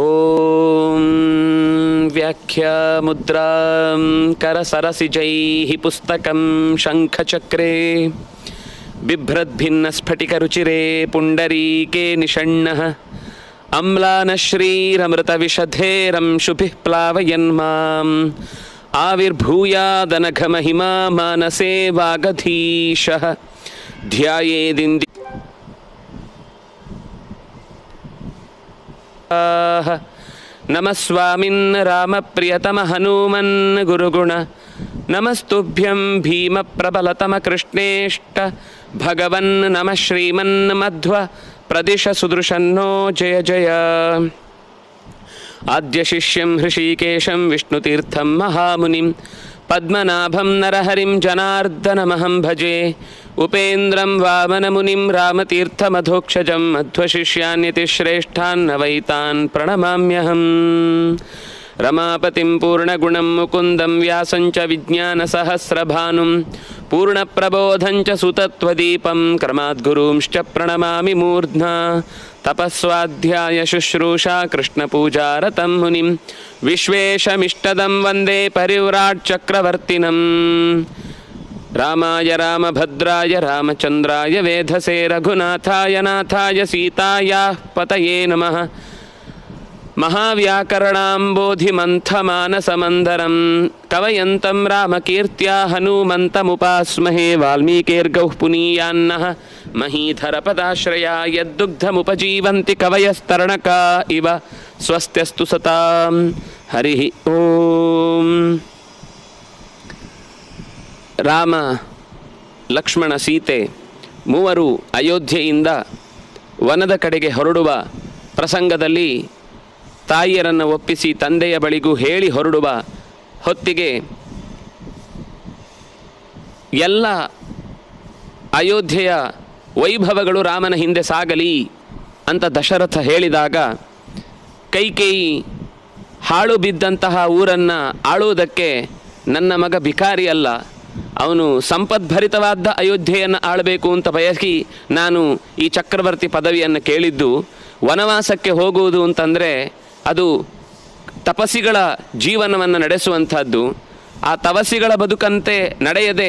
ಓಂ ವ್ಯಾಖ್ಯಾ ಮುದ್ರಾಂ ಕರಸರಸಿಜೈಃ ಪುಸ್ತಕಂ ಶಂಖಚಕ್ರೆ ಬಿಭ್ರದ್ಭಿನ್ನ ಸ್ಫಟಿಕರುಚಿರೆ ಪುಂಡರೀಕೆ ನಿಷಣ್ಣಃ ಅಮ್ಲಾನಶ್ರೀರಮೃತವಿಷಧೇರಂಶುಭಿಃ ಪ್ಲಾವಯನ್ ಮಾಂ ಆವಿರ್ಭೂಯಾದನಘಮಹಿಮಾ ಮಾನಸೇ ವಾಗಧೀಶಃ ಧ್ಯಾಯೇದಿಂದಿ ನಮಃ ಸ್ವಾಮಿನ್ ರಾಮಪ್ರಿಯತಮ ಹನುಮನ್ ಗುರುಗುಣ ನಮಸ್ತುಭ್ಯಂ ಭೀಮ ಪ್ರಬಲತಮ ಕೃಷ್ಣೇಷ್ಟ ಭಗವನ್ ನಮಃ ಶ್ರೀಮನ್ ಮಧ್ವ ಪ್ರದಿಶ ಸುದೃಶನ್ನೋ ಜಯ ಜಯ ಆದ್ಯ ಶಿಷ್ಯಂ ಹೃಷೀಕೇಶಂ ವಿಷ್ಣುತೀರ್ಥಂ ಮಹಾಮುನಿಂ ಪದ್ಮನಾಭಂ ನರಹರಿಂ ಜನಾರ್ದನಮಹಂ ಭಜೆ ಉಪೇಂದ್ರಂ ವಾಮನಮುನಿಂ ರಾಮತೀರ್ಥಮಧೋಕ್ಷಜಂ ಮಧ್ವಶಿಷ್ಯಾನ್ಯತಿಶ್ರೇಷ್ಠಾನ್ ನವೈತಾನ್ ಪ್ರಣಮಾಮ್ಯಹಂ ರಮಾಪತಿಂ ಪೂರ್ಣಗುಣಂ ಮುಕುಂದಂ ವ್ಯಾಸಂಚ ವಿಜ್ಞಾನಸಹಸ್ರಭಾನುಂ ಪೂರ್ಣಪ್ರಬೋಧಂಚ ಸುತತ್ವದೀಪಂ ಕ್ರಮಾದ್ಗುರುಂಶ್ಚ ಪ್ರಣಮಾಮಿ ಮೂರ್ಧ್ನಾ ತಪಸ್ವಾಧ್ಯಾಯ ಶುಶ್ರೂಷಾ ಕೃಷ್ಣಪೂಜಾರತಂ ಮುನಿಂ ವಿಶ್ವೇಶಮಿಷ್ಟದಂ ವಂದೇ ಪರಿವ್ರಾಟ್ ಚಕ್ರವರ್ತಿನಂ ರಾಮಾಯ ರಾಮಭದ್ರಾಯ ರಾಮಚಂದ್ರಾಯ ವೇಧಸೇ ರಘುನಾಥಾಯ ನಾಥಾಯ ಸೀತಾಯಾಃ ಪತಯೇ ನಮಃ ಮಹಾವ್ಯಾಕರಣಾಂಬೋಧಿಮಂಥಮಾನಸಮಂದರಂ ಕವಯಂತಂ ರಾಮಕೀರ್ತ್ಯಾ ಹನುಮಂತಮುಪಾಸ್ಮಹೇ ವಾಲ್ಮೀಕಿರ್ಗೌಃ ಪುನೀಯಾನ್ನಃ ಮಹೀಧರಪದಾಶ್ರಯಾ ಯದ್ದುಗ್ಧಮುಪಜೀವಂತಿ ಕವಯಸ್ತರಣಕಾ ಇವ ಸ್ವಸ್ತ್ಯಸ್ತು ಸತಾಂ ಹರಿ ಓಂ. ರಾಮ ಲಕ್ಷ್ಮಣ ಸೀತೆ ಮೂವರು ಅಯೋಧ್ಯೆಯಿಂದ ವನದ ಕಡೆಗೆ ಹೊರಡುವ ಪ್ರಸಂಗದಲ್ಲಿ ತಾಯಿಯರನ್ನು ಒಪ್ಪಿಸಿ ತಂದೆಯ ಬಳಿಗೂ ಹೇಳಿ ಹೊರಡುವ ಹೊತ್ತಿಗೆ ಎಲ್ಲ ಅಯೋಧ್ಯೆಯ ವೈಭವಗಳು ರಾಮನ ಹಿಂದೆ ಸಾಗಲಿ ಅಂತ ದಶರಥ ಹೇಳಿದಾಗ ಕೈಕೇಯಿ ಹಾಳು ಬಿದ್ದಂತಹ ಊರನ್ನು ಆಳುವುದಕ್ಕೆ ನನ್ನ ಮಗ ಭಿಕಾರಿ ಅಲ್ಲ, ಅವನು ಸಂಪದ್ಭರಿತವಾದ ಅಯೋಧ್ಯೆಯನ್ನು ಆಳಬೇಕು ಅಂತ ಬಯಸಿ ನಾನು ಈ ಚಕ್ರವರ್ತಿ ಪದವಿಯನ್ನು ಕೇಳಿದ್ದು. ವನವಾಸಕ್ಕೆ ಹೋಗುವುದು ಅಂತಂದರೆ ಅದು ತಪಸ್ಸಿಗಳ ಜೀವನವನ್ನು ನಡೆಸುವಂಥದ್ದು. ಆ ತಪಸ್ಸಿಗಳ ಬದುಕಂತೆ ನಡೆಯದೆ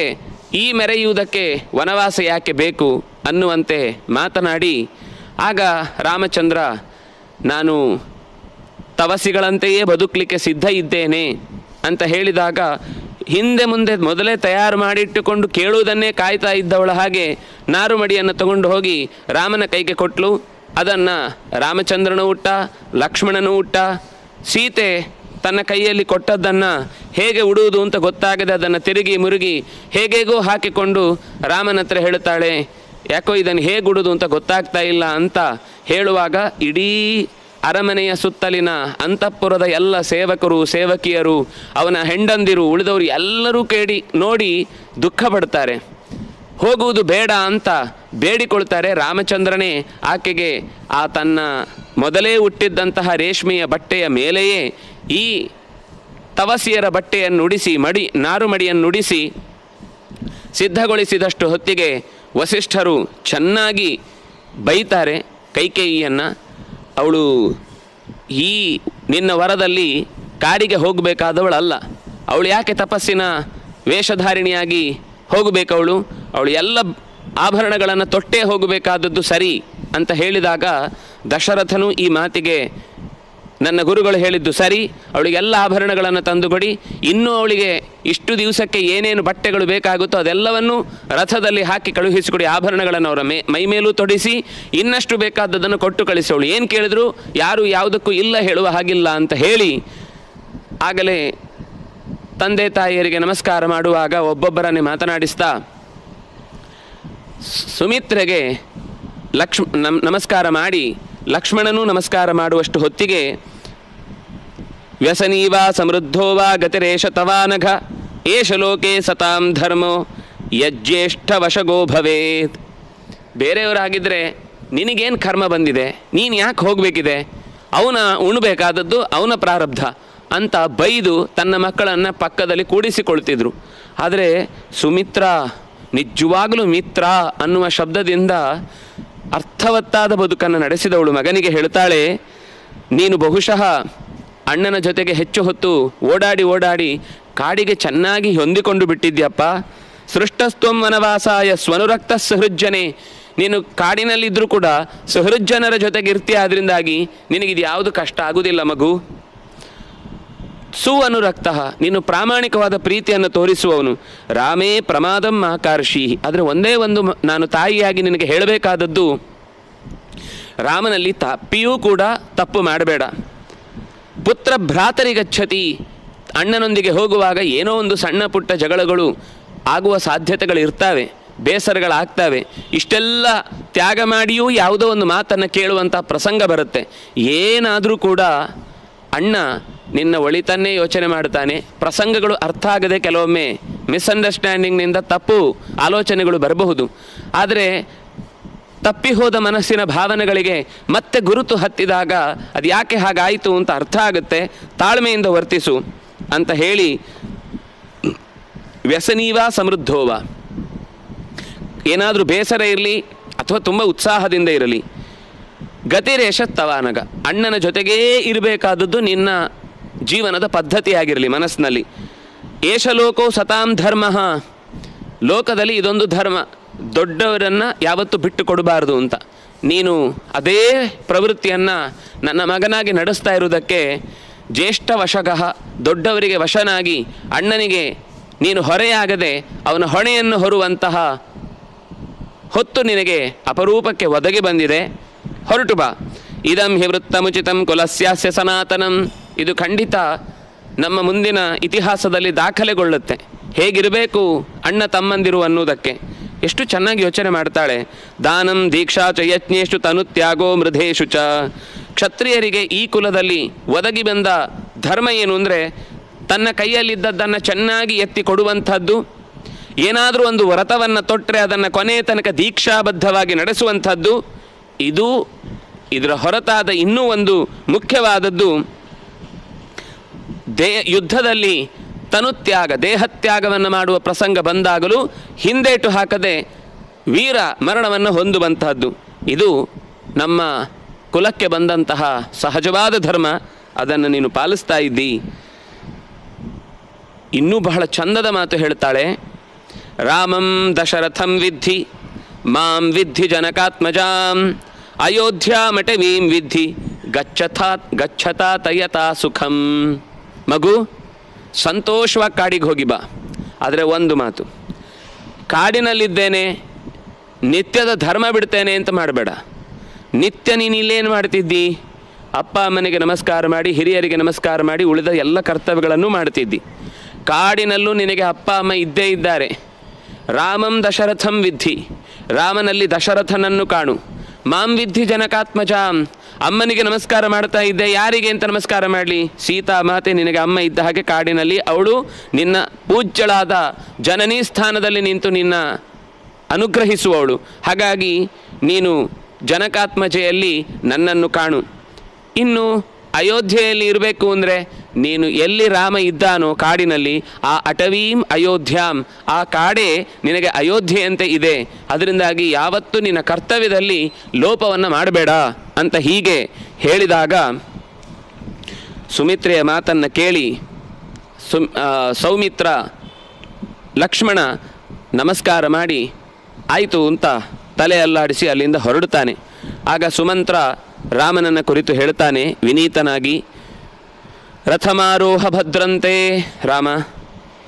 ಈ ಮೆರೆಯುವುದಕ್ಕೆ ವನವಾಸ ಯಾಕೆ ಬೇಕು ಅನ್ನುವಂತೆ ಮಾತನಾಡಿ ಆಗ ರಾಮಚಂದ್ರ ನಾನು ತಪಸ್ಸಿಗಳಂತೆಯೇ ಬದುಕಲಿಕ್ಕೆ ಸಿದ್ಧ ಇದ್ದೇನೆ ಅಂತ ಹೇಳಿದಾಗ ಹಿಂದೆ ಮುಂದೆ ಮೊದಲೇ ತಯಾರು ಮಾಡಿಟ್ಟುಕೊಂಡು ಕೇಳುವುದನ್ನೇ ಕಾಯ್ತಾ ಇದ್ದವಳ ಹಾಗೆ ನಾರುಮಡಿಯನ್ನು ತಗೊಂಡು ಹೋಗಿ ರಾಮನ ಕೈಗೆ ಕೊಟ್ಟಳು. ಅದನ್ನು ರಾಮಚಂದ್ರನು ಉಟ್ಟ, ಲಕ್ಷ್ಮಣನು ಉಟ್ಟ. ಸೀತೆ ತನ್ನ ಕೈಯಲ್ಲಿ ಕೊಟ್ಟದ್ದನ್ನು ಹೇಗೆ ಉಡುವುದು ಅಂತ ಗೊತ್ತಾಗದೆ ಅದನ್ನು ತಿರುಗಿ ಮುರುಗಿ ಹೇಗೇಗೋ ಹಾಕಿಕೊಂಡು ರಾಮನ ಹತ್ರ ಹೇಳುತ್ತಾಳೆ, ಯಾಕೋ ಇದನ್ನು ಹೇಗೆ ಉಡುವುದು ಅಂತ ಗೊತ್ತಾಗ್ತಾ ಇಲ್ಲ ಅಂತ ಹೇಳುವಾಗ ಇಡೀ ಅರಮನೆಯ ಸುತ್ತಲಿನ ಅಂತಃಪುರದ ಎಲ್ಲ ಸೇವಕರು ಸೇವಕಿಯರು ಅವನ ಹೆಂಡಂದಿರು ಉಳಿದವರು ಎಲ್ಲರೂ ನೋಡಿ ದುಃಖ ಪಡ್ತಾರೆ. ಹೋಗುವುದು ಬೇಡ ಅಂತ ಬೇಡಿಕೊಳ್ತಾರೆ. ರಾಮಚಂದ್ರನೇ ಆಕೆಗೆ ಆ ತನ್ನ ಮೊದಲೇ ಹುಟ್ಟಿದ್ದಂತಹ ರೇಷ್ಮೆಯ ಬಟ್ಟೆಯ ಮೇಲೆಯೇ ಈ ತವಸಿಯರ ಬಟ್ಟೆಯನ್ನು ಉಡಿಸಿ ನಾರುಮಡಿಯನ್ನು ಉಡಿಸಿ ಸಿದ್ಧಗೊಳಿಸಿದಷ್ಟು ಹೊತ್ತಿಗೆ ವಸಿಷ್ಠರು ಚೆನ್ನಾಗಿ ಬೈತಾರೆ ಕೈಕೇಯಿಯನ್ನು. ಅವಳು ಈ ನಿನ್ನ ವರದಲ್ಲಿ ಕಾಡಿಗೆ ಹೋಗಬೇಕಾದವಳಲ್ಲ, ಅವಳು ಯಾಕೆ ತಪಸ್ಸಿನ ವೇಷಧಾರಿಣಿಯಾಗಿ ಹೋಗಬೇಕವಳು ಎಲ್ಲ ಆಭರಣಗಳನ್ನು ತೊಟ್ಟೇ ಹೋಗಬೇಕಾದದ್ದು ಸರಿ ಅಂತ ಹೇಳಿದಾಗ ದಶರಥನು ಈ ಮಾತಿಗೆ ನನ್ನ ಗುರುಗಳು ಹೇಳಿದ್ದು ಸರಿ, ಅವಳಿಗೆಲ್ಲ ಆಭರಣಗಳನ್ನು ತಂದುಕೊಡಿ, ಇನ್ನೂ ಅವಳಿಗೆ ಇಷ್ಟು ದಿವಸಕ್ಕೆ ಏನೇನು ಬಟ್ಟೆಗಳು ಬೇಕಾಗುತ್ತೋ ಅದೆಲ್ಲವನ್ನು ರಥದಲ್ಲಿ ಹಾಕಿ ಕಳುಹಿಸಿಕೊಡಿ, ಆಭರಣಗಳನ್ನು ಅವರ ಮೈಮೇಲೂ ತೊಡಿಸಿ ಇನ್ನಷ್ಟು ಬೇಕಾದದ್ದನ್ನು ಕೊಟ್ಟು ಕಳಿಸಿ, ಅವಳು ಏನು ಕೇಳಿದ್ರು ಯಾರು ಯಾವುದಕ್ಕೂ ಇಲ್ಲ ಹೇಳುವ ಹಾಗಿಲ್ಲ ಅಂತ ಹೇಳಿ ಆಗಲೇ ತಂದೆ ತಾಯಿಯರಿಗೆ ನಮಸ್ಕಾರ ಮಾಡುವಾಗ ಒಬ್ಬೊಬ್ಬರನ್ನೇ ಮಾತನಾಡಿಸ್ತಾ ಸುಮಿತ್ರೆಗೆ ನಮಸ್ಕಾರ ಮಾಡಿ ಲಕ್ಷ್ಮಣನೂ ನಮಸ್ಕಾರ ಮಾಡುವಷ್ಟು ಹೊತ್ತಿಗೆ ವ್ಯಸನೀವಾ ಸಮೃದ್ಧೋವಾ ಗತಿರೇಶ ತವಾನಘ ಏಷ ಲೋಕೆ ಸತಾಂ ಧರ್ಮೋ ಯಜ್ಜೇಷ್ಠ ವಶಗೋ ಭವೇತ್. ಬೇರೆಯವರಾಗಿದ್ದರೆ ನಿನಗೇನು ಕರ್ಮ ಬಂದಿದೆ, ನೀನು ಯಾಕೆ ಹೋಗಬೇಕಿದೆ, ಅವನ ಉಣಬೇಕಾದದ್ದು ಅವನ ಪ್ರಾರಬ್ಧ ಅಂತ ಬೈದು ತನ್ನ ಮಕ್ಕಳನ್ನು ಪಕ್ಕದಲ್ಲಿ ಕೂಡಿಸಿಕೊಳ್ತಿದ್ರು. ಆದರೆ ಸುಮಿತ್ರ ನಿಜವಾಗಲೂ ಮಿತ್ರ ಅನ್ನುವ ಶಬ್ದದಿಂದ ಅರ್ಥವತ್ತಾದ ಬದುಕನ್ನು ನಡೆಸಿದವಳು ಮಗನಿಗೆ ಹೇಳ್ತಾಳೆ, ನೀನು ಬಹುಶಃ ಅಣ್ಣನ ಜೊತೆಗೆ ಹೆಚ್ಚು ಹೊತ್ತು ಓಡಾಡಿ ಕಾಡಿಗೆ ಚೆನ್ನಾಗಿ ಹೊಂದಿಕೊಂಡು ಬಿಟ್ಟಿದ್ಯಪ್ಪ. ಸೃಷ್ಟಸ್ತ್ವಂ ವನವಾಸಾಯ ಸ್ವನುರಕ್ತ ಸಹೃಜ್ಜನೆ, ನೀನು ಕಾಡಿನಲ್ಲಿದ್ದರೂ ಕೂಡ ಸಹೃಜ್ಜನರ ಜೊತೆಗೆ ಇರ್ತೀಯ, ಅದರಿಂದಾಗಿ ನಿನಗಿದು ಯಾವುದು ಕಷ್ಟ ಆಗುವುದಿಲ್ಲ ಮಗು. ಸುಅನುರಕ್ತ, ನೀನು ಪ್ರಾಮಾಣಿಕವಾದ ಪ್ರೀತಿಯನ್ನು ತೋರಿಸುವವನು. ರಾಮೇ ಪ್ರಮಾದಂ ಮಹಾಕಾರ್ಷಿ, ಆದರೆ ಒಂದೇ ಒಂದು ನಾನು ತಾಯಿಯಾಗಿ ನಿನಗೆ ಹೇಳಬೇಕಾದದ್ದು, ರಾಮನಲ್ಲಿ ತಪ್ಪಿಯೂ ಕೂಡ ತಪ್ಪು ಮಾಡಬೇಡ. ಪುತ್ರ ಭ್ರಾತರಿಗಚ್ಚತಿ, ಅಣ್ಣನೊಂದಿಗೆ ಹೋಗುವಾಗ ಏನೋ ಒಂದು ಸಣ್ಣ ಪುಟ್ಟ ಜಗಳಗಳು ಆಗುವ ಸಾಧ್ಯತೆಗಳು ಇರ್ತವೆ, ಬೇಸರಗಳಾಗ್ತವೆ. ಇಷ್ಟೆಲ್ಲ ತ್ಯಾಗ ಮಾಡಿಯೂ ಯಾವುದೋ ಒಂದು ಮಾತನ್ನು ಕೇಳುವಂಥ ಪ್ರಸಂಗ ಬರುತ್ತೆ. ಏನಾದರೂ ಕೂಡ ಅಣ್ಣ ನಿನ್ನ ಒಳಿತನ್ನೇ ಯೋಚನೆ ಮಾಡ್ತಾನೆ. ಪ್ರಸಂಗಗಳು ಅರ್ಥ ಆಗದೆ ಕೆಲವೊಮ್ಮೆ ಮಿಸ್ಅಂಡರ್ಸ್ಟ್ಯಾಂಡಿಂಗ್ನಿಂದ ತಪ್ಪು ಆಲೋಚನೆಗಳು ಬರಬಹುದು. ಆದರೆ ತಪ್ಪಿ ಹೋದ ಮನಸ್ಸಿನ ಭಾವನೆಗಳಿಗೆ ಮತ್ತೆ ಗುರುತು ಹತ್ತಿದಾಗ ಅದು ಯಾಕೆ ಹಾಗಾಯಿತು ಅಂತ ಅರ್ಥ ಆಗುತ್ತೆ. ತಾಳ್ಮೆಯಿಂದ ವರ್ತಿಸು ಅಂತ ಹೇಳಿ, ವ್ಯಸನೀವ ಸಮೃದ್ಧೋವ, ಏನಾದರೂ ಬೇಸರ ಇರಲಿ ಅಥವಾ ತುಂಬ ಉತ್ಸಾಹದಿಂದ ಇರಲಿ, ಗತಿರೇಷತ್ತವಾನಗ, ಅಣ್ಣನ ಜೊತೆಗೇ ಇರಬೇಕಾದದ್ದು ನಿನ್ನ ಜೀವನದ ಪದ್ಧತಿಯಾಗಿರಲಿ ಮನಸ್ಸಿನಲ್ಲಿ. ಏಷ ಲೋಕೋ ಸತಾಂ ಧರ್ಮ, ಲೋಕದಲ್ಲಿ ಇದೊಂದು ಧರ್ಮ, ದೊಡ್ಡವರನ್ನು ಯಾವತ್ತೂ ಬಿಟ್ಟು ಕೊಡಬಾರ್ದು ಅಂತ. ನೀನು ಅದೇ ಪ್ರವೃತ್ತಿಯನ್ನು ನನ್ನ ಮಗನಾಗಿ ನಡೆಸ್ತಾ ಇರುವುದಕ್ಕೆ ಜ್ಯೇಷ್ಠ ವಶಗಃ, ದೊಡ್ಡವರಿಗೆ ವಶನಾಗಿ ಅಣ್ಣನಿಗೆ ನೀನು ಹೊರೆಯಾಗದೆ ಅವನ ಹೊಣೆಯನ್ನು ಹೊರುವಂತಹ ಹೊತ್ತು ನಿನಗೆ ಅಪರೂಪಕ್ಕೆ ಒದಗಿ ಬಂದಿದೆ, ಹೊರಟು ಬಾ. ಇದಂ ಹಿ ವೃತ್ತಮುಚಿತಂ ಕುಲಸ್ಯಾಸ್ಯ ಸನಾತನಂ, ಇದು ಖಂಡಿತ ನಮ್ಮ ಮುಂದಿನ ಇತಿಹಾಸದಲ್ಲಿ ದಾಖಲೆಗೊಳ್ಳುತ್ತೆ, ಹೇಗಿರಬೇಕು ಅಣ್ಣ ತಮ್ಮಂದಿರು ಅನ್ನುವುದಕ್ಕೆ. ಎಷ್ಟು ಚೆನ್ನಾಗಿ ಯೋಚನೆ ಮಾಡ್ತಾಳೆ. ದಾನಂ ದೀಕ್ಷಾ ಚ ಯಜ್ಞೇಶು ತನುತ್ಯಾಗೋ ಮೃಧೇಶು ಚ, ಕ್ಷತ್ರಿಯರಿಗೆ ಈ ಕುಲದಲ್ಲಿ ಒದಗಿ ಬಂದ ಧರ್ಮ ಏನು ಅಂದರೆ ತನ್ನ ಕೈಯಲ್ಲಿದ್ದದ್ದನ್ನು ಚೆನ್ನಾಗಿ ಎತ್ತಿ ಕೊಡುವಂಥದ್ದು, ಏನಾದರೂ ಒಂದು ವ್ರತವನ್ನು ತೊಟ್ಟರೆ ಅದನ್ನು ಕೊನೆಯ ತನಕ ದೀಕ್ಷಾಬದ್ಧವಾಗಿ ನಡೆಸುವಂಥದ್ದು. ಇದರ ಹೊರತಾದ ಇನ್ನೂ ಒಂದು ಮುಖ್ಯವಾದದ್ದು, ಯುದ್ಧದಲ್ಲಿ ತನುತ್ಯಾಗ, ದೇಹತ್ಯಾಗವನ್ನು ಮಾಡುವ ಪ್ರಸಂಗ ಬಂದಾಗಲೂ ಹಿಂದೇಟು ಹಾಕದೆ ವೀರ ಮರಣವನ್ನು ಹೊಂದುವಂತಹದ್ದು. ಇದು ನಮ್ಮ ಕುಲಕ್ಕೆ ಬಂದಂತಹ ಸಹಜವಾದ ಧರ್ಮ, ಅದನ್ನು ನೀನು ಪಾಲಿಸ್ತಾ ಇದ್ದಿ. ಇನ್ನೂ ಬಹಳ ಚಂದದ ಮಾತು ಹೇಳ್ತಾಳೆ. ರಾಮಂ ದಶರಥಂ ವಿದ್ಧಿ ಮಾಂ ವಿದ್ಧಿ ಜನಕಾತ್ಮಜಾಂ ಅಯೋಧ್ಯಾಮಟವೀಂ ವಿದ್ಧಿ ಗಚ್ಚತಾ ತಯತಾ ಸುಖಂ. ಮಗು, ಸಂತೋಷವಾಗಿ ಕಾಡಿಗೆ ಹೋಗಿ ಬಾ. ಆದರೆ ಒಂದು ಮಾತು, ಕಾಡಿನಲ್ಲಿದ್ದೇನೆ ನಿತ್ಯದ ಧರ್ಮ ಬಿಡ್ತೇನೆ ಅಂತ ಮಾಡಬೇಡ. ನಿತ್ಯ ನೀನು ಇಲ್ಲೇನು ಮಾಡ್ತಿದ್ದಿ? ಅಪ್ಪ ಅಮ್ಮನಿಗೆ ನಮಸ್ಕಾರ ಮಾಡಿ, ಹಿರಿಯರಿಗೆ ನಮಸ್ಕಾರ ಮಾಡಿ, ಉಳಿದ ಎಲ್ಲ ಕರ್ತವ್ಯಗಳನ್ನು ಮಾಡ್ತಿದ್ದಿ. ಕಾಡಿನಲ್ಲೂ ನಿನಗೆ ಅಪ್ಪ ಅಮ್ಮ ಇದ್ದೇ ಇದ್ದಾರೆ. ರಾಮಂ ದಶರಥಂ ವಿದ್ಧಿ, ರಾಮನಲ್ಲಿ ದಶರಥನನ್ನು ಕಾಣು. ಮಾಂ ವಿದ್ಧಿ ಜನಕಾತ್ಮಜಾಂ, ಅಮ್ಮನಿಗೆ ನಮಸ್ಕಾರ ಮಾಡ್ತಾ ಇದ್ದೆ. ಯಾರಿಗೆ ಅಂತ ನಮಸ್ಕಾರ ಮಾಡಲಿ? ಸೀತಾ ಮಾತೆ ನಿನಗೆ ಅಮ್ಮ ಇದ್ದ ಹಾಗೆ ಕಾಡಿನಲ್ಲಿ ಅವಳು ನಿನ್ನ ಪೂಜ್ಯಳಾದ ಜನನೀ ಸ್ಥಾನದಲ್ಲಿ ನಿಂತು ನಿನ್ನ ಅನುಗ್ರಹಿಸುವವಳು. ಹಾಗಾಗಿ ನೀನು ಜನಕಾತ್ಮಜೆಯಲ್ಲಿ ನನ್ನನ್ನು ಕಾಣು. ಇನ್ನು ಅಯೋಧ್ಯೆಯಲ್ಲಿ ಇರಬೇಕು ಅಂದರೆ ನೀನು ಎಲ್ಲಿ ರಾಮ ಇದ್ದಾನೋ ಕಾಡಿನಲ್ಲಿ, ಆ ಅಟವೀಂ ಅಯೋಧ್ಯಾಂ, ಆ ಕಾಡೇ ನಿನಗೆ ಅಯೋಧ್ಯೆಯಂತೆ ಇದೆ. ಅದರಿಂದಾಗಿ ಯಾವತ್ತೂ ನಿನ್ನ ಕರ್ತವ್ಯದಲ್ಲಿ ಲೋಪವನ್ನು ಮಾಡಬೇಡ ಅಂತ ಹೀಗೆ ಹೇಳಿದಾಗ ಸುಮಿತ್ರೆಯ ಮಾತನ್ನು ಕೇಳಿ ಸೌಮಿತ್ರ ಲಕ್ಷ್ಮಣ ನಮಸ್ಕಾರ ಮಾಡಿ ಆಯಿತು ಅಂತ ತಲೆ ಅಲ್ಲಾಡಿಸಿ ಅಲ್ಲಿಂದ ಹೊರಡುತ್ತಾನೆ. ಆಗ ಸುಮಂತ್ರ ರಾಮನನ್ನು ಕುರಿತು ಹೇಳ್ತಾನೆ ವಿನೀತನಾಗಿ, ರಥಮಾರೋಹ ಭದ್ರಂತೆ, ರಾಮ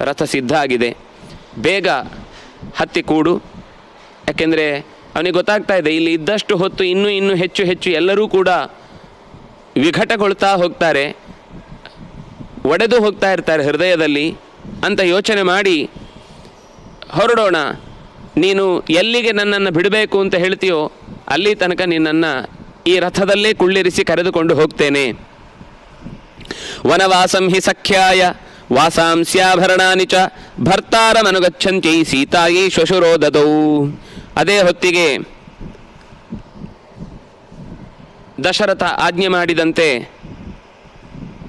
ರಥ ಸಿದ್ಧ ಆಗಿದೆ, ಬೇಗ ಹತ್ತಿ ಕೂಡು. ಯಾಕೆಂದರೆ ಅವನಿಗೆ ಗೊತ್ತಾಗ್ತಾ ಇದೆ ಇಲ್ಲಿ ಇದ್ದಷ್ಟು ಹೊತ್ತು ಇನ್ನೂ ಹೆಚ್ಚು ಎಲ್ಲರೂ ಕೂಡ ವಿಘಟಗೊಳ್ತಾ ಹೋಗ್ತಾರೆ, ಒಡೆದು ಹೋಗ್ತಾ ಇರ್ತಾರೆ ಹೃದಯದಲ್ಲಿ ಅಂತ ಯೋಚನೆ ಮಾಡಿ ಹೊರಡೋಣ. ನೀನು ಎಲ್ಲಿಗೆ ನನ್ನನ್ನು ಬಿಡಬೇಕು ಅಂತ ಹೇಳ್ತೀಯೋ ಅಲ್ಲಿ ತನಕ ನಿನ್ನನ್ನು ಈ ರಥದಲ್ಲೇ ಕುಳ್ಳಿರಿಸಿ ಕರೆದುಕೊಂಡು ಹೋಗ್ತೇನೆ. ವನವಾಸಂ ಹಿ ಸಖ್ಯಾಯ ವಾಸಾಂಸ್ಯಾಭರಣಾನಿ ಚ ಭರ್ತಾರಮನುಗಚ್ಚಂತ್ಯೈ ಸೀತಾಯಿ ಶ್ವಶುರೋದದೌ. ಅದೇ ಹೊತ್ತಿಗೆ ದಶರಥ ಆಜ್ಞೆ ಮಾಡಿದಂತೆ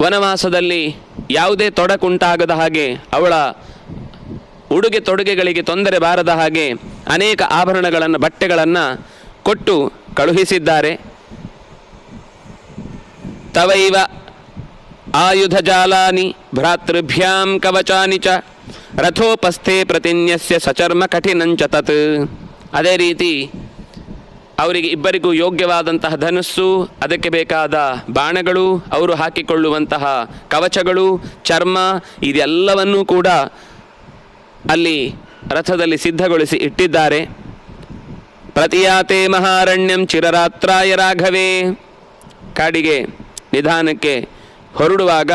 ವನವಾಸದಲ್ಲಿ ಯಾವುದೇ ತೊಡಕುಂಟಾಗದ ಹಾಗೆ, ಅವಳ ಉಡುಗೆ ತೊಡುಗೆಗಳಿಗೆ ತೊಂದರೆ ಬಾರದ ಹಾಗೆ ಅನೇಕ ಆಭರಣಗಳನ್ನು ಬಟ್ಟೆಗಳನ್ನು ಕೊಟ್ಟು ಕಳುಹಿಸಿದ್ದಾರೆ. ತವೈವ ಆಯುಧ ಜಾಲಾನಿ ಭ್ರಾತೃಭ್ಯಾಂ ಕವಚಾನಿ ಚ ರಥೋಪಸ್ಥೆ ಪ್ರತಿನ್ಯಸ್ಯ ಸಚರ್ಮ ಕಠಿಣಂಚ ತತ್. ಅದೇ ರೀತಿ ಅವರಿಗೆ ಇಬ್ಬರಿಗೂ ಯೋಗ್ಯವಾದಂತಹ ಧನುಸ್ಸು, ಅದಕ್ಕೆ ಬೇಕಾದ ಬಾಣಗಳು, ಅವರು ಹಾಕಿಕೊಳ್ಳುವಂತಹ ಕವಚಗಳು, ಚರ್ಮ, ಇದೆಲ್ಲವನ್ನೂ ಕೂಡ ಅಲ್ಲಿ ರಥದಲ್ಲಿ ಸಿದ್ಧಗೊಳಿಸಿ ಇಟ್ಟಿದ್ದಾರೆ. ಪ್ರತಿಯಾತೆ ಮಹಾರಣ್ಯಂ ಚಿರರಾತ್ರಾಯ ರಾಘವೇ. ಕಾಡಿಗೆ ನಿಧಾನಕ್ಕೆ ಹೊರಡುವಾಗ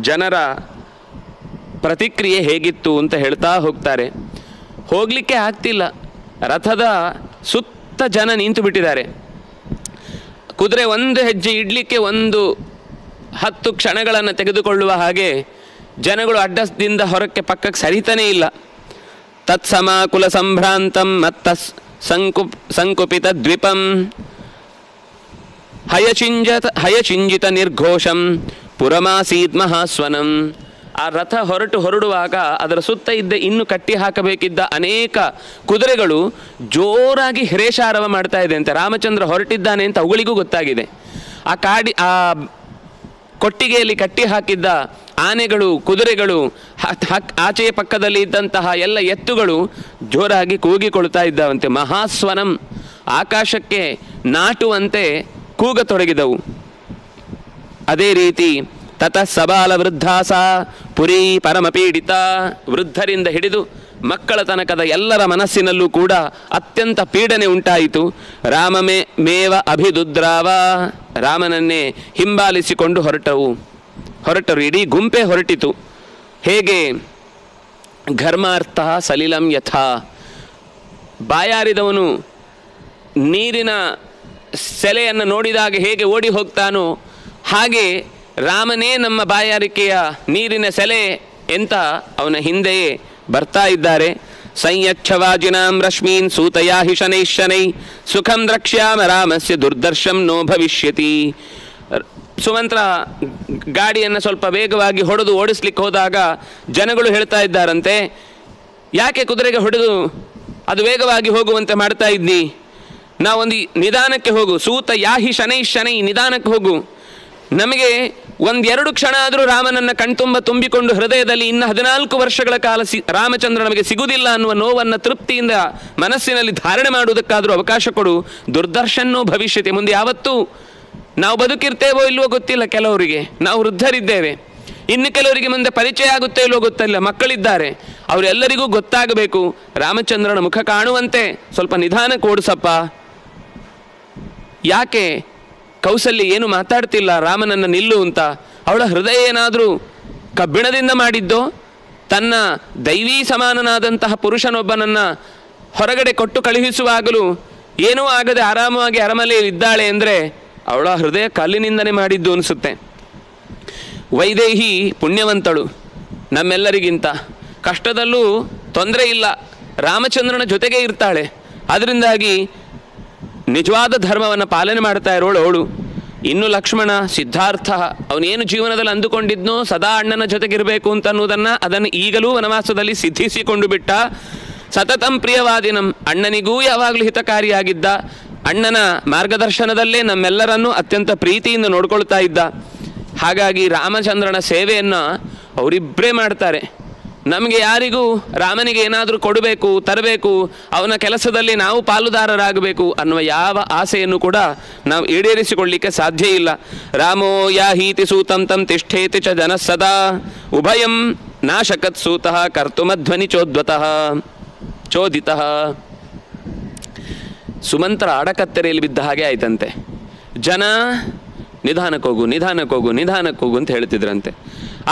ಜನರ ಪ್ರತಿಕ್ರಿಯೆ ಹೇಗಿತ್ತು ಅಂತ ಹೇಳ್ತಾ ಹೋಗ್ತಾರೆ. ಹೋಗಲಿಕ್ಕೆ ಆಗ್ತಿಲ್ಲ, ರಥದ ಸುತ್ತ ಜನ ನಿಂತು ಬಿಟ್ಟಿದ್ದಾರೆ. ಕುದುರೆ ಒಂದು ಹೆಜ್ಜೆ ಇಡಲಿಕ್ಕೆ 10 ಕ್ಷಣಗಳನ್ನು ತೆಗೆದುಕೊಳ್ಳುವ ಹಾಗೆ ಜನಗಳು ಅಡ್ಡದಿಂದ ಹೊರಕ್ಕೆ ಪಕ್ಕಕ್ಕೆ ಸರಿತಾನೇ ಇಲ್ಲ. ತತ್ಸಮಾಕುಲ ಸಂಭ್ರಾಂತಂ ಮತ್ತ ಸಂಕುಪಿತ ದ್ವಿಪಂ ಹಯಚಿಂಜಿತ ನಿರ್ಘೋಷಂ ಪುರಮಾಸೀತ್ ಮಹಾಸ್ವನಂ. ಆ ರಥ ಹೊರಡುವಾಗ ಅದರ ಸುತ್ತ ಇದ್ದ ಇನ್ನು ಕಟ್ಟಿ ಹಾಕಬೇಕಿದ್ದ ಅನೇಕ ಕುದುರೆಗಳು ಜೋರಾಗಿ ಹಿರೇಶಾರವ ಮಾಡ್ತಾ ಇದೆ ಅಂತೆ. ರಾಮಚಂದ್ರ ಹೊರಟಿದ್ದಾನೆ ಅಂತ ಅವುಗಳಿಗೂ ಗೊತ್ತಾಗಿದೆ. ಆ ಕೊಟ್ಟಿಗೆಯಲ್ಲಿ ಕಟ್ಟಿ ಹಾಕಿದ್ದ ಆನೆಗಳು, ಕುದುರೆಗಳು, ಆಚೆಯ ಪಕ್ಕದಲ್ಲಿ ಇದ್ದಂತಹ ಎಲ್ಲ ಎತ್ತುಗಳು ಜೋರಾಗಿ ಕೂಗಿಕೊಳ್ತಾ ಇದ್ದಾವಂತೆ. ಮಹಾಸ್ವನಂ, ಆಕಾಶಕ್ಕೆ ನಾಟುವಂತೆ ಕೂಗತೊಡಗಿದವು. ಅದೇ ರೀತಿ ತತಃ ಸಬಾಲ ವೃದ್ಧಾಸ ಪುರಿ ಪರಮಪೀಡಿತ. ವೃದ್ಧರಿಂದ ಹಿಡಿದು ಮಕ್ಕಳ ತನಕದ ಎಲ್ಲರ ಮನಸ್ಸಿನಲ್ಲೂ ಕೂಡ ಅತ್ಯಂತ ಪೀಡನೆ ಉಂಟಾಯಿತು. ಮೇವ ಅಭಿದುದ್ರಾವ, ರಾಮನನ್ನೇ ಹಿಂಬಾಲಿಸಿಕೊಂಡು ಹೊರಟರು. ಇಡೀ ಗುಂಪೆ ಹೊರಟಿತು. ಹೇಗೆ? ಘರ್ಮಾರ್ಥ ಸಲಿಲಂ ಯಥಾ, ಬಾಯಾರಿದವನು ನೀರಿನ ಸೆಲೆಯನ್ನು ನೋಡಿದಾಗ ಹೇಗೆ ಓಡಿ ಹೋಗ್ತಾನೋ ಹಾಗೆ ರಾಮನೇ ನಮ್ಮ ಬಾಯಾರಿಕೆಯ ನೀರಿನ ಸೆಲೆ ಎಂತ ಅವನ ಹಿಂದೆಯೇ ಬರ್ತಾ ಇದ್ದಾರೆ. ಸಂಯಚ್ಛವಾಜಿನಾಂ ರಶ್ಮೀನ್ ಸೂತಯಾ ಹಿ ಶನೈ ಸುಖಂ ದ್ರಕ್ಷ್ಯಾಮ ರಾಮಸ್ಯ ದುರ್ದರ್ಶಂ ನೋ ಭವಿಷ್ಯತಿ. ಸುಮಂತ್ರ ಗಾಡಿಯನ್ನು ಸ್ವಲ್ಪ ವೇಗವಾಗಿ ಹೊಡೆದು ಓಡಿಸ್ಲಿಕ್ಕೆ ಹೋದಾಗ ಜನಗಳು ಹೇಳ್ತಾ ಇದ್ದಾರಂತೆ, ಯಾಕೆ ಕುದುರೆಗೆ ಹೊಡೆದು ಅದು ವೇಗವಾಗಿ ಹೋಗುವಂತೆ ಮಾಡ್ತಾ ಇದ್ದಿ? ನಾವೊಂದು ನಿಧಾನಕ್ಕೆ ಹೋಗು. ಸೂತ ಯಾಹಿ ಶನೈ, ನಿಧಾನಕ್ಕೆ ಹೋಗು. ನಮಗೆ 1-2 ಕ್ಷಣ ಆದರೂ ರಾಮನನ್ನು ಕಣ್ತುಂಬ ತುಂಬಿಕೊಂಡು ಹೃದಯದಲ್ಲಿ ಇನ್ನು 14 ವರ್ಷಗಳ ಕಾಲ ರಾಮಚಂದ್ರ ನಮಗೆ ಸಿಗುವುದಿಲ್ಲ ಅನ್ನುವ ನೋವನ್ನು ತೃಪ್ತಿಯಿಂದ ಮನಸ್ಸಿನಲ್ಲಿ ಧಾರಣೆ ಮಾಡುವುದಕ್ಕಾದರೂ ಅವಕಾಶ ಕೊಡು. ದುರ್ದರ್ಶನ್ನೋ ಭವಿಷ್ಯತೆ, ಮುಂದೆ ಯಾವತ್ತೂ ನಾವು ಬದುಕಿರ್ತೇವೋ ಇಲ್ವೋ ಗೊತ್ತಿಲ್ಲ. ಕೆಲವರಿಗೆ ನಾವು ವೃದ್ಧರಿದ್ದೇವೆ, ಇನ್ನು ಕೆಲವರಿಗೆ ಮುಂದೆ ಪರಿಚಯ ಆಗುತ್ತೋ ಇಲ್ವೋ ಗೊತ್ತಿಲ್ಲ, ಮಕ್ಕಳಿದ್ದಾರೆ. ಅವರೆಲ್ಲರಿಗೂ ಗೊತ್ತಾಗಬೇಕು, ರಾಮಚಂದ್ರನ ಮುಖ ಕಾಣುವಂತೆ ಸ್ವಲ್ಪ ನಿಧಾನಕ್ಕೆ ಓಡಿಸಪ್ಪ. ಯಾಕೆ ಕೌಸಲ್ಯ ಏನು ಮಾತಾಡ್ತಿಲ್ಲ ರಾಮನನ್ನು ನಿಲ್ಲು ಅಂತ? ಅವಳ ಹೃದಯ ಏನಾದರೂ ಕಬ್ಬಿಣದಿಂದ ಮಾಡಿದ್ದೋ? ತನ್ನ ದೈವೀ ಸಮಾನನಾದಂತಹ ಪುರುಷನೊಬ್ಬನನ್ನು ಹೊರಗಡೆ ಕೊಟ್ಟು ಕಳುಹಿಸುವಾಗಲೂ ಏನೂ ಆಗದೆ ಆರಾಮವಾಗಿ ಅರಮನೆಯಲ್ಲಿ ಇದ್ದಾಳೆ ಅಂದರೆ ಅವಳ ಹೃದಯ ಕಲ್ಲಿನಿಂದನೇ ಮಾಡಿದ್ದು ಅನಿಸುತ್ತೆ. ವೈದೇಹಿ ಪುಣ್ಯವಂತಳು ನಮ್ಮೆಲ್ಲರಿಗಿಂತ. ಕಷ್ಟದಲ್ಲೂ ತೊಂದರೆ ಇಲ್ಲ, ರಾಮಚಂದ್ರನ ಜೊತೆಗೆ ಇರ್ತಾಳೆ. ಅದರಿಂದಾಗಿ ನಿಜವಾದ ಧರ್ಮವನ್ನು ಪಾಲನೆ ಮಾಡ್ತಾ ಇರೋಳು ಅವಳು. ಇನ್ನು ಲಕ್ಷ್ಮಣ, ಸಿದ್ಧಾರ್ಥ, ಅವನೇನು ಜೀವನದಲ್ಲಿ ಅಂದುಕೊಂಡಿದ್ನೋ ಸದಾ ಅಣ್ಣನ ಜೊತೆಗಿರಬೇಕು ಅಂತ ಅದನ್ನು ಈಗಲೂ ವನವಾಸದಲ್ಲಿ ಸಿದ್ಧಿಸಿಕೊಂಡು ಬಿಟ್ಟ. ಸತತಂ ಪ್ರಿಯವಾದಿನಂ, ಅಣ್ಣನಿಗೂ ಯಾವಾಗಲೂ ಹಿತಕಾರಿಯಾಗಿದ್ದ. ಅಣ್ಣನ ಮಾರ್ಗದರ್ಶನದಲ್ಲೇ ನಮ್ಮೆಲ್ಲರನ್ನೂ ಅತ್ಯಂತ ಪ್ರೀತಿಯಿಂದ ನೋಡ್ಕೊಳ್ತಾ ಇದ್ದ. ಹಾಗಾಗಿ ರಾಮಚಂದ್ರನ ಸೇವೆಯನ್ನು ಅವರಿಬ್ಬರೇ ಮಾಡ್ತಾರೆ. ನಮಗೆ ಯಾರಿಗೂ ರಾಮನಿಗೆ ಏನಾದರೂ ಕೊಡಬೇಕು, ತರಬೇಕು, ಅವನ ಕೆಲಸದಲ್ಲಿ ನಾವು ಪಾಲುದಾರರಾಗಬೇಕು ಅನ್ನುವ ಯಾವ ಆಸೆಯನ್ನು ಕೂಡ ನಾವು ಈಡೇರಿಸಿಕೊಳ್ಳಿಕ್ಕೆ ಸಾಧ್ಯ ಇಲ್ಲ. ರಾಮೋ ಯಾಹೀತಿ ಸೂತಂ ತಂ ತಿಷ್ಠೇತಿ ಚ ಜನ ಸದಾ ಉಭಯಂ ನಾಶಕತ್ ಸೂತಃ ಕರ್ತುಮಧ್ವನಿ ಚೋದಿತಃ. ಸುಮಂತ್ರ ಅಡಕತ್ತೆರೆಯಲ್ಲಿ ಬಿದ್ದ ಹಾಗೆ ಆಯ್ತಂತೆ. ಜನ ನಿಧಾನಕ್ಕೆ ಹೋಗು ಅಂತ ಹೇಳ್ತಿದ್ರಂತೆ.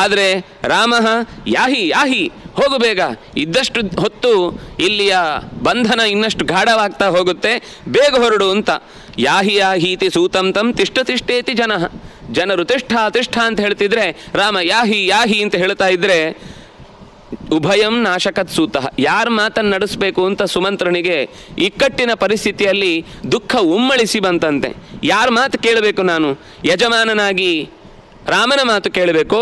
ಆದರೆ ರಾಮ ಯಾಹಿ ಹೋಗು ಬೇಗ, ಇದ್ದಷ್ಟು ಹೊತ್ತು ಇಲ್ಲಿಯ ಬಂಧನ ಇನ್ನಷ್ಟು ಗಾಢವಾಗ್ತಾ ಹೋಗುತ್ತೆ, ಬೇಗ ಹೊರಡು ಅಂತ. ಯಾಹೀತಿ ಸೂತಂ ತಂ ತಿಷ್ಠೇತಿ ಜನರು ತಿಷ್ಠ ಅಂತ ಹೇಳ್ತಿದ್ರೆ ರಾಮ ಯಾಹಿ ಅಂತ ಹೇಳ್ತಾ ಇದ್ರೆ ಉಭಯಂ ನಾಶಕತ್ ಸೂತಃ. ಯಾರ ಮಾತನ್ನು ನಡೆಸಬೇಕು ಅಂತ ಸುಮಂತ್ರನಿಗೆ ಇಕ್ಕಟ್ಟಿನ ಪರಿಸ್ಥಿತಿಯಲ್ಲಿ ದುಃಖ ಉಮ್ಮಳಿಸಿ ಬಂತಂತೆ. ಯಾರ ಮಾತು ಕೇಳಬೇಕು ನಾನು? ಯಜಮಾನನಾಗಿ ರಾಮನ ಮಾತು ಕೇಳಬೇಕು,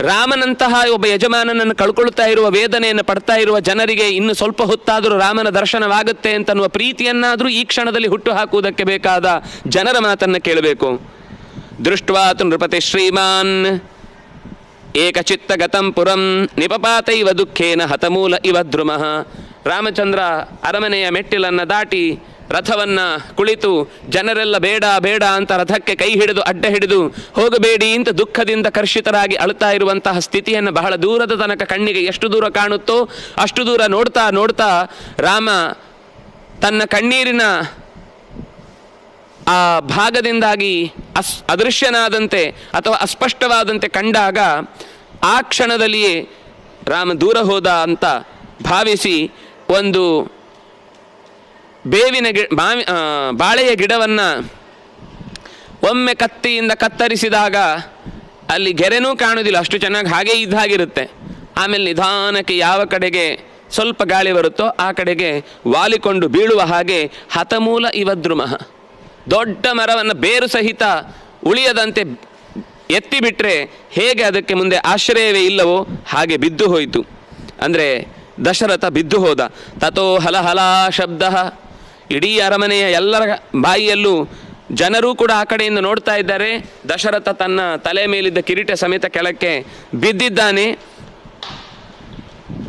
ರಾಮನಂತಹ ಒಬ್ಬ ಯಜಮಾನನನ್ನು ಕಳ್ಕೊಳ್ತಾ ಇರುವ ವೇದನೆಯನ್ನು ಪಡ್ತಾ ಇರುವ ಜನರಿಗೆ ಇನ್ನು ಸ್ವಲ್ಪ ಹೊತ್ತಾದರೂ ರಾಮನ ದರ್ಶನವಾಗುತ್ತೆ ಅಂತನ್ನುವ ಪ್ರೀತಿಯನ್ನಾದರೂ ಈ ಕ್ಷಣದಲ್ಲಿ ಹುಟ್ಟು ಹಾಕುವುದಕ್ಕೆ ಬೇಕಾದ ಜನರ ಮಾತನ್ನು ಕೇಳಬೇಕು. ದೃಷ್ಟ್ವಾತು ನೃಪತಿ ಶ್ರೀಮಾನ್ ಏಕಚಿತ್ತಗತಂ ಪುರಂ ನಿಪಪಾತೈವ ದುಃಖೇನ ಹತಮೂಲ ಇವ ದ್ರುಮಃ. ರಾಮಚಂದ್ರ ಅರಮನೆಯ ಮೆಟ್ಟಿಲನ್ನು ದಾಟಿ ರಥವನ್ನು ಕುಳಿತು ಜನರೆಲ್ಲ ಬೇಡ ಬೇಡ ಅಂತ ರಥಕ್ಕೆ ಕೈ ಹಿಡಿದು ಅಡ್ಡ ಹಿಡಿದು ಹೋಗಬೇಡಿ ಅಂತ ದುಃಖದಿಂದ ಕರ್ಷಿತರಾಗಿ ಅಳುತ್ತಾ ಇರುವಂತಹ ಸ್ಥಿತಿಯನ್ನು ಬಹಳ ದೂರದ ತನಕ ಕಣ್ಣಿಗೆ ಎಷ್ಟು ದೂರ ಕಾಣುತ್ತೋ ಅಷ್ಟು ದೂರ ನೋಡ್ತಾ ನೋಡ್ತಾ ರಾಮ ತನ್ನ ಕಣ್ಣೀರಿನ ಆ ಭಾಗದಿಂದಾಗಿ ಅದೃಶ್ಯನಾದಂತೆ ಅಥವಾ ಅಸ್ಪಷ್ಟವಾದಂತೆ ಕಂಡಾಗ ಆ ಕ್ಷಣದಲ್ಲಿಯೇ ರಾಮ ದೂರ ಹೋದ ಅಂತ ಭಾವಿಸಿ ಒಂದು ಬೇವಿನ ಬಾಳೆಯ ಗಿಡವನ್ನು ಒಮ್ಮೆ ಕತ್ತಿಯಿಂದ ಕತ್ತರಿಸಿದಾಗ ಅಲ್ಲಿ ಗೆರೆನೂ ಕಾಣುವುದಿಲ್ಲ, ಅಷ್ಟು ಚೆನ್ನಾಗಿ ಹಾಗೇ ಇದ್ದಾಗಿರುತ್ತೆ. ಆಮೇಲೆ ನಿಧಾನಕ್ಕೆ ಯಾವ ಕಡೆಗೆ ಸ್ವಲ್ಪ ಗಾಳಿ ಬರುತ್ತೋ ಆ ಕಡೆಗೆ ವಾಲಿಕೊಂಡು ಬೀಳುವ ಹಾಗೆ ಹತಮೂಲ ಇವ ದ್ರುಮಃ. ದೊಡ್ಡ ಮರವನ್ನು ಬೇರು ಸಹಿತ ಉಳಿಯದಂತೆ ಎತ್ತಿಬಿಟ್ರೆ ಹೇಗೆ ಅದಕ್ಕೆ ಮುಂದೆ ಆಶ್ರಯವೇ ಇಲ್ಲವೋ ಹಾಗೆ ಬಿದ್ದು ಹೋಯಿತು. ಅಂದರೆ ದಶರಥ ಬಿದ್ದು ಹೋದ. ತಥೋ ಹಲಹಲ ಶಬ್ದ. ಇಡೀ ಅರಮನೆಯ ಎಲ್ಲರ ಬಾಯಿಯಲ್ಲೂ ಜನರೂ ಕೂಡ ಆ ಕಡೆಯಿಂದ ನೋಡ್ತಾ ಇದ್ದಾರೆ. ದಶರಥ ತನ್ನ ತಲೆ ಮೇಲಿದ್ದ ಕಿರೀಟ ಸಮೇತ ಕೆಳಕ್ಕೆ ಬಿದ್ದಿದ್ದಾನೆ.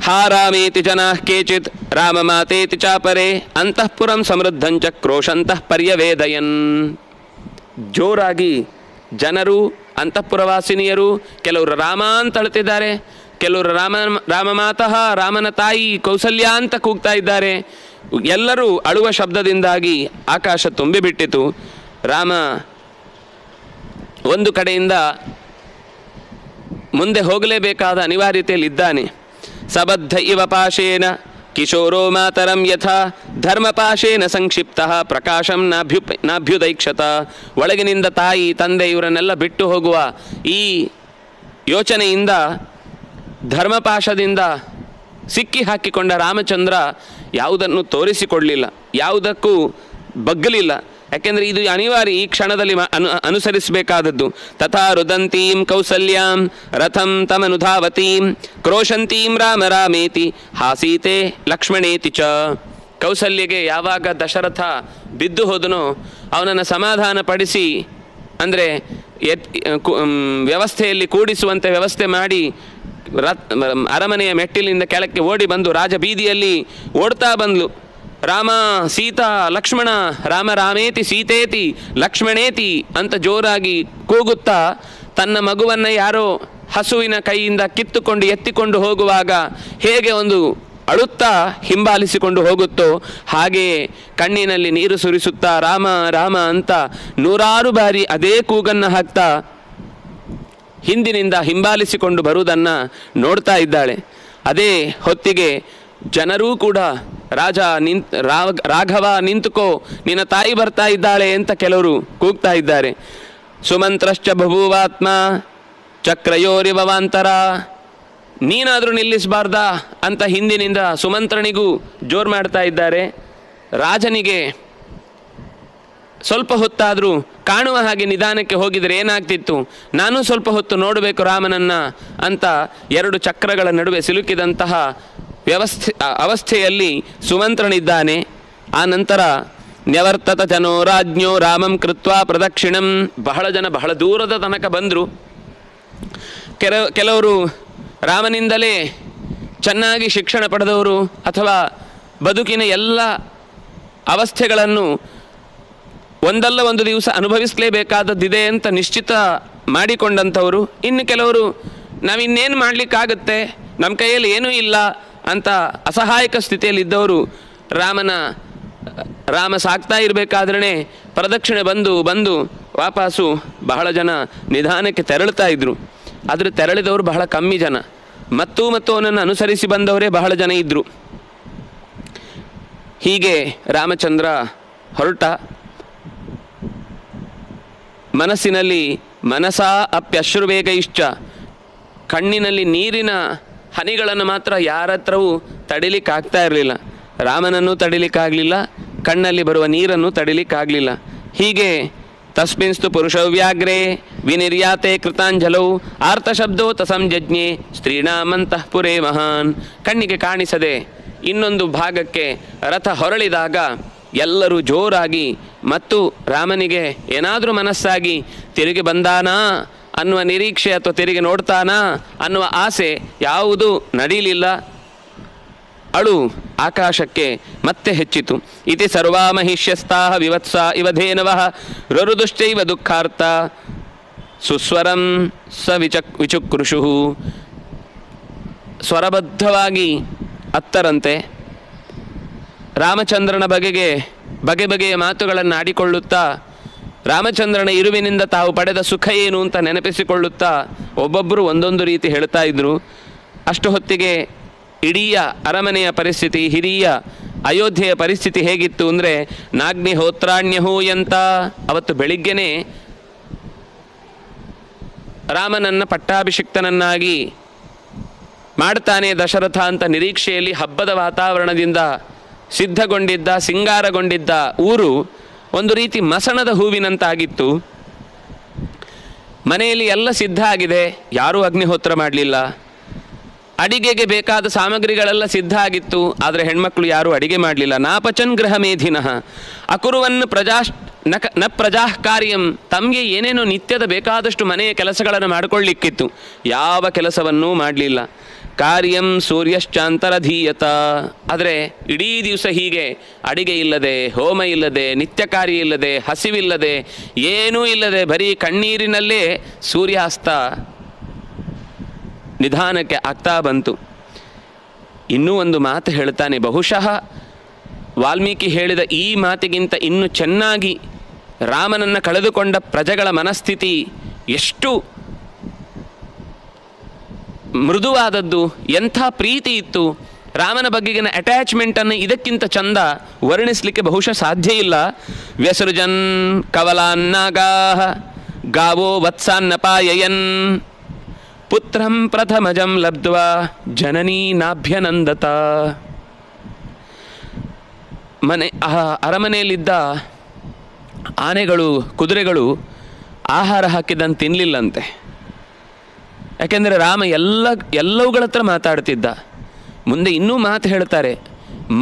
ಹಾರಾಮೇತಿ ಜನಾ ಕೇಚಿತ್ ರಾಮ ಮಾತೇತಿ ಚಾಪರೆ ಅಂತಃಪುರಂ ಸಮೃದ್ಧಂಚ ಕ್ರೋಶಂತಃ ಪರ್ಯವೇದಯನ್. ಜೋರಾಗಿ ಜನರು ಅಂತಃಪುರವಾಸಿನಿಯರು ಕೆಲವರು ರಾಮ ಅಂತ ಅಳ್ತಿದ್ದಾರೆ, ಕೆಲವರು ರಾಮಮಾತಃ ರಾಮನ ತಾಯಿ ಕೌಸಲ್ಯ ಅಂತ ಕೂಗ್ತಾ ಇದ್ದಾರೆ. ಎಲ್ಲರೂ ಅಳುವ ಶಬ್ದದಿಂದಾಗಿ ಆಕಾಶ ತುಂಬಿಬಿಟ್ಟಿತು. ರಾಮ ಒಂದು ಕಡೆಯಿಂದ ಮುಂದೆ ಹೋಗಲೇಬೇಕಾದ ಅನಿವಾರ್ಯತೆಯಲ್ಲಿದ್ದಾನೆ. ಸಬದ್ಧ ಇವ ಪಾಶೇನ ಕಿಶೋರೋ ಮಾತರಂ ಯಥಾ ಧರ್ಮಪಾಶೇನ ಸಂಕ್ಷಿಪ್ತ ಪ್ರಕಾಶಂ ನಾಭ್ಯುದೈಕ್ಷತ. ಒಳಗಿನಿಂದ ತಾಯಿ ತಂದೆ ಇವರನ್ನೆಲ್ಲ ಬಿಟ್ಟು ಹೋಗುವ ಈ ಯೋಚನೆಯಿಂದ ಧರ್ಮಪಾಶದಿಂದ ಸಿಕ್ಕಿ ಹಾಕಿಕೊಂಡ ರಾಮಚಂದ್ರ ಯಾವುದನ್ನು ತೋರಿಸಿಕೊಡಲಿಲ್ಲ, ಯಾವುದಕ್ಕೂ ಬಗ್ಗಲಿಲ್ಲ. ಯಾಕೆಂದರೆ ಇದು ಅನಿವಾರ್ಯ, ಈ ಕ್ಷಣದಲ್ಲಿ ಅನುಸರಿಸಬೇಕಾದದ್ದು. ತಥಾ ರುದಂತೀಂ ಕೌಸಲ್ಯಾಂ ರಥಂ ತಮನುಧಾವತೀಂ ಕ್ರೋಶಂತೀಂ ರಾಮ ರಾಮೇತಿ ಹಾಸೀತೆ ಲಕ್ಷ್ಮಣೇತಿ ಚ. ಕೌಸಲ್ಯಗೆ ಯಾವಾಗ ದಶರಥ ಬಿದ್ದು ಹೋದನೋ ಅವನನ್ನು ಸಮಾಧಾನ ಪಡಿಸಿ, ಅಂದರೆ ವ್ಯವಸ್ಥೆಯಲ್ಲಿ ಕೂಡಿಸುವಂತೆ ವ್ಯವಸ್ಥೆ ಮಾಡಿ ಅರಮನೆಯ ಮೆಟ್ಟಿಲಿಂದ ಕೆಳಕ್ಕೆ ಓಡಿ ಬಂದು ರಾಜಬೀದಿಯಲ್ಲಿ ಓಡ್ತಾ ಬಂದ್ಲು. ರಾಮ ಸೀತಾ ಲಕ್ಷ್ಮಣ ರಾಮ ರಾಮೇತಿ ಸೀತೇತಿ ಲಕ್ಷ್ಮಣೇತಿ ಅಂತ ಜೋರಾಗಿ ಕೂಗುತ್ತಾ ತನ್ನ ಮಗುವನ್ನು ಯಾರೋ ಹಸುವಿನ ಕೈಯಿಂದ ಕಿತ್ತುಕೊಂಡು ಎತ್ತಿಕೊಂಡು ಹೋಗುವಾಗ ಹೇಗೆ ಒಂದು ಅಳುತ್ತಾ ಹಿಂಬಾಲಿಸಿಕೊಂಡು ಹೋಗುತ್ತೋ ಹಾಗೆಯೇ ಕಣ್ಣಿನಲ್ಲಿ ನೀರು ಸುರಿಸುತ್ತಾ ರಾಮ ರಾಮ ಅಂತ 100 ಬಾರಿ ಅದೇ ಕೂಗನ್ನು ಹಾಕ್ತಾ ಹಿಂದಿನಿಂದ ಹಿಂಬಾಲಿಸಿಕೊಂಡು ಬರುವುದನ್ನು ನೋಡ್ತಾ ಇದ್ದಾಳೆ. ಅದೇ ಹೊತ್ತಿಗೆ ಜನರೂ ಕೂಡ ರಾಘವ ನಿಂತುಕೋ, ನಿನ್ನ ತಾಯಿ ಬರ್ತಾ ಇದ್ದಾಳೆ ಅಂತ ಕೆಲವರು ಕೂಗ್ತಾ ಇದ್ದಾರೆ. ಸುಮಂತ್ರಶ್ಚ ಬಭೂವಾತ್ಮ ಚಕ್ರಯೋರಿವಾಂತರ. ನೀನಾದರೂ ನಿಲ್ಲಿಸಬಾರ್ದಾ ಅಂತ ಹಿಂದಿನಿಂದ ಸುಮಂತ್ರನಿಗೂ ಜೋರು ಮಾಡ್ತಾ ಇದ್ದಾರೆ. ರಾಜನಿಗೆ ಸ್ವಲ್ಪ ಹೊತ್ತಾದರೂ ಕಾಣುವ ಹಾಗೆ ನಿಧಾನಕ್ಕೆ ಹೋಗಿದರೆ ಏನಾಗ್ತಿತ್ತು, ನಾನು ಸ್ವಲ್ಪ ಹೊತ್ತು ನೋಡಬೇಕು ರಾಮನನ್ನು ಅಂತ 2 ಚಕ್ರಗಳ ನಡುವೆ ಸಿಲುಕಿದಂತಹ ಅವಸ್ಥೆಯಲ್ಲಿ ಸುಮಂತ್ರನಿದ್ದಾನೆ. ಆ ನಂತರ ನ್ಯವರ್ತತ ಜನೋ ರಾಜ್ಞೋ ರಾಮಂ ಕೃತ್ವಾ ಪ್ರದಕ್ಷಿಣಂ. ಬಹಳ ಜನ ಬಹಳ ದೂರದ ತನಕ ಬಂದರು. ಕೆಲವರು ರಾಮನಿಂದಲೇ ಚೆನ್ನಾಗಿ ಶಿಕ್ಷಣ ಪಡೆದವರು ಅಥವಾ ಬದುಕಿನ ಎಲ್ಲ ಅವಸ್ಥೆಗಳನ್ನು ಒಂದಲ್ಲ ಒಂದು ದಿವಸ ಅನುಭವಿಸಲೇಬೇಕಾದದ್ದಿದೆ ಅಂತ ನಿಶ್ಚಿತ ಮಾಡಿಕೊಂಡಂಥವರು. ಇನ್ನು ಕೆಲವರು ನಾವಿನ್ನೇನು ಮಾಡಲಿಕ್ಕಾಗತ್ತೆ, ನಮ್ಮ ಕೈಯಲ್ಲಿ ಏನೂ ಇಲ್ಲ ಅಂತ ಅಸಹಾಯಕ ಸ್ಥಿತಿಯಲ್ಲಿದ್ದವರು ರಾಮ ಸಾಕ್ತಾ ಇರಬೇಕಾದ್ರೆ ಪ್ರದಕ್ಷಿಣೆ ಬಂದು ವಾಪಸ್ಸು ಬಹಳ ಜನ ನಿಧಾನಕ್ಕೆ ತೆರಳುತ್ತಾ ಇದ್ದರು. ಆದರೆ ತೆರಳಿದವರು ಬಹಳ ಕಮ್ಮಿ ಜನ, ಮತ್ತು ಅವನನ್ನು ಅನುಸರಿಸಿ ಬಂದವರೇ ಬಹಳ ಜನ ಇದ್ದರು. ಹೀಗೆ ರಾಮಚಂದ್ರ ಹೊರಟ. ಮನಸ್ಸಿನಲ್ಲಿ ಮನಸಾ ಅಪ್ಯಶ್ರುವೇಗೈಶ್ಚ. ಕಣ್ಣಿನಲ್ಲಿ ನೀರಿನ ಹನಿಗಳನ್ನು ಮಾತ್ರ ಯಾರ ಹತ್ರವೂ ತಡಿಲಿಕ್ಕಾಗ್ತಾ ಇರಲಿಲ್ಲ. ರಾಮನನ್ನು ತಡಿಲಿಕ್ಕಾಗಲಿಲ್ಲ, ಕಣ್ಣಲ್ಲಿ ಬರುವ ನೀರನ್ನು ತಡಿಲಿಕ್ಕಾಗಲಿಲ್ಲ. ಹೀಗೆ ತಸ್ಮಿನ್ಸ್ತು ಪುರುಷವ್ಯಾಗ್ರೇ ವಿನಿರ್ಯಾತೆ ಕೃತಾಂಜಲೌ ಆರ್ತಶಬ್ದೋತ ಸಂಜಜ್ಞೆ ಸ್ತ್ರೀಣಾಮಂತಃಪುರೇ ಮಹಾನ್. ಕಣ್ಣಿಗೆ ಕಾಣಿಸದೆ ಇನ್ನೊಂದು ಭಾಗಕ್ಕೆ ರಥ ಹೊರಳಿದಾಗ ಎಲ್ಲರೂ ಜೋರಾಗಿ ಮತ್ತು ರಾಮನಿಗೆ ಏನಾದರೂ ಮನಸ್ಸಾಗಿ ತಿರುಗಿ ಬಂದಾನಾ ಅನ್ನುವ ನಿರೀಕ್ಷೆ ಅಥವಾ ತಿರುಗಿ ನೋಡ್ತಾನಾ ಅನ್ನುವ ಆಸೆ ಯಾವುದೂ ನಡೀಲಿಲ್ಲ. ಅಳು ಆಕಾಶಕ್ಕೆ ಮತ್ತೆ ಹೆಚ್ಚಿತು. ಇತಿ ಸರ್ವಾ ಮಹಿಷ್ಯಸ್ತಾಹ ವಿವತ್ಸ ಇವಧೇನವಃ ರರುದುಶ್ಚೈವ ದುಃಖಾರ್ಥ ಸುಸ್ವರಂ ವಿಚುಕೃಷು. ಸ್ವರಬದ್ಧವಾಗಿ ಅತ್ತರಂತೆ ರಾಮಚಂದ್ರನ ಬಗೆಗೆ ಬಗೆ ಬಗೆಯ ಮಾತುಗಳನ್ನು ಆಡಿಕೊಳ್ಳುತ್ತಾ ರಾಮಚಂದ್ರನ ಇರುವಿನಿಂದ ತಾವು ಪಡೆದ ಸುಖ ಏನು ಅಂತ ನೆನಪಿಸಿಕೊಳ್ಳುತ್ತಾ ಒಬ್ಬೊಬ್ಬರು ಒಂದೊಂದು ರೀತಿ ಹೇಳ್ತಾ ಇದ್ದರು. ಅಷ್ಟು ಹೊತ್ತಿಗೆ ಇಡೀ ಅರಮನೆಯ ಪರಿಸ್ಥಿತಿ, ಹಿರಿಯ ಅಯೋಧ್ಯೆಯ ಪರಿಸ್ಥಿತಿ ಹೇಗಿತ್ತು ಅಂದರೆ ನಾಗ್ನಿಹೋತ್ರಾಣ್ಯಹೂಯಂತ. ಅವತ್ತು ಬೆಳಿಗ್ಗೆನೇ ರಾಮನನ್ನು ಪಟ್ಟಾಭಿಷಿಕ್ತನನ್ನಾಗಿ ಮಾಡ್ತಾನೆ ದಶರಥ ಅಂತ ನಿರೀಕ್ಷೆಯಲ್ಲಿ ಹಬ್ಬದ ವಾತಾವರಣದಿಂದ ಸಿದ್ಧಗೊಂಡಿದ್ದ, ಸಿಂಗಾರಗೊಂಡಿದ್ದ ಊರು ಒಂದು ರೀತಿ ಮಸಣದ ಹೂವಿನಂತಾಗಿತ್ತು. ಮನೆಯಲ್ಲಿ ಎಲ್ಲ ಸಿದ್ಧ ಆಗಿದೆ, ಯಾರೂ ಅಗ್ನಿಹೋತ್ರ ಮಾಡಲಿಲ್ಲ. ಅಡಿಗೆಗೆ ಬೇಕಾದ ಸಾಮಗ್ರಿಗಳೆಲ್ಲ ಸಿದ್ಧ ಆಗಿತ್ತು, ಆದರೆ ಹೆಣ್ಮಕ್ಳು ಯಾರೂ ಅಡಿಗೆ ಮಾಡಲಿಲ್ಲ. ನಾಪಚನ್ ಗೃಹ ಮೇಧಿನಃ ಅಕುರುವನ್ ನ ಪ್ರಜಾ ಕಾರ್ಯಂ. ತಮಗೆ ಏನೇನೋ ನಿತ್ಯದ ಬೇಕಾದಷ್ಟು ಮನೆಯ ಕೆಲಸಗಳನ್ನು ಮಾಡಿಕೊಳ್ಳಿಕ್ಕಿತ್ತು, ಯಾವ ಕೆಲಸವನ್ನೂ ಮಾಡಲಿಲ್ಲ. ಕಾರ್ಯಂ ಸೂರ್ಯಶ್ಚಾಂತರಧೀಯತ. ಆದರೆ ಇಡೀ ದಿವಸ ಹೀಗೆ ಅಡಿಗೆ ಇಲ್ಲದೆ, ಹೋಮ ಇಲ್ಲದೆ, ನಿತ್ಯ ಕಾರ್ಯ ಇಲ್ಲದೆ, ಹಸಿವಿಲ್ಲದೆ, ಏನೂ ಇಲ್ಲದೆ ಬರೀ ಕಣ್ಣೀರಿನಲ್ಲೇ ಸೂರ್ಯಾಸ್ತ ನಿಧಾನಕ್ಕೆ ಆಗ್ತಾ ಬಂತು. ಇನ್ನೂ ಒಂದು ಮಾತು ಹೇಳ್ತಾನೆ. ಬಹುಶಃ ವಾಲ್ಮೀಕಿ ಹೇಳಿದ ಈ ಮಾತಿಗಿಂತ ಇನ್ನೂ ಚೆನ್ನಾಗಿ ರಾಮನನ್ನು ಕಳೆದುಕೊಂಡ ಪ್ರಜೆಗಳ ಮನಸ್ಥಿತಿ ಎಷ್ಟು ಮೃದುವಾದದ್ದು, ಎಂಥ ಪ್ರೀತಿ ಇತ್ತು, ರಾಮನ ಬಗೆಗಿನ ಅಟ್ಯಾಚ್ಮೆಂಟನ್ನು ಇದಕ್ಕಿಂತ ಚಂದ ವರ್ಣಿಸಲಿಕ್ಕೆ ಬಹುಶಃ ಸಾಧ್ಯ ಇಲ್ಲ. ವ್ಯಸೃಜನ್ ಕವಲಾನ್ನಾಗಾಹ ಗಾವೋ ವತ್ಸಾನ್ನಪಾಯಯನ್ ಪುತ್ರಂ ಪ್ರಥಮಜಂ ಲಬ್ಧ್ವಾ ಜನನೀ ನಾಭ್ಯನಂದತ. ಅರಮನೆಯಲ್ಲಿದ್ದ ಆನೆಗಳು, ಕುದುರೆಗಳು ಆಹಾರ ಹಾಕಿದಂತೆ ತಿನ್ನಲಿಲ್ಲಂತೆ. ಯಾಕೆಂದರೆ ರಾಮ ಎಲ್ಲವುಗಳ ಹತ್ರ ಮಾತಾಡ್ತಿದ್ದ. ಮುಂದೆ ಇನ್ನೂ ಮಾತು ಹೇಳ್ತಾರೆ.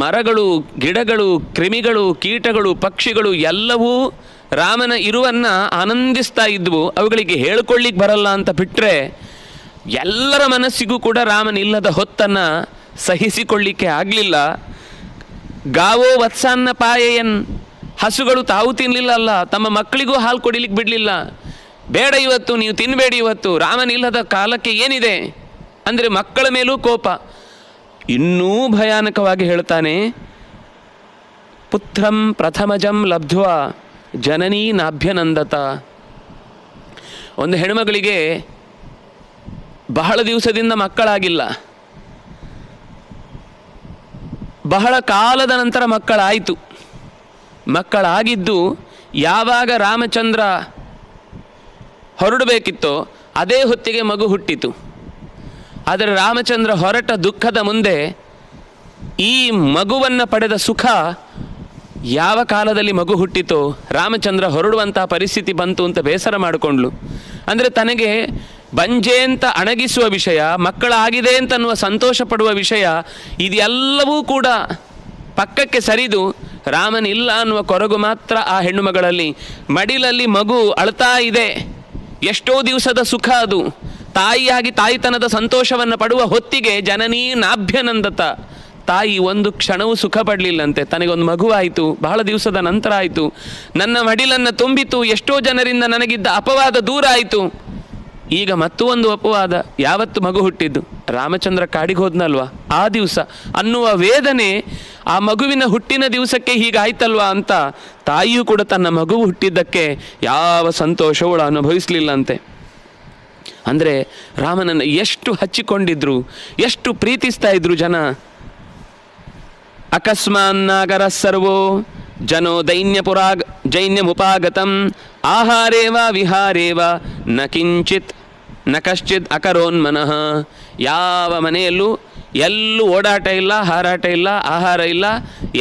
ಮರಗಳು, ಗಿಡಗಳು, ಕ್ರಿಮಿಗಳು, ಕೀಟಗಳು, ಪಕ್ಷಿಗಳು ಎಲ್ಲವೂ ರಾಮನ ಇರುವನ್ನು ಆನಂದಿಸ್ತಾ ಇದ್ವು. ಅವುಗಳಿಗೆ ಹೇಳ್ಕೊಳ್ಳಿಕ್ಕೆ ಬರಲ್ಲ ಅಂತ ಬಿಟ್ಟರೆ ಎಲ್ಲರ ಮನಸ್ಸಿಗೂ ಕೂಡ ರಾಮನಿಲ್ಲದ ಹೊತ್ತನ್ನು ಸಹಿಸಿಕೊಳ್ಳಿಕ್ಕೆ ಆಗಲಿಲ್ಲ. ಗಾವೋ ವತ್ಸಾನ್ನ ಪಾಯಯನ್, ಹಸುಗಳು ತಾವು ತಿನ್ನಲಿಲ್ಲ ಅಲ್ಲ, ತಮ್ಮ ಮಕ್ಕಳಿಗೂ ಹಾಲು ಕೊಡಿಲಿಕ್ಕೆ ಬಿಡಲಿಲ್ಲ. ಬೇಡ ಇವತ್ತು, ನೀವು ತಿನ್ನಬೇಡಿ ಇವತ್ತು, ರಾಮನಿಲ್ಲದ ಕಾಲಕ್ಕೆ ಏನಿದೆ ಅಂದರೆ ಮಕ್ಕಳ ಮೇಲೂ ಕೋಪ. ಇನ್ನೂ ಭಯಾನಕವಾಗಿ ಹೇಳ್ತಾನೆ. ಪುತ್ರಂ ಪ್ರಥಮಜಂ ಲಬ್ಧ್ವಾ ಜನನೀ ನಾಭ್ಯನಂದತ. ಒಂದು ಹೆಣ್ಮಗಳಿಗೆ ಬಹಳ ದಿವಸದಿಂದ ಮಕ್ಕಳಾಗಿಲ್ಲ, ಬಹಳ ಕಾಲದ ನಂತರ ಮಕ್ಕಳಾಯಿತು. ಮಕ್ಕಳಾಗಿದ್ದು ಯಾವಾಗ ರಾಮಚಂದ್ರ ಹೊರಡಬೇಕಿತ್ತೋ ಅದೇ ಹೊತ್ತಿಗೆ ಮಗು ಹುಟ್ಟಿತು. ಆದರೆ ರಾಮಚಂದ್ರ ಹೊರಟ ದುಃಖದ ಮುಂದೆ ಈ ಮಗುವನ್ನು ಪಡೆದ ಸುಖ ಯಾವ ಕಾಲದಲ್ಲಿ ಮಗು ಹುಟ್ಟಿತೋ ರಾಮಚಂದ್ರ ಹೊರಡುವಂಥ ಪರಿಸ್ಥಿತಿ ಬಂತು ಅಂತ ಬೇಸರ ಮಾಡಿಕೊಂಡ್ಳು. ಅಂದರೆ ತನಗೆ ಬಂಜೆ ಅಂತ ಅಣಗಿಸುವ ವಿಷಯ, ಮಕ್ಕಳಾಗಿದೆ ಅಂತನ್ನುವ ಸಂತೋಷ ಪಡುವ ವಿಷಯ, ಇದೆಲ್ಲವೂ ಕೂಡ ಪಕ್ಕಕ್ಕೆ ಸರಿದು ರಾಮನಿಲ್ಲ ಅನ್ನುವ ಕೊರಗು ಮಾತ್ರ ಆ ಹೆಣ್ಣು ಮಗಳಲ್ಲಿ. ಮಡಿಲಲ್ಲಿ ಮಗು ಅಳ್ತಾ ಇದೆ, ಎಷ್ಟೋ ದಿವಸದ ಸುಖ ಅದು. ತಾಯಿಯಾಗಿ ತಾಯಿತನದ ಸಂತೋಷವನ್ನು ಪಡುವ ಹೊತ್ತಿಗೆ ಜನನೀ ನಾಭ್ಯನಂದತ. ತಾಯಿ ಒಂದು ಕ್ಷಣವೂ ಸುಖ ಪಡಲಿಲ್ಲಂತೆ. ತನಗೊಂದು ಮಗುವಾಯಿತು, ಬಹಳ ದಿವಸದ ನಂತರ ಆಯಿತು, ನನ್ನ ಮಡಿಲನ್ನು ತುಂಬಿತು, ಎಷ್ಟೋ ಜನರಿಂದ ನನಗಿದ್ದ ಅಪವಾದ ದೂರ ಆಯಿತು. ಈಗ ಮತ್ತೂ ಒಂದು ಅಪವಾದ, ಯಾವತ್ತು ಮಗು ಹುಟ್ಟಿದ್ದು, ರಾಮಚಂದ್ರ ಕಾಡಿಗೆ ಹೋದ್ನಲ್ವ ಆ ದಿವಸ ಅನ್ನುವ ವೇದನೆ ಆ ಮಗುವಿನ ಹುಟ್ಟಿನ ದಿವಸಕ್ಕೆ ಹೀಗಾಯ್ತಲ್ವ ಅಂತ ತಾಯಿಯೂ ಕೂಡ ತನ್ನ ಮಗು ಹುಟ್ಟಿದ್ದಕ್ಕೆ ಯಾವ ಸಂತೋಷವಳು ಅನುಭವಿಸಲಿಲ್ಲಂತೆ. ಅಂದರೆ ರಾಮನನ್ನು ಎಷ್ಟು ಹಚ್ಚಿಕೊಂಡಿದ್ರು, ಎಷ್ಟು ಪ್ರೀತಿಸ್ತಾ ಇದ್ರು ಜನ. ಅಕಸ್ಮಾನ್ನಾಗರ ಸರ್ವೋ ಜನೋ ಜೈನ್ಯಮುಪಾಗತಂ ಆಹಾರೇವ ವಿಹಾರೇವ ನ ಕಿಂಚಿತ್ ನ ಕಶ್ಚಿತ್ ಅಕರೋನ್ಮನಃ. ಯಾವ ಮನೆಯಲ್ಲೂ ಎಲ್ಲೂ ಓಡಾಟ ಇಲ್ಲ, ಹಾರಾಟ ಇಲ್ಲ, ಆಹಾರ ಇಲ್ಲ,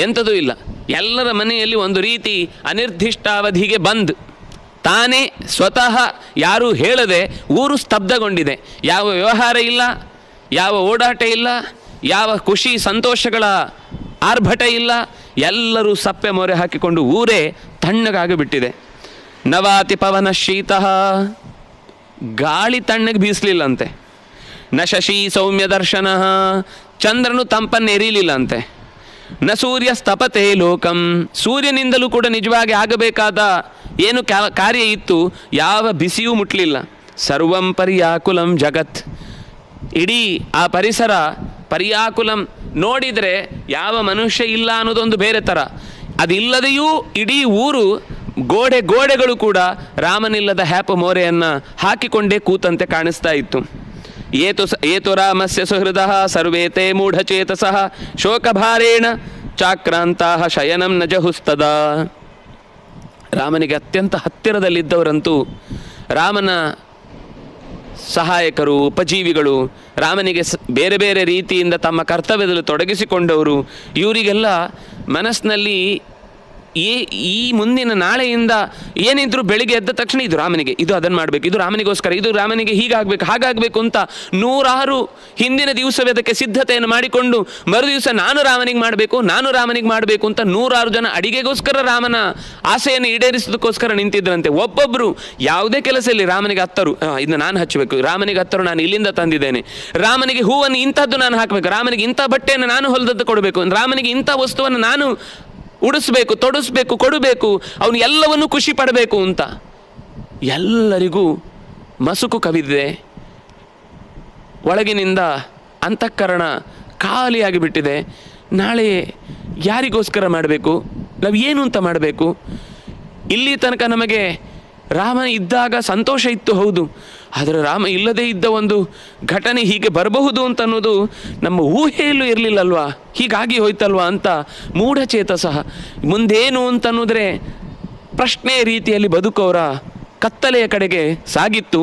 ಎಂಥದೂ ಇಲ್ಲ. ಎಲ್ಲರ ಮನೆಯಲ್ಲಿ ಒಂದು ರೀತಿ ಅನಿರ್ದಿಷ್ಟಾವಧಿಗೆ ಬಂದ್. ತಾನೇ ಸ್ವತಃ ಯಾರೂ ಹೇಳದೆ ಊರು ಸ್ತಬ್ಧಗೊಂಡಿದೆ. ಯಾವ ವ್ಯವಹಾರ ಇಲ್ಲ, ಯಾವ ಓಡಾಟ ಇಲ್ಲ, ಯಾವ ಖುಷಿ ಸಂತೋಷಗಳ ಆರ್ಭಟ ಇಲ್ಲ. ಎಲ್ಲರೂ ಸಪ್ಪೆ ಮೊರೆ ಹಾಕಿಕೊಂಡು ಊರೇ ತಣ್ಣಗಾಗಿ ಬಿಟ್ಟಿದೆ. ನವಾತಿ ಪವನ ಶೀತ, ಗಾಳಿ ತಣ್ಣಗೆ ಬೀಸಲಿಲ್ಲಂತೆ. ನ ಶಶಿ ಸೌಮ್ಯ ದರ್ಶನ, ಚಂದ್ರನು ತಂಪನ್ನು ಎರೀಲಿಲ್ಲಂತೆ. ನ ಸೂರ್ಯ ಸ್ತಪತೆ ಲೋಕಂ, ಸೂರ್ಯನಿಂದಲೂ ಕೂಡ ನಿಜವಾಗಿ ಆಗಬೇಕಾದ ಏನು ಕಾರ್ಯ ಇತ್ತು, ಯಾವ ಬಿಸಿಯೂ ಮುಟ್ಲಿಲ್ಲ. ಸರ್ವಂ ಪರ್ಯಾಕುಲಂ ಜಗತ್, ಇಡೀ ಆ ಪರಿಸರ ಪರ್ಯಾಕುಲಂ, ನೋಡಿದರೆ ಯಾವ ಮನುಷ್ಯ ಇಲ್ಲ ಅನ್ನೋದೊಂದು ಬೇರೆ ಥರ. ಅದಿಲ್ಲದೆಯೂ ಇಡೀ ಊರು ಗೋಡೆಗಳು ಕೂಡ ರಾಮನಿಲ್ಲದ ಹ್ಯಾಪ ಮೋರೆಯನ್ನು ಹಾಕಿಕೊಂಡೇ ಕೂತಂತೆ ಕಾಣಿಸ್ತಾ ಇತ್ತು. ಏತು ರಾಮಸ್ಯ ಸುಹೃದ ಸರ್ವೇತೆ ಮೂಢಚೇತಸಃ ಶೋಕಭಾರೇಣ ಚಾಕ್ರಾಂತಹ ಶಯನಂ ನ ಜಹುಸ್ತದ. ರಾಮನಿಗೆ ಅತ್ಯಂತ ಹತ್ತಿರದಲ್ಲಿದ್ದವರಂತೂ ರಾಮನ ಸಹಾಯಕರು, ಉಪಜೀವಿಗಳು, ರಾಮನಿಗೆ ಬೇರೆ ಬೇರೆ ರೀತಿಯಿಂದ ತಮ್ಮ ಕರ್ತವ್ಯದಲ್ಲಿ ತೊಡಗಿಸಿಕೊಂಡವರು, ಇವರಿಗೆಲ್ಲ ಮನಸ್ಸಿನಲ್ಲಿ ಈ ಮುಂದಿನ ನಾಳೆಯಿಂದ ಏನಿದ್ರು ಬೆಳಿಗ್ಗೆ ಎದ್ದ ತಕ್ಷಣ ಇದು ರಾಮನಿಗೆ, ಇದು ಅದನ್ನು ಮಾಡಬೇಕು, ಇದು ರಾಮನಿಗೋಸ್ಕರ, ಇದು ರಾಮನಿಗೆ ಹೀಗಾಗಬೇಕು ಹಾಗಾಗಬೇಕು ಅಂತ ನೂರಾರು ಹಿಂದಿನ ದಿವಸವೇ ಅದಕ್ಕೆ ಸಿದ್ಧತೆಯನ್ನು ಮಾಡಿಕೊಂಡು ಮರುದಿವಸ ನಾನು ರಾಮನಿಗೆ ಮಾಡಬೇಕು ಅಂತ ನೂರಾರು ಜನ ಅಡಿಗೆಗೋಸ್ಕರ ರಾಮನ ಆಸೆಯನ್ನು ಈಡೇರಿಸೋದಕ್ಕೋಸ್ಕರ ನಿಂತಿದ್ರಂತೆ. ಒಬ್ಬೊಬ್ಬರು ಯಾವುದೇ ಕೆಲಸ ಇಲ್ಲಿ ರಾಮನಿಗೆ ಹತ್ತರು, ಇದನ್ನು ನಾನು ಹಚ್ಚಬೇಕು, ರಾಮನಿಗೆ ಹತ್ತರು ನಾನು ಇಲ್ಲಿಂದ ತಂದಿದ್ದೇನೆ, ರಾಮನಿಗೆ ಹೂವನ್ನು ಇಂಥದ್ದು ನಾನು ಹಾಕಬೇಕು, ರಾಮನಿಗೆ ಇಂಥ ಬಟ್ಟೆಯನ್ನು ನಾನು ಹೊಲಿದದ್ದು ಕೊಡಬೇಕು, ರಾಮನಿಗೆ ಇಂಥ ವಸ್ತುವನ್ನು ನಾನು ಉಡಿಸ್ಬೇಕು, ತೊಡಿಸ್ಬೇಕು, ಕೊಡಬೇಕು, ಅವನು ಎಲ್ಲವನ್ನೂ ಖುಷಿ ಪಡಬೇಕು ಅಂತ ಎಲ್ಲರಿಗೂ ಮಸುಕು ಕವಿದಿದೆ. ಒಳಗಿನಿಂದ ಅಂತಃಕರಣ ಖಾಲಿಯಾಗಿ ಬಿಟ್ಟಿದೆ. ನಾಳೆ ಯಾರಿಗೋಸ್ಕರ ಮಾಡಬೇಕು, ನಾವು ಏನು ಅಂತ ಮಾಡಬೇಕು? ಇಲ್ಲಿ ತನಕ ನಮಗೆ ರಾಮ ಇದ್ದಾಗ ಸಂತೋಷ ಇತ್ತು, ಹೌದು, ಆದರೆ ರಾಮ ಇಲ್ಲದೇ ಇದ್ದ ಒಂದು ಘಟನೆ ಹೀಗೆ ಬರಬಹುದು ಅಂತ ಅನ್ನೋದು ನಮ್ಮ ಊಹೆಯಲ್ಲೂ ಇರಲಿಲ್ಲಲ್ವಾ, ಹೀಗಾಗಿ ಹೋಯ್ತಲ್ವಾ ಅಂತ ಮೂಢಚೇತ ಸಹ ಮುಂದೇನು ಅಂತನ್ನೋದ್ರೆ ಪ್ರಶ್ನೆ ರೀತಿಯಲ್ಲಿ ಬದುಕೋರ ಕತ್ತಲೆಯ ಕಡೆಗೆ ಸಾಗಿತ್ತು.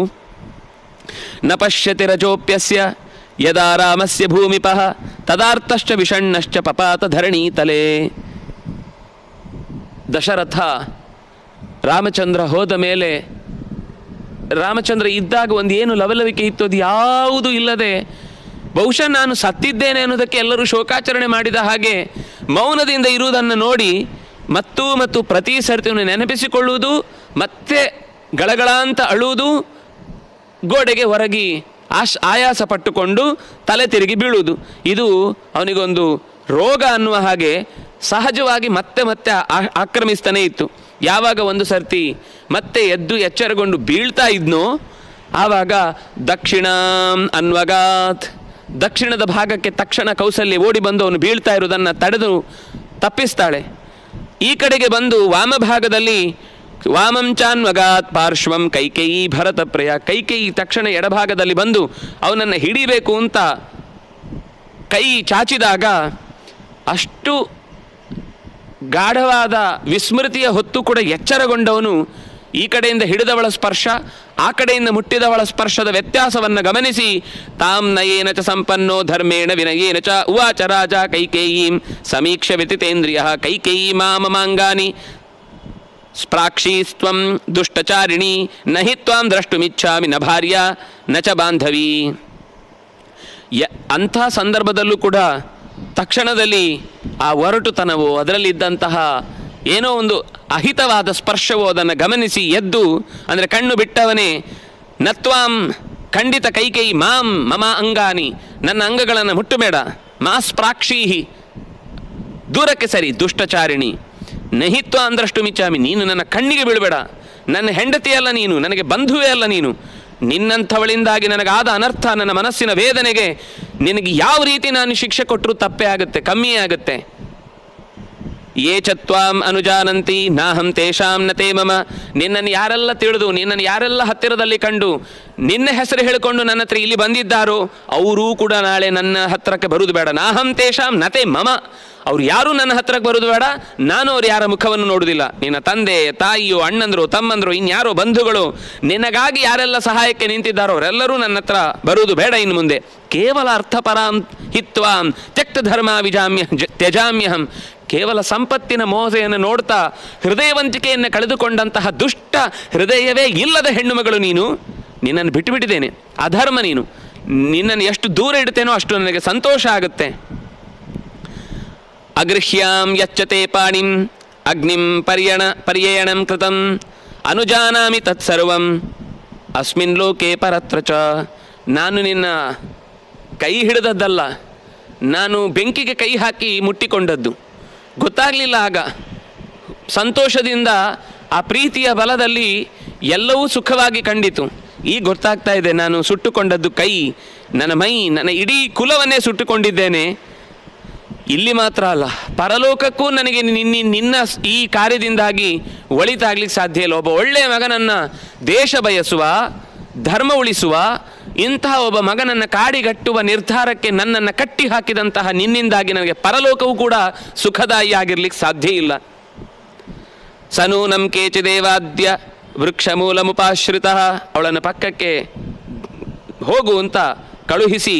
ನ ಪಶ್ಯತಿ ರಜೋಪ್ಯಸ್ಯ ಯದಾ ರಾಮಸ್ಯ ಭೂಮಿಪಃ ತದಾರ್ಥಶ್ಚ ವಿಷಣ್ಣಶ್ಚ ಪಪಾತ ಧರಣೀತಲೆ. ದಶರಥ ರಾಮಚಂದ್ರ ಹೋದ ಮೇಲೆ, ರಾಮಚಂದ್ರ ಇದ್ದಾಗ ಒಂದು ಏನು ಲವಲವಿಕೆ ಇತ್ತು ಅದು ಯಾವುದೂ ಇಲ್ಲದೆ, ಬಹುಶಃ ನಾನು ಸತ್ತಿದ್ದೇನೆ ಅನ್ನೋದಕ್ಕೆ ಎಲ್ಲರೂ ಶೋಕಾಚರಣೆ ಮಾಡಿದ ಹಾಗೆ ಮೌನದಿಂದ ಇರುವುದನ್ನು ನೋಡಿ ಮತ್ತು ಪ್ರತಿ ಸರ್ತಿಯನ್ನು ನೆನಪಿಸಿಕೊಳ್ಳುವುದು, ಮತ್ತೆ ಗಳಗಳ ಅಂತ ಅಳುವುದು, ಗೋಡೆಗೆ ಹೊರಗಿ ಆಯಾಸ ಪಟ್ಟುಕೊಂಡು ತಲೆ ತಿರುಗಿ ಬೀಳುವುದು, ಇದು ಅವನಿಗೊಂದು ರೋಗ ಅನ್ನುವ ಹಾಗೆ ಸಹಜವಾಗಿ ಮತ್ತೆ ಆಕ್ರಮಿಸ್ತಾನೇ ಇತ್ತು. ಯಾವಾಗ ಒಂದು ಸರ್ತಿ ಮತ್ತೆ ಎದ್ದು ಎಚ್ಚರಗೊಂಡು ಬೀಳ್ತಾ ಇದ್ನೋ ಆವಾಗ ದಕ್ಷಿಣಾಂ ಅನ್ವಗಾತ್, ದಕ್ಷಿಣದ ಭಾಗಕ್ಕೆ ತಕ್ಷಣ ಕೌಸಲ್ಯ ಓಡಿ ಬಂದು ಅವನು ಬೀಳ್ತಾ ಇರುವುದನ್ನು ತಡೆದು ತಪ್ಪಿಸ್ತಾಳೆ. ಈ ಕಡೆಗೆ ಬಂದು ವಾಮಭಾಗದಲ್ಲಿ ವಾಮಂಚಾನ್ವಗಾತ್ ಪಾರ್ಶ್ವಂ ಕೈಕೇಯಿ ಭರತ ಪ್ರಿಯ, ಕೈಕೇಯಿ ತಕ್ಷಣ ಎಡಭಾಗದಲ್ಲಿ ಬಂದು ಅವನನ್ನು ಹಿಡಿಬೇಕು ಅಂತ ಕೈ ಚಾಚಿದಾಗ ಅಷ್ಟು ಗಾಢವಾದ ವಿಸ್ಮೃತಿಯ ಹೊತ್ತು ಕೂಡ ಎಚ್ಚರಗೊಂಡವನು ಈ ಕಡೆಯಿಂದ ಹಿಡಿದವಳ ಸ್ಪರ್ಶ, ಆ ಕಡೆಯಿಂದ ಮುಟ್ಟಿದವಳ ಸ್ಪರ್ಶದ ವ್ಯತ್ಯಾಸವನ್ನು ಗಮನಿಸಿ ತಾಂ ನಯೇನ ಚ ಸಂಪನ್ನೋ ಧರ್ಮೇಣ ವಿನಯೇನ ಚ ಉವಾಚ ರಾಜ ಕೈಕೇಯೀಂ ಸಮೀಕ್ಷ ವ್ಯತಿತೇಂದ್ರಿಯ ಕೈಕೇಯಿ ಮಾಮಮಾಂಗಾನಿ ಸ್ಪ್ರಾಕ್ಷೀಸ್ತ್ವಂ ದುಷ್ಟಚಾರಿಣಿ ನಹಿ ತ್ವಾಂ ದ್ರಷ್ಟುಮಿಚ್ಛಾಮಿ ನ ಭಾರ್ಯ ನ ಚ ಬಾಂಧವಿ. ಅಂಥ ಸಂದರ್ಭದಲ್ಲೂ ಕೂಡ ತಕ್ಷಣದಲ್ಲಿ ಆ ಒರಟುತನವೋ ಅದರಲ್ಲಿದ್ದಂತಹ ಏನೋ ಒಂದು ಅಹಿತವಾದ ಸ್ಪರ್ಶವೋ ಅದನ್ನು ಗಮನಿಸಿ ಎದ್ದು, ಅಂದರೆ ಕಣ್ಣು ಬಿಟ್ಟವನೇ, ನತ್ವಾಂ ಖಂಡಿತ ಕೈಕೇಯಿ ಮಾಂ ಮಮ ಅಂಗಾನಿ, ನನ್ನ ಅಂಗಗಳನ್ನು ಮುಟ್ಟಬೇಡ, ಮಾಸ್ಪ್ರಾಕ್ಷೀಹಿ ದೂರಕ್ಕೆ ಸರಿ, ದುಷ್ಟಚಾರಿಣಿ ನಹಿತ್ವ ಅಂದ್ರಷ್ಟು ಮಿಚ್ಚಾಮಿ, ನೀನು ನನ್ನ ಕಣ್ಣಿಗೆ ಬೀಳಬೇಡ, ನನ್ನ ಹೆಂಡತಿಯಲ್ಲ ನೀನು, ನನಗೆ ಬಂಧುವೇ ಅಲ್ಲ ನೀನು, ನಿನ್ನಂಥವಳಿಂದಾಗಿ ನನಗಾದ ಅನರ್ಥ, ನನ್ನ ಮನಸ್ಸಿನ ವೇದನೆಗೆ ನಿನಗೆ ಯಾವ ರೀತಿ ನಾನು ಶಿಕ್ಷೆ ಕೊಟ್ಟರೂ ತಪ್ಪೇ ಆಗುತ್ತೆ, ಕಮ್ಮಿಯೇ ಆಗುತ್ತೆ. ಯೇ ಚತ್ವಾಂ ಅನುಜಾನಂತಿ ನಾಹಂ ತೇಷಾಂ ನ ತೇ ಮಮ, ನಿನ್ನನ್ನು ಯಾರೆಲ್ಲ ತಿಳಿದು, ನಿನ್ನನ್ನು ಯಾರೆಲ್ಲ ಹತ್ತಿರದಲ್ಲಿ ಕಂಡು ನಿನ್ನ ಹೆಸರು ಹೇಳಿಕೊಂಡು ನನ್ನ ಹತ್ರ ಇಲ್ಲಿ ಬಂದಿದ್ದಾರೋ ಅವರೂ ಕೂಡ ನಾಳೆ ನನ್ನ ಹತ್ತಿರಕ್ಕೆ ಬರುವುದು ಬೇಡ. ನಾಹಂ ತೇಷಾಂ ನ ತೇ ಮಮ, ಅವ್ರು ಯಾರೂ ನನ್ನ ಹತ್ರಕ್ಕೆ ಬರೋದು ಬೇಡ, ನಾನು ಅವ್ರು ಯಾರ ಮುಖವನ್ನು ನೋಡುವುದಿಲ್ಲ. ನಿನ್ನ ತಂದೆ ತಾಯಿಯೋ ಅಣ್ಣಂದರು ತಮ್ಮಂದರು ಇನ್ಯಾರೋ ಬಂಧುಗಳು ನಿನಗಾಗಿ ಯಾರೆಲ್ಲ ಸಹಾಯಕ್ಕೆ ನಿಂತಿದ್ದಾರೋ ಅವರೆಲ್ಲರೂ ನನ್ನ ಹತ್ರ ಬರುವುದು ಬೇಡ ಇನ್ನು ಮುಂದೆ. ಕೇವಲ ಅರ್ಥಪರಾಂ ಹಿತ್ವಾಂ ತ್ಯಕ್ತ ಧರ್ಮ ವಿಜಾಮ್ಯ ತ್ಯಜಾಮ್ಯಹಂ, ಕೇವಲ ಸಂಪತ್ತಿನ ಮೋಸೆಯನ್ನು ನೋಡ್ತಾ ಹೃದಯವಂತಿಕೆಯನ್ನು ಕಳೆದುಕೊಂಡಂತಹ ದುಷ್ಟ ಹೃದಯವೇ ಇಲ್ಲದ ಹೆಣ್ಣುಮಗಳು ನೀನು. ನಿನ್ನನ್ನು ಬಿಟ್ಟುಬಿಟ್ಟಿದ್ದೇನೆ, ಅಧರ್ಮ ನೀನು. ನಿನ್ನನ್ನು ಎಷ್ಟು ದೂರ ಇಡ್ತೇನೋ ಅಷ್ಟು ನನಗೆ ಸಂತೋಷ ಆಗುತ್ತೆ. ಅಗೃಹ್ಯಾಂ ಯಚ್ಚತೆ ಪಾಣಿಂ ಅಗ್ನಿಂ ಪರ್ಯಯಣಂ ಕೃತಂ ಅನುಜಾನಾಮಿ ತತ್ಸರ್ವಂ ಅಸ್ಮಿನ್ ಲೋಕೆ ಪರತ್ರ ಚ. ನಾನು ನಿನ್ನ ಕೈ ಹಿಡಿದದ್ದಲ್ಲ, ನಾನು ಬೆಂಕಿಗೆ ಕೈ ಹಾಕಿ ಮುಟ್ಟಿಕೊಂಡದ್ದು. ಗೊತ್ತಾಗಲಿಲ್ಲ ಆಗ. ಸಂತೋಷದಿಂದ ಆ ಪ್ರೀತಿಯ ಬಲದಲ್ಲಿ ಎಲ್ಲವೂ ಸುಖವಾಗಿ ಕಂಡಿತು. ಈಗ ಗೊತ್ತಾಗ್ತಾ ಇದೆ, ನಾನು ಸುಟ್ಟುಕೊಂಡದ್ದು ಕೈ, ನನ್ನ ಮೈ, ನನ್ನ ಇಡೀ ಕುಲವನ್ನೇ ಸುಟ್ಟುಕೊಂಡಿದ್ದೇನೆ. ಇಲ್ಲಿ ಮಾತ್ರ ಅಲ್ಲ, ಪರಲೋಕಕ್ಕೂ ನನಗೆ ನಿನ್ನ ಈ ಕಾರ್ಯದಿಂದಾಗಿ ಒಳಿತಾಗ್ಲಿಕ್ಕೆ ಸಾಧ್ಯ ಇಲ್ಲ. ಒಬ್ಬ ಒಳ್ಳೆಯ ಮಗನನ್ನು, ದೇಶ ಬಯಸುವ, ಧರ್ಮ ಉಳಿಸುವ ಇಂತಹ ಒಬ್ಬ ಮಗನನ್ನು ಕಾಡಿಗಟ್ಟುವ ನಿರ್ಧಾರಕ್ಕೆ ನನ್ನನ್ನು ಕಟ್ಟಿ ಹಾಕಿದಂತಹ ನಿನ್ನಿಂದಾಗಿ ನನಗೆ ಪರಲೋಕವೂ ಕೂಡ ಸುಖದಾಯಿ ಆಗಿರ್ಲಿಕ್ಕೆ ಸಾಧ್ಯ ಇಲ್ಲ. ಸನೂನಂ ಕೇಚಿದೇವಾದ್ಯ ವೃಕ್ಷ ಮೂಲಮುಪಾಶ್ರಿತ. ಅವಳನ್ನು ಪಕ್ಕಕ್ಕೆ ಹೋಗು ಅಂತ ಕಳುಹಿಸಿ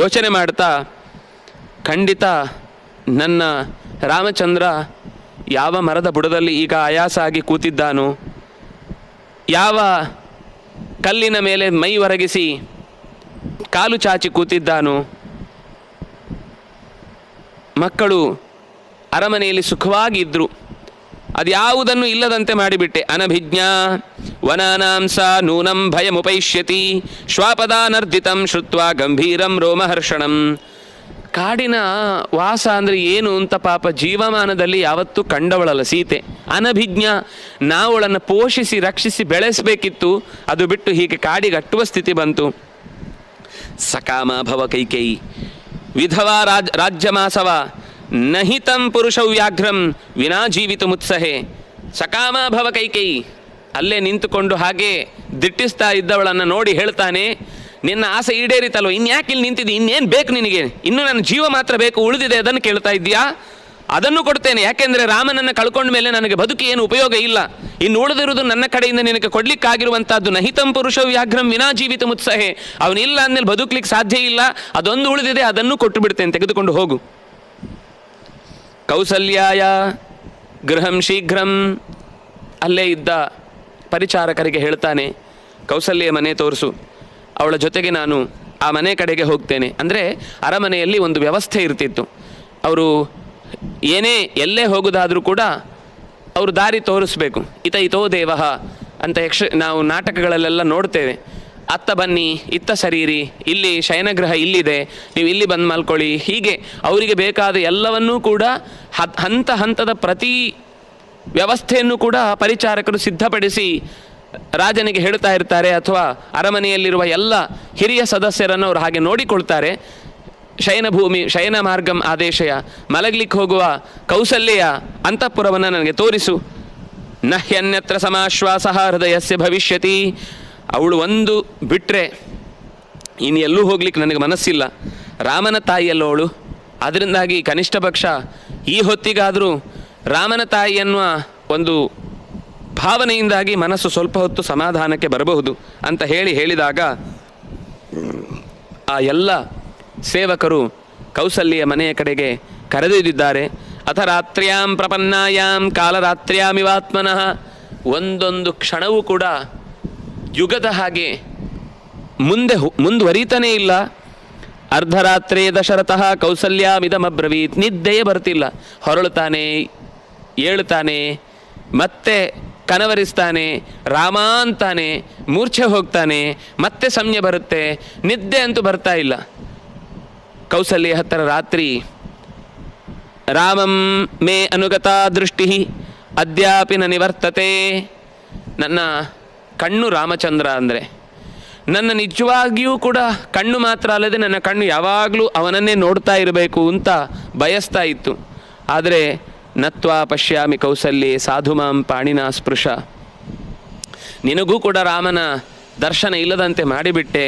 ಯೋಚನೆ ಮಾಡ್ತಾ, ಖಂಡಿತ ನನ್ನ ರಾಮಚಂದ್ರ ಯಾವ ಮರದ ಬುಡದಲ್ಲಿ ಈಗ ಆಯಾಸ ಆಗಿ ಕೂತಿದ್ದಾನೋ, ಯಾವ ಕಲ್ಲಿನ ಮೇಲೆ ಮೈ ಒರಗಿಸಿ ಕಾಲು ಚಾಚಿ ಕೂತಿದ್ದಾನೋ, ಮಕ್ಕಳು ಅರಮನೆಯಲ್ಲಿ ಸುಖವಾಗಿ ಇದ್ದರು, ಅದ್ಯಾವುದನ್ನು ಇಲ್ಲದಂತೆ ಮಾಡಿಬಿಟ್ಟೆ. ಅನಭಿಜ್ಞಾ ವನಾನಾಂಸ ನೂನಂ ಭಯಮುಪೈಷ್ಯತಿ ಶ್ವಾಪದಾನರ್ಧಿತಂ ಶ್ರುತ್ವ ಗಂಭೀರಂ ರೋಮಹರ್ಷಣಂ. ಕಾಡಿನ ವಾಸ ಅಂದರೆ ಏನು ಅಂತ ಪಾಪ ಜೀವಮಾನದಲ್ಲಿ ಯಾವತ್ತೂ ಕಂಡವಳಲ್ಲ ಸೀತೆ. ಅನಭಿಜ್ಞ, ನಾವಳನ್ನು ಪೋಷಿಸಿ ರಕ್ಷಿಸಿ ಬೆಳೆಸಬೇಕಿತ್ತು, ಅದು ಬಿಟ್ಟು ಹೀಗೆ ಕಾಡಿಗಟ್ಟುವ ಸ್ಥಿತಿ ಬಂತು. ಸಕಾಮ ಭವ ಕೈಕೇಯಿ ವಿಧವಾ ರಾಜ್ಯಮಾಸವ ನಹಿತಂ ಪುರುಷ ವ್ಯಾಘ್ರಂ ವಿನಾ ಜೀವಿತ ಮುತ್ಸಹೆ. ಸಕಾಮ ಭವ ಕೈಕೇಯಿ ಅಲ್ಲೇ ನಿಂತುಕೊಂಡು ಹಾಗೆ ದಿಟ್ಟಿಸ್ತಾ ಇದ್ದವಳನ್ನು ನೋಡಿ ಹೇಳ್ತಾನೆ, ನಿನ್ನ ಆಸೆ ಈಡೇರಿತಲ್ವ, ಇನ್ಯಾಕೆ ಇಲ್ಲಿ ನಿಂತಿದ್ದಿ, ಇನ್ನೇನು ಬೇಕು ನಿನಗೆ, ಇನ್ನೂ ನನ್ನ ಜೀವ ಮಾತ್ರ ಬೇಕು, ಉಳಿದಿದೆ ಅದನ್ನು ಕೇಳ್ತಾ ಇದ್ದೀಯಾ, ಅದನ್ನು ಕೊಡ್ತೇನೆ. ಯಾಕೆಂದರೆ ರಾಮನನ್ನು ಕಳ್ಕೊಂಡ ಮೇಲೆ ನನಗೆ ಬದುಕಿ ಏನು ಉಪಯೋಗ ಇಲ್ಲ, ಇನ್ನು ಉಳಿದಿರುವುದು ನನ್ನ ಕಡೆಯಿಂದ ನಿನಗೆ ಕೊಡ್ಲಿಕ್ಕಾಗಿರುವಂಥದ್ದು ನಹಿತಂ ಪುರುಷ ವ್ಯಾಘ್ರಂ ವಿನಾ ಜೀವಿತ ಮುತ್ಸಹೆ. ಅವನಿಲ್ಲ ಅಂದಮೇಲೆ ಬದುಕಲಿಕ್ಕೆ ಸಾಧ್ಯ ಇಲ್ಲ, ಅದೊಂದು ಉಳಿದಿದೆ, ಅದನ್ನು ಕೊಟ್ಟು ಬಿಡ್ತೇನೆ, ತೆಗೆದುಕೊಂಡು ಹೋಗು. ಕೌಸಲ್ಯಾಯ ಗೃಹಂ ಶೀಘ್ರಂ. ಅಲ್ಲೇ ಇದ್ದ ಪರಿಚಾರಕರಿಗೆ ಹೇಳ್ತಾನೆ, ಕೌಸಲ್ಯ ಮನೆ ತೋರಿಸು, ಅವಳ ಜೊತೆಗೆ ನಾನು ಆ ಮನೆ ಕಡೆಗೆ ಹೋಗ್ತೇನೆ. ಅಂದರೆ ಅರಮನೆಯಲ್ಲಿ ಒಂದು ವ್ಯವಸ್ಥೆ ಇರ್ತಿತ್ತು. ಅವರು ಏನೇ ಎಲ್ಲೇ ಹೋಗೋದಾದರೂ ಕೂಡ ಅವರು ದಾರಿ ತೋರಿಸ್ಬೇಕು. ಇತೋ ದೇವಃ ಅಂತ ನಾವು ನಾಟಕಗಳಲ್ಲೆಲ್ಲ ನೋಡ್ತೇವೆ. ಅತ್ತ ಬನ್ನಿ, ಇತ್ತ ಸರೀರಿ, ಇಲ್ಲಿ ಶಯನಗೃಹ ಇಲ್ಲಿದೆ, ನೀವು ಇಲ್ಲಿ ಬಂದು ಮಲ್ಕೊಳ್ಳಿ. ಹೀಗೆ ಅವರಿಗೆ ಬೇಕಾದ ಎಲ್ಲವನ್ನೂ ಕೂಡ ಹಂತ ಹಂತದ ಪ್ರತಿ ವ್ಯವಸ್ಥೆಯನ್ನು ಕೂಡ ಪರಿಚಾರಕರು ಸಿದ್ಧಪಡಿಸಿ ರಾಜನಿಗೆ ಹೇಳ್ತಾ ಇರ್ತಾರೆ, ಅಥವಾ ಅರಮನೆಯಲ್ಲಿರುವ ಎಲ್ಲ ಹಿರಿಯ ಸದಸ್ಯರನ್ನು ಅವರು ಹಾಗೆ ನೋಡಿಕೊಳ್ತಾರೆ. ಶಯನ ಮಾರ್ಗಂ ಆದೇಶಯ, ಮಲಗಲಿಕ್ಕೆ ಹೋಗುವ ಕೌಸಲ್ಯ ಅಂತಃಪುರವನ್ನು ನನಗೆ ತೋರಿಸು. ನಹ್ಯನ್ಯತ್ರ ಸಮಾಶ್ವಾಸ ಹೃದಯಸ್ಯ ಭವಿಷ್ಯತಿ. ಅವಳು ಒಂದು ಬಿಟ್ಟರೆ ಇನ್ನು ಎಲ್ಲೂ ಹೋಗ್ಲಿಕ್ಕೆ ನನಗೆ ಮನಸ್ಸಿಲ್ಲ. ರಾಮನ ತಾಯಿಯಲ್ಲೋ ಅವಳು, ಅದರಿಂದಾಗಿ ಕನಿಷ್ಠ ಪಕ್ಷ ಈ ಹೊತ್ತಿಗಾದರೂ ರಾಮನ ತಾಯಿ ಎನ್ನುವ ಒಂದು ಭಾವನೆಯಿಂದಾಗಿ ಮನಸ್ಸು ಸ್ವಲ್ಪ ಹೊತ್ತು ಸಮಾಧಾನಕ್ಕೆ ಬರಬಹುದು ಅಂತ ಹೇಳಿದಾಗ ಆ ಎಲ್ಲ ಸೇವಕರು ಕೌಸಲ್ಯ ಮನೆಯ ಕಡೆಗೆ ಕರೆದೊಯ್ದಿದ್ದಾರೆ. ಅಥ ರಾತ್ರ್ಯಾಂ ಪ್ರಪನ್ನಾಯಾಂ ಕಾಲರಾತ್ರ್ಯಾಮಿವಾತ್ಮನಃ. ಒಂದೊಂದು ಕ್ಷಣವೂ ಕೂಡ ಯುಗದ ಹಾಗೆ ಮುಂದುವರಿತಾನೇ ಇಲ್ಲ. ಅರ್ಧರಾತ್ರೇ ದಶರಥಃ ಕೌಸಲ್ಯಾಮಿದಮಬ್ರವೀತ್. ನಿದ್ದೆಯೇ ಬರ್ತಿಲ್ಲ, ಹೊರಳುತ್ತಾನೆ, ಏಳುತ್ತಾನೆ, ಮತ್ತೆ ಕನವರಿಸ್ತಾನೆ, ರಾಮ ಅಂತಾನೆ, ಮೂರ್ಛೆ ಹೋಗ್ತಾನೆ, ಮತ್ತೆ ಸಮಯ ಬರುತ್ತೆ, ನಿದ್ದೆ ಅಂತೂ ಬರ್ತಾ ಇಲ್ಲ. ಕೌಸಲ್ಯ ಹತ್ತಿರ ರಾತ್ರಿ ರಾಮಂ ಮೇ ಅನುಗತಾ ದೃಷ್ಟಿ ಅದ್ಯಾಪಿ ನ ನಿವರ್ತತೆ. ನನ್ನ ಕಣ್ಣು ರಾಮಚಂದ್ರ ಅಂದರೆ ನನ್ನ ನಿಜವಾಗಿಯೂ ಕೂಡ ಕಣ್ಣು ಮಾತ್ರ ಅಲ್ಲದೆ ನನ್ನ ಕಣ್ಣು ಯಾವಾಗಲೂ ಅವನನ್ನೇ ನೋಡ್ತಾ ಇರಬೇಕು ಅಂತ ಬಯಸ್ತಾ ಇತ್ತು. ಆದರೆ ನತ್ವಾ ಪಶ್ಯಾಮಿ ಕೌಸಲ್ಯೆ ಸಾಧುಮಾಂ ಪಾಣಿನ ಸ್ಪೃಶ. ನಿನಗೂ ಕೂಡ ರಾಮನ ದರ್ಶನ ಇಲ್ಲದಂತೆ ಮಾಡಿಬಿಟ್ಟೆ.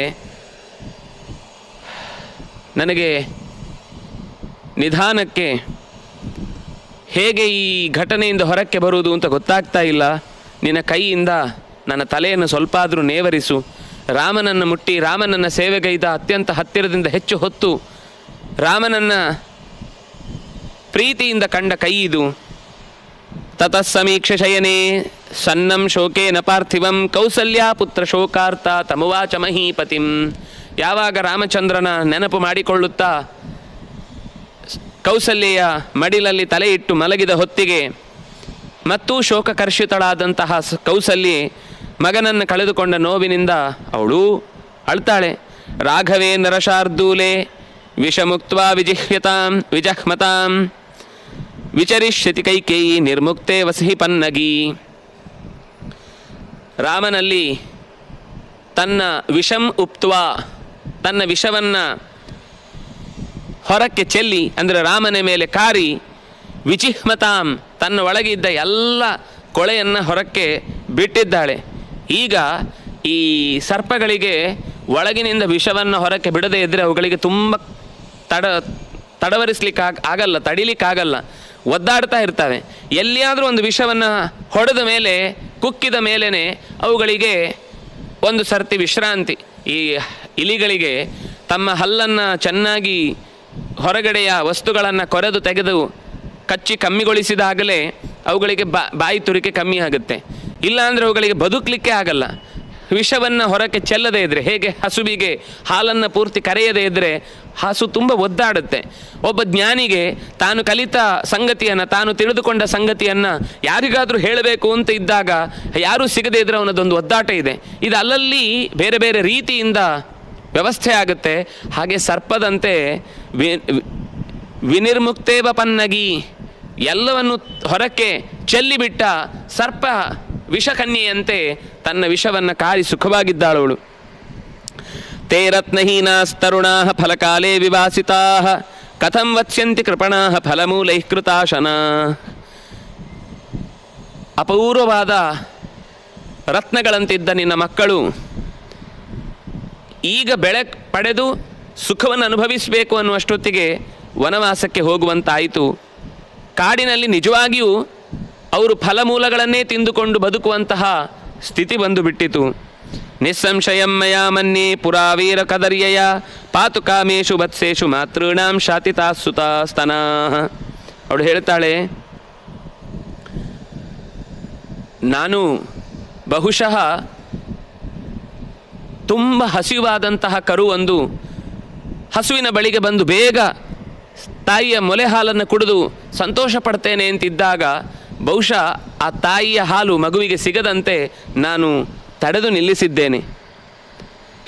ನನಗೆ ನಿಧಾನಕ್ಕೆ ಹೇಗೆ ಈ ಘಟನೆಯಿಂದ ಹೊರಕ್ಕೆ ಬರುವುದು ಅಂತ ಗೊತ್ತಾಗ್ತಾ ಇಲ್ಲ. ನಿನ್ನ ಕೈಯಿಂದ ನನ್ನ ತಲೆಯನ್ನು ಸ್ವಲ್ಪ ಆದರೂ ನೇವರಿಸು. ರಾಮನನ್ನು ಮುಟ್ಟಿ ರಾಮನನ್ನು ಸೇವೆಗೈದ ಅತ್ಯಂತ ಹತ್ತಿರದಿಂದ ಹೆಚ್ಚು ಹೊತ್ತು ರಾಮನನ್ನು ಪ್ರೀತಿಯಿಂದ ಕಂಡ ಕೈ ಇದು. ತತಃ ಸಮೀಕ್ಷೆ ಶಯನೇ ಸನ್ನಂ ಶೋಕೇನ ಪಾರ್ಥಿವಂ ಕೌಸಲ್ಯ ಪುತ್ರ ಶೋಕಾರ್ಥ ತಮುವಾಚ ಮಹೀಪತಿಂ. ಯಾವಾಗ ರಾಮಚಂದ್ರನ ನೆನಪು ಮಾಡಿಕೊಳ್ಳುತ್ತಾ ಕೌಸಲ್ಯೆಯ ಮಡಿಲಲ್ಲಿ ತಲೆ ಇಟ್ಟು ಮಲಗಿದ ಹೊತ್ತಿಗೆ ಮತ್ತೂ ಶೋಕಕರ್ಷಿತಳಾದಂತಹ ಕೌಸಲ್ಯೆ ಮಗನನ್ನು ಕಳೆದುಕೊಂಡ ನೋವಿನಿಂದ ಅವಳು ಅಳ್ತಾಳೆ. ರಾಘವೇ ನರಶಾರ್ದೂಲೆ ವಿಷಮುಕ್ತ್ವಾ ವಿಜಹ್ಮತಾಂ ವಿಚರಿಷ್ಯತಿ ಕೈಕೇಯಿ ನಿರ್ಮುಕ್ತೆ ವಸಹಿ ಪನ್ನಗಿ. ರಾಮನಲ್ಲಿ ತನ್ನ ವಿಷಂ ಉಪ್ತ್ವಾ, ತನ್ನ ವಿಷವನ್ನು ಹೊರಕ್ಕೆ ಚೆಲ್ಲಿ, ಅಂದರೆ ರಾಮನ ಮೇಲೆ ಕಾರಿ, ವಿಚಿಹ್ಮತಾಂ, ತನ್ನ ಒಳಗಿದ್ದ ಎಲ್ಲ ಕೊಳೆಯನ್ನು ಹೊರಕ್ಕೆ ಬಿಟ್ಟಿದ್ದಾಳೆ. ಈಗ ಈ ಸರ್ಪಗಳಿಗೆ ಒಳಗಿನಿಂದ ವಿಷವನ್ನು ಹೊರಕ್ಕೆ ಬಿಡದೇ ಇದ್ದರೆ ಅವುಗಳಿಗೆ ತುಂಬ ತಡವರಿಸ್ಲಿಕ್ಕೆ ಆಗಲ್ಲ, ತಡಿಲಿಕ್ಕಾಗಲ್ಲ, ಒದ್ದಾಡ್ತಾ ಇರ್ತವೆ. ಎಲ್ಲಿಯಾದರೂ ಒಂದು ವಿಷವನ್ನು ಹೊಡೆದ ಮೇಲೆ, ಕುಕ್ಕಿದ ಮೇಲೇ ಅವುಗಳಿಗೆ ಒಂದು ಸರ್ತಿ ವಿಶ್ರಾಂತಿ. ಈ ಇಲಿಗಳಿಗೆ ತಮ್ಮ ಹಲ್ಲನ್ನು ಚೆನ್ನಾಗಿ ಹೊರಗಡೆಯ ವಸ್ತುಗಳನ್ನು ಕೊರೆದು ತೆಗೆದು ಕಚ್ಚಿ ಕಮ್ಮಿಗೊಳಿಸಿದಾಗಲೇ ಅವುಗಳಿಗೆ ಬಾಯಿ ತುರಿಕೆ ಕಮ್ಮಿ ಆಗುತ್ತೆ. ಇಲ್ಲಾಂದರೆ ಅವುಗಳಿಗೆ ಬದುಕಲಿಕ್ಕೆ ಆಗಲ್ಲ. ವಿಷವನ್ನು ಹೊರಕ್ಕೆ ಚೆಲ್ಲದೇ ಇದ್ದರೆ, ಹೇಗೆ ಹಸುವಿಗೆ ಹಾಲನ್ನು ಪೂರ್ತಿ ಕರೆಯದೇ ಇದ್ದರೆ ಹಸು ತುಂಬ ಒದ್ದಾಡುತ್ತೆ. ಒಬ್ಬ ಜ್ಞಾನಿಗೆ ತಾನು ಕಲಿತ ಸಂಗತಿಯನ್ನು, ತಾನು ತಿಳಿದುಕೊಂಡ ಸಂಗತಿಯನ್ನು ಯಾರಿಗಾದರೂ ಹೇಳಬೇಕು ಅಂತ ಇದ್ದಾಗ ಯಾರೂ ಸಿಗದೇ ಇದ್ದರೆ ಅವನದೊಂದು ಒದ್ದಾಟ ಇದೆ. ಇದು ಅಲ್ಲಲ್ಲಿ ಬೇರೆ ಬೇರೆ ರೀತಿಯಿಂದ ವ್ಯವಸ್ಥೆ ಆಗುತ್ತೆ. ಹಾಗೆ ಸರ್ಪದಂತೆ ವಿನಿರ್ಮುಕ್ತೇವ ಪನ್ನಗಿ, ಎಲ್ಲವನ್ನು ಹೊರಕ್ಕೆ ಚೆಲ್ಲಿಬಿಟ್ಟ ಸರ್ಪ ವಿಷಕನ್ಯೆಯಂತೆ ತನ್ನ ವಿಷವನ್ನು ಕಾರಿ ಸುಖವಾಗಿದ್ದಾಳವಳು. ತೇ ರತ್ನಹೀನಾಸ್ತರುಣಾ ಫಲಕಾಲೇ ವಿವಾಸಿತಾ ಕಥಂ ವತ್ಸ್ಯಂತಿ ಕೃಪಣಾ ಫಲಮೂಲೈ ಕೃತಾಶನಾ. ಅಪೂರ್ವವಾದ ರತ್ನಗಳಂತಿದ್ದ ನಿನ್ನ ಮಕ್ಕಳು ಈಗ ಬೆಳೆ ಪಡೆದು ಸುಖವನ್ನು ಅನುಭವಿಸಬೇಕು ಅನ್ನುವಷ್ಟೊತ್ತಿಗೆ ವನವಾಸಕ್ಕೆ ಹೋಗುವಂತಾಯಿತು. ಕಾಡಿನಲ್ಲಿ ನಿಜವಾಗಿಯೂ ಅವರು ಫಲಮೂಲಗಳನ್ನೇ ತಿಂದುಕೊಂಡು ಬದುಕುವಂತಹ ಸ್ಥಿತಿ ಬಂದು ಬಿಟ್ಟಿತು. ನಿಸ್ಸಂಶಯಂ ಮಯಾ ಮನ್ಯೆ ಪುರಾವೀರ ಕದರ್ಯಯ ಪಾತು ಕಾಮೇಶು ವತ್ಸೇಶು ಮಾತೃಣಾಂ ಶಾತಿತಾ ಸುತಾಸ್ತನಾ. ಅವಳು ಹೇಳ್ತಾಳೆ, ನಾನು ಬಹುಶಃ ತುಂಬ ಹಸಿವಾದಂತಹ ಕರು ಒಂದು ಹಸುವಿನ ಬಳಿಗೆ ಬಂದು ಬೇಗ ತಾಯಿಯ ಮೊಲೆ ಹಾಲನ್ನು ಕುಡಿದು ಸಂತೋಷ ಪಡ್ತೇನೆ ಅಂತಿದ್ದಾಗ ಬಹುಶಃ ಆ ತಾಯಿಯ ಹಾಲು ಮಗುವಿಗೆ ಸಿಗದಂತೆ ನಾನು ತಡೆದು ನಿಲ್ಲಿಸಿದ್ದೇನೆ.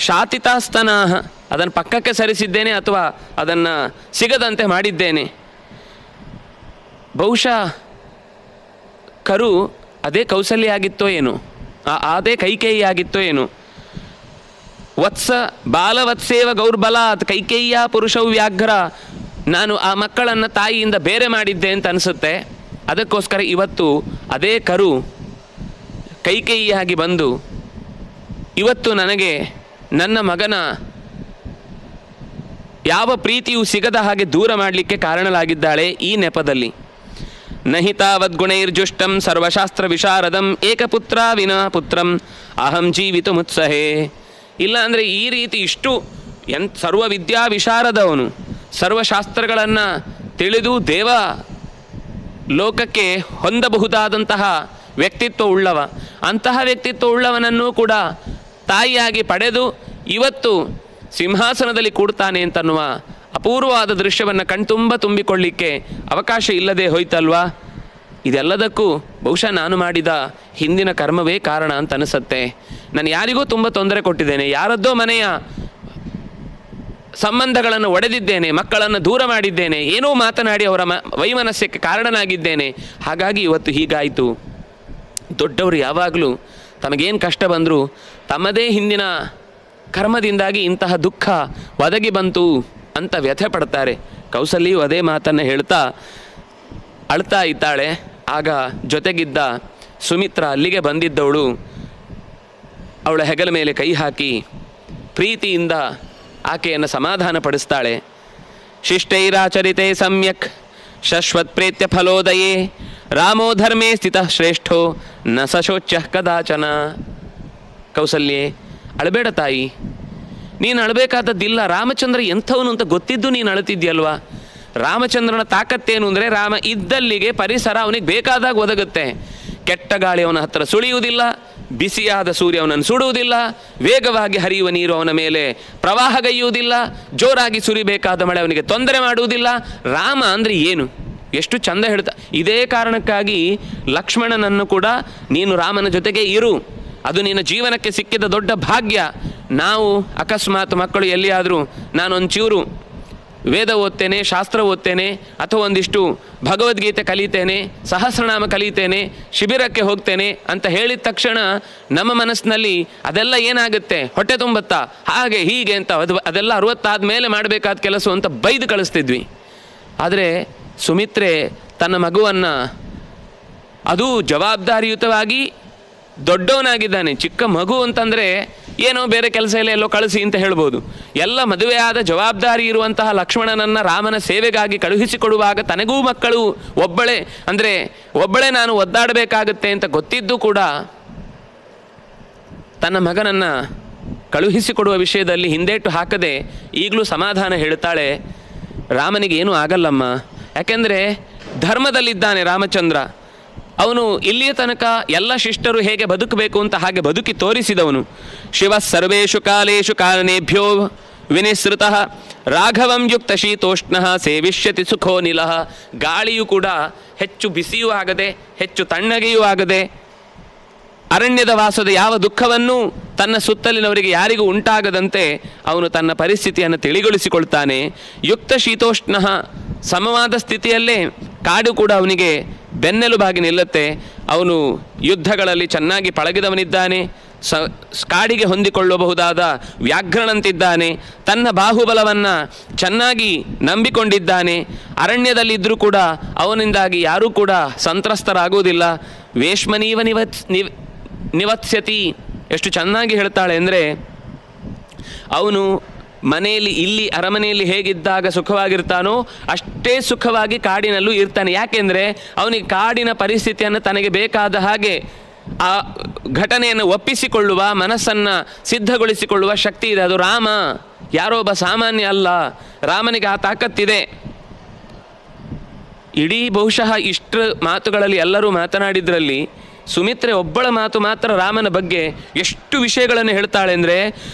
ಶಾತಿತಾಸ್ತನಾಹ, ಅದನ್ನು ಪಕ್ಕಕ್ಕೆ ಸರಿಸಿದ್ದೇನೆ ಅಥವಾ ಅದನ್ನು ಸಿಗದಂತೆ ಮಾಡಿದ್ದೇನೆ. ಬಹುಶಃ ಕರು ಅದೇ ಕೌಸಲ್ಯ ಆಗಿತ್ತೋ ಏನು, ಅದೇ ಕೈಕೇಯಿ ಆಗಿತ್ತೋ ಏನು. ವತ್ಸ ಬಾಲವತ್ಸೇವ ಗೌರ್ಬಲಾತ್ ಕೈಕೇಯ್ಯ ಪುರುಷವು ವ್ಯಾಘ್ರ. ನಾನು ಆ ಮಕ್ಕಳನ್ನು ತಾಯಿಯಿಂದ ಬೇರೆ ಮಾಡಿದ್ದೆ ಅಂತ ಅನಿಸುತ್ತೆ. ಅದಕ್ಕೋಸ್ಕರ ಇವತ್ತು ಅದೇ ಕರು ಕೈಕೇಯಿಯಾಗಿ ಬಂದು ಇವತ್ತು ನನಗೆ ನನ್ನ ಮಗನ ಯಾವ ಪ್ರೀತಿಯೂ ಸಿಗದ ಹಾಗೆ ದೂರ ಮಾಡಲಿಕ್ಕೆ ಕಾರಣಲಾಗಿದ್ದಾಳೆ ಈ ನೆಪದಲ್ಲಿ. ನಹಿತಾವದ್ಗುಣೈರ್ಜುಷ್ಟಂ ಸರ್ವಶಾಸ್ತ್ರ ವಿಶಾರದಂ ಏಕಪುತ್ರ ವಿನಾ ಪುತ್ರಂ ಅಹಂ ಜೀವಿತು ಮುತ್ಸಹೇ. ಇಲ್ಲ ಅಂದರೆ ಈ ರೀತಿ ಇಷ್ಟು ಸರ್ವ ವಿದ್ಯಾ ವಿಶಾರದವನು, ಸರ್ವಶಾಸ್ತ್ರಗಳನ್ನು ತಿಳಿದು ದೇವ ಲೋಕಕ್ಕೆ ಹೊಂದಬಹುದಾದಂತಹ ವ್ಯಕ್ತಿತ್ವ ಉಳ್ಳವ, ಅಂತಹ ವ್ಯಕ್ತಿತ್ವ ಉಳ್ಳವನನ್ನು ಕೂಡ ತಾಯಿಯಾಗಿ ಪಡೆದು ಇವತ್ತು ಸಿಂಹಾಸನದಲ್ಲಿ ಕೂಡ್ತಾನೆ ಅಂತನ್ನುವ ಅಪೂರ್ವವಾದ ದೃಶ್ಯವನ್ನು ಕಣ್ತುಂಬ ತುಂಬಿಕೊಳ್ಳಿಕ್ಕೆ ಅವಕಾಶ ಇಲ್ಲದೆ ಹೋಯ್ತಲ್ವಾ. ಇದೆಲ್ಲದಕ್ಕೂ ಬಹುಶಃ ನಾನು ಮಾಡಿದ ಹಿಂದಿನ ಕರ್ಮವೇ ಕಾರಣ ಅಂತ ಅನಿಸುತ್ತೆ. ನಾನು ಯಾರಿಗೂ ತುಂಬ ತೊಂದರೆ ಕೊಟ್ಟಿದ್ದೇನೆ, ಯಾರದ್ದೋ ಮನೆಯ ಸಂಬಂಧಗಳನ್ನು ಒಡೆದಿದ್ದೇನೆ, ಮಕ್ಕಳನ್ನು ದೂರ ಮಾಡಿದ್ದೇನೆ, ಏನೋ ಮಾತನಾಡಿ ಅವರ ವೈಮನಸ್ಯಕ್ಕೆ ಕಾರಣನಾಗಿದ್ದೇನೆ. ಹಾಗಾಗಿ ಇವತ್ತು ಹೀಗಾಯಿತು. ದೊಡ್ಡವರು ಯಾವಾಗಲೂ ತಮಗೇನು ಕಷ್ಟ ಬಂದರೂ ತಮ್ಮದೇ ಹಿಂದಿನ ಕರ್ಮದಿಂದಾಗಿ ಇಂತಹ ದುಃಖ ಒದಗಿ ಬಂತು ಅಂತ ವ್ಯಥೆ ಪಡ್ತಾರೆ. ಕೌಸಲ್ಯು ಅದೇ ಮಾತನ್ನು ಹೇಳ್ತಾ ಅಳ್ತಾ ಇದ್ದಾಳೆ. ಆಗ ಜೊತೆಗಿದ್ದ ಸುಮಿತ್ರ ಅಲ್ಲಿಗೆ ಬಂದಿದ್ದವಳು ಅವಳ ಹೆಗಲ ಮೇಲೆ ಕೈ ಹಾಕಿ ಪ್ರೀತಿಯಿಂದ ಆಕೆಯನ್ನು ಸಮಾಧಾನ ಪಡಿಸ್ತಾಳೆ. ಶಿಷ್ಟೈರಾಚರಿತೆ ಸಮ್ಯಕ್ ಶಶ್ವತ್ ಪ್ರೇತ್ಯ ಫಲೋದಯೇ ರಾಮೋ ಧರ್ಮೇ ಸ್ಥಿತಃ ಶ್ರೇಷ್ಠೋ ನ ಸಶೋಚ್ಯ ಕದಾಚನ. ಕೌಸಲ್ಯೆ, ಅಳಬೇಡ ತಾಯಿ, ನೀನು ಅಳಬೇಕಾದದ್ದಿಲ್ಲ. ರಾಮಚಂದ್ರ ಎಂಥವನು ಅಂತ ಗೊತ್ತಿದ್ದು ನೀನು ಅಳುತ್ತಿದ್ಯಲ್ವಾ. ರಾಮಚಂದ್ರನ ತಾಕತ್ತೇನು ಅಂದರೆ ರಾಮ ಇದ್ದಲ್ಲಿಗೆ ಪರಿಸರ ಅವನಿಗೆ ಬೇಕಾದಾಗ ಒದಗುತ್ತೆ. ಕೆಟ್ಟ ಗಾಳಿ ಅವನ ಹತ್ತಿರ ಸುಳಿಯುವುದಿಲ್ಲ, ಬಿಸಿಯಾದ ಸೂರ್ಯ ಅವನನ್ನು ಸುಡುವುದಿಲ್ಲ, ವೇಗವಾಗಿ ಹರಿಯುವ ನೀರು ಅವನ ಮೇಲೆ ಪ್ರವಾಹಗೈಯುವುದಿಲ್ಲ, ಜೋರಾಗಿ ಸುರಿಬೇಕಾದ ಮಳೆ ಅವನಿಗೆ ತೊಂದರೆ ಮಾಡುವುದಿಲ್ಲ. ರಾಮ ಅಂದರೆ ಏನು, ಎಷ್ಟು ಚಂದ ಹೇಳ್ತಾ. ಇದೇ ಕಾರಣಕ್ಕಾಗಿ ಲಕ್ಷ್ಮಣನನ್ನು ಕೂಡ ನೀನು ರಾಮನ ಜೊತೆಗೆ ಇರು, ಅದು ನಿನ್ನ ಜೀವನಕ್ಕೆ ಸಿಕ್ಕಿದ ದೊಡ್ಡ ಭಾಗ್ಯ. ನಾವು ಅಕಸ್ಮಾತ್ ಮಕ್ಕಳು ಎಲ್ಲಿಯಾದರೂ ನಾನೊಂಚೂರು ವೇದ ಓದ್ತೇನೆ, ಶಾಸ್ತ್ರ ಓದ್ತೇನೆ, ಅಥವಾ ಒಂದಿಷ್ಟು ಭಗವದ್ಗೀತೆ ಕಲಿತೇನೆ, ಸಹಸ್ರನಾಮ ಕಲಿತೇನೆ, ಶಿಬಿರಕ್ಕೆ ಹೋಗ್ತೇನೆ ಅಂತ ಹೇಳಿದ ತಕ್ಷಣ ನಮ್ಮ ಮನಸ್ಸಿನಲ್ಲಿ ಅದೆಲ್ಲ ಏನಾಗುತ್ತೆ, ಹೊಟ್ಟೆ ತುಂಬತ್ತಾ, ಹಾಗೆ ಹೀಗೆ ಅಂತ ಅದೆಲ್ಲ 60 ಆದಮೇಲೆ ಮಾಡಬೇಕಾದ ಕೆಲಸ ಅಂತ ಬೈದು ಕಳಿಸ್ತಿದ್ವಿ. ಆದರೆ ಸುಮಿತ್ರೆ ತನ್ನ ಮಗುವನ್ನು ಅದು ಜವಾಬ್ದಾರಿಯುತವಾಗಿ, ದೊಡ್ಡವನಾಗಿದ್ದಾನೆ, ಚಿಕ್ಕ ಮಗು ಅಂತಂದರೆ ಏನೋ ಬೇರೆ ಕೆಲಸ ಎಲ್ಲ ಎಲ್ಲೋ ಕಳಿಸಿ ಅಂತ ಹೇಳ್ಬೋದು. ಎಲ್ಲ ಮದುವೆಯಾದ ಜವಾಬ್ದಾರಿ ಇರುವಂತಹ ಲಕ್ಷ್ಮಣನನ್ನು ರಾಮನ ಸೇವೆಗಾಗಿ ಕಳುಹಿಸಿಕೊಡುವಾಗ ತನಗೂ ಮಕ್ಕಳು ಒಬ್ಬಳೇ ನಾನು ಒದ್ದಾಡಬೇಕಾಗುತ್ತೆ ಅಂತ ಗೊತ್ತಿದ್ದು ಕೂಡ ತನ್ನ ಮಗನನ್ನು ಕಳುಹಿಸಿಕೊಡುವ ವಿಷಯದಲ್ಲಿ ಹಿಂದೇಟು ಹಾಕದೆ ಈಗಲೂ ಸಮಾಧಾನ ಹೇಳ್ತಾಳೆ, ರಾಮನಿಗೆ ಏನೂ ಆಗಲ್ಲಮ್ಮ, ಯಾಕೆಂದರೆ ಧರ್ಮದಲ್ಲಿದ್ದಾನೆ ರಾಮಚಂದ್ರ. ಅವನು ಇಲ್ಲಿಯ ತನಕ ಎಲ್ಲ ಶಿಷ್ಟರು ಹೇಗೆ ಬದುಕಬೇಕು ಅಂತ ಹಾಗೆ ಬದುಕಿ ತೋರಿಸಿದವನು. ಶಿವ ಸರ್ವೇಷು ಕಾಲೇಷು ಕಾರಣೇಭ್ಯೋ ವಿನಿಸೃತಃ ರಾಘವಂ ಯುಕ್ತ ಶೀತೋಷ್ಣ ಸೇವಿಷ್ಯತಿ ಸುಖೋನಿಲಃ. ಗಾಳಿಯೂ ಕೂಡ ಹೆಚ್ಚು ಬಿಸಿಯೂ ಆಗದೆ ಹೆಚ್ಚು ತಣ್ಣಗೆಯೂ ಆಗದೆ, ಅರಣ್ಯದ ವಾಸದ ಯಾವ ದುಃಖವನ್ನೂ ತನ್ನ ಸುತ್ತಲಿನವರಿಗೆ ಯಾರಿಗೂ ಉಂಟಾಗದಂತೆ ಅವನು ತನ್ನ ಪರಿಸ್ಥಿತಿಯನ್ನು ತಿಳಿಗೊಳಿಸಿಕೊಳ್ತಾನೆ. ಯುಕ್ತ ಶೀತೋಷ್ಣ, ಸಮವಾದ ಸ್ಥಿತಿಯಲ್ಲೇ ಕಾಡು ಕೂಡ ಅವನಿಗೆ ಬೆನ್ನೆಲುಬಾಗಿ ನಿಲ್ಲುತ್ತೆ. ಅವನು ಯುದ್ಧಗಳಲ್ಲಿ ಚೆನ್ನಾಗಿ ಪಳಗಿದವನಿದ್ದಾನೆ, ಕಾಡಿಗೆ ಹೊಂದಿಕೊಳ್ಳಬಹುದಾದ ವ್ಯಾಘ್ರನಂತಿದ್ದಾನೆ, ತನ್ನ ಬಾಹುಬಲವನ್ನು ಚೆನ್ನಾಗಿ ನಂಬಿಕೊಂಡಿದ್ದಾನೆ. ಅರಣ್ಯದಲ್ಲಿದ್ದರೂ ಕೂಡ ಅವನಿಂದಾಗಿ ಯಾರೂ ಕೂಡ ಸಂತ್ರಸ್ತರಾಗುವುದಿಲ್ಲ. ವೇಶ್ಮನೀವ ನಿವತ್ಸ್ಯತಿ, ಎಷ್ಟು ಚೆನ್ನಾಗಿ ಹೇಳ್ತಾಳೆ ಅಂದರೆ, ಅವನು ಮನೆಯಲ್ಲಿ ಇಲ್ಲಿ ಅರಮನೆಯಲ್ಲಿ ಹೇಗಿದ್ದಾಗ ಸುಖವಾಗಿರ್ತಾನೋ ಅಷ್ಟೇ ಸುಖವಾಗಿ ಕಾಡಿನಲ್ಲೂ ಇರ್ತಾನೆ. ಯಾಕೆಂದರೆ ಅವನಿಗೆ ಕಾಡಿನ ಪರಿಸ್ಥಿತಿಯನ್ನು ತನಗೆ ಬೇಕಾದ ಹಾಗೆ ಆ ಘಟನೆಯನ್ನು ಒಪ್ಪಿಸಿಕೊಳ್ಳುವ, ಮನಸ್ಸನ್ನು ಸಿದ್ಧಗೊಳಿಸಿಕೊಳ್ಳುವ ಶಕ್ತಿ ಇದೆ. ಅದು ರಾಮ, ಯಾರೋ ಒಬ್ಬ ಸಾಮಾನ್ಯ ಅಲ್ಲ, ರಾಮನಿಗೆ ಆ ತಾಕತ್ತಿದೆ. ಇಡೀ ಬಹುಶಃ ಇಷ್ಟು ಮಾತುಗಳಲ್ಲಿ ಎಲ್ಲರೂ ಮಾತನಾಡಿದ್ರಲ್ಲಿ ಸುಮಿತ್ರೆ ಒಬ್ಬಳ ಮಾತು ಮಾತ್ರ ರಾಮನ ಬಗ್ಗೆ ಎಷ್ಟು ವಿಷಯಗಳನ್ನು ಹೇಳ್ತಾಳೆ ಅಂದರೆ,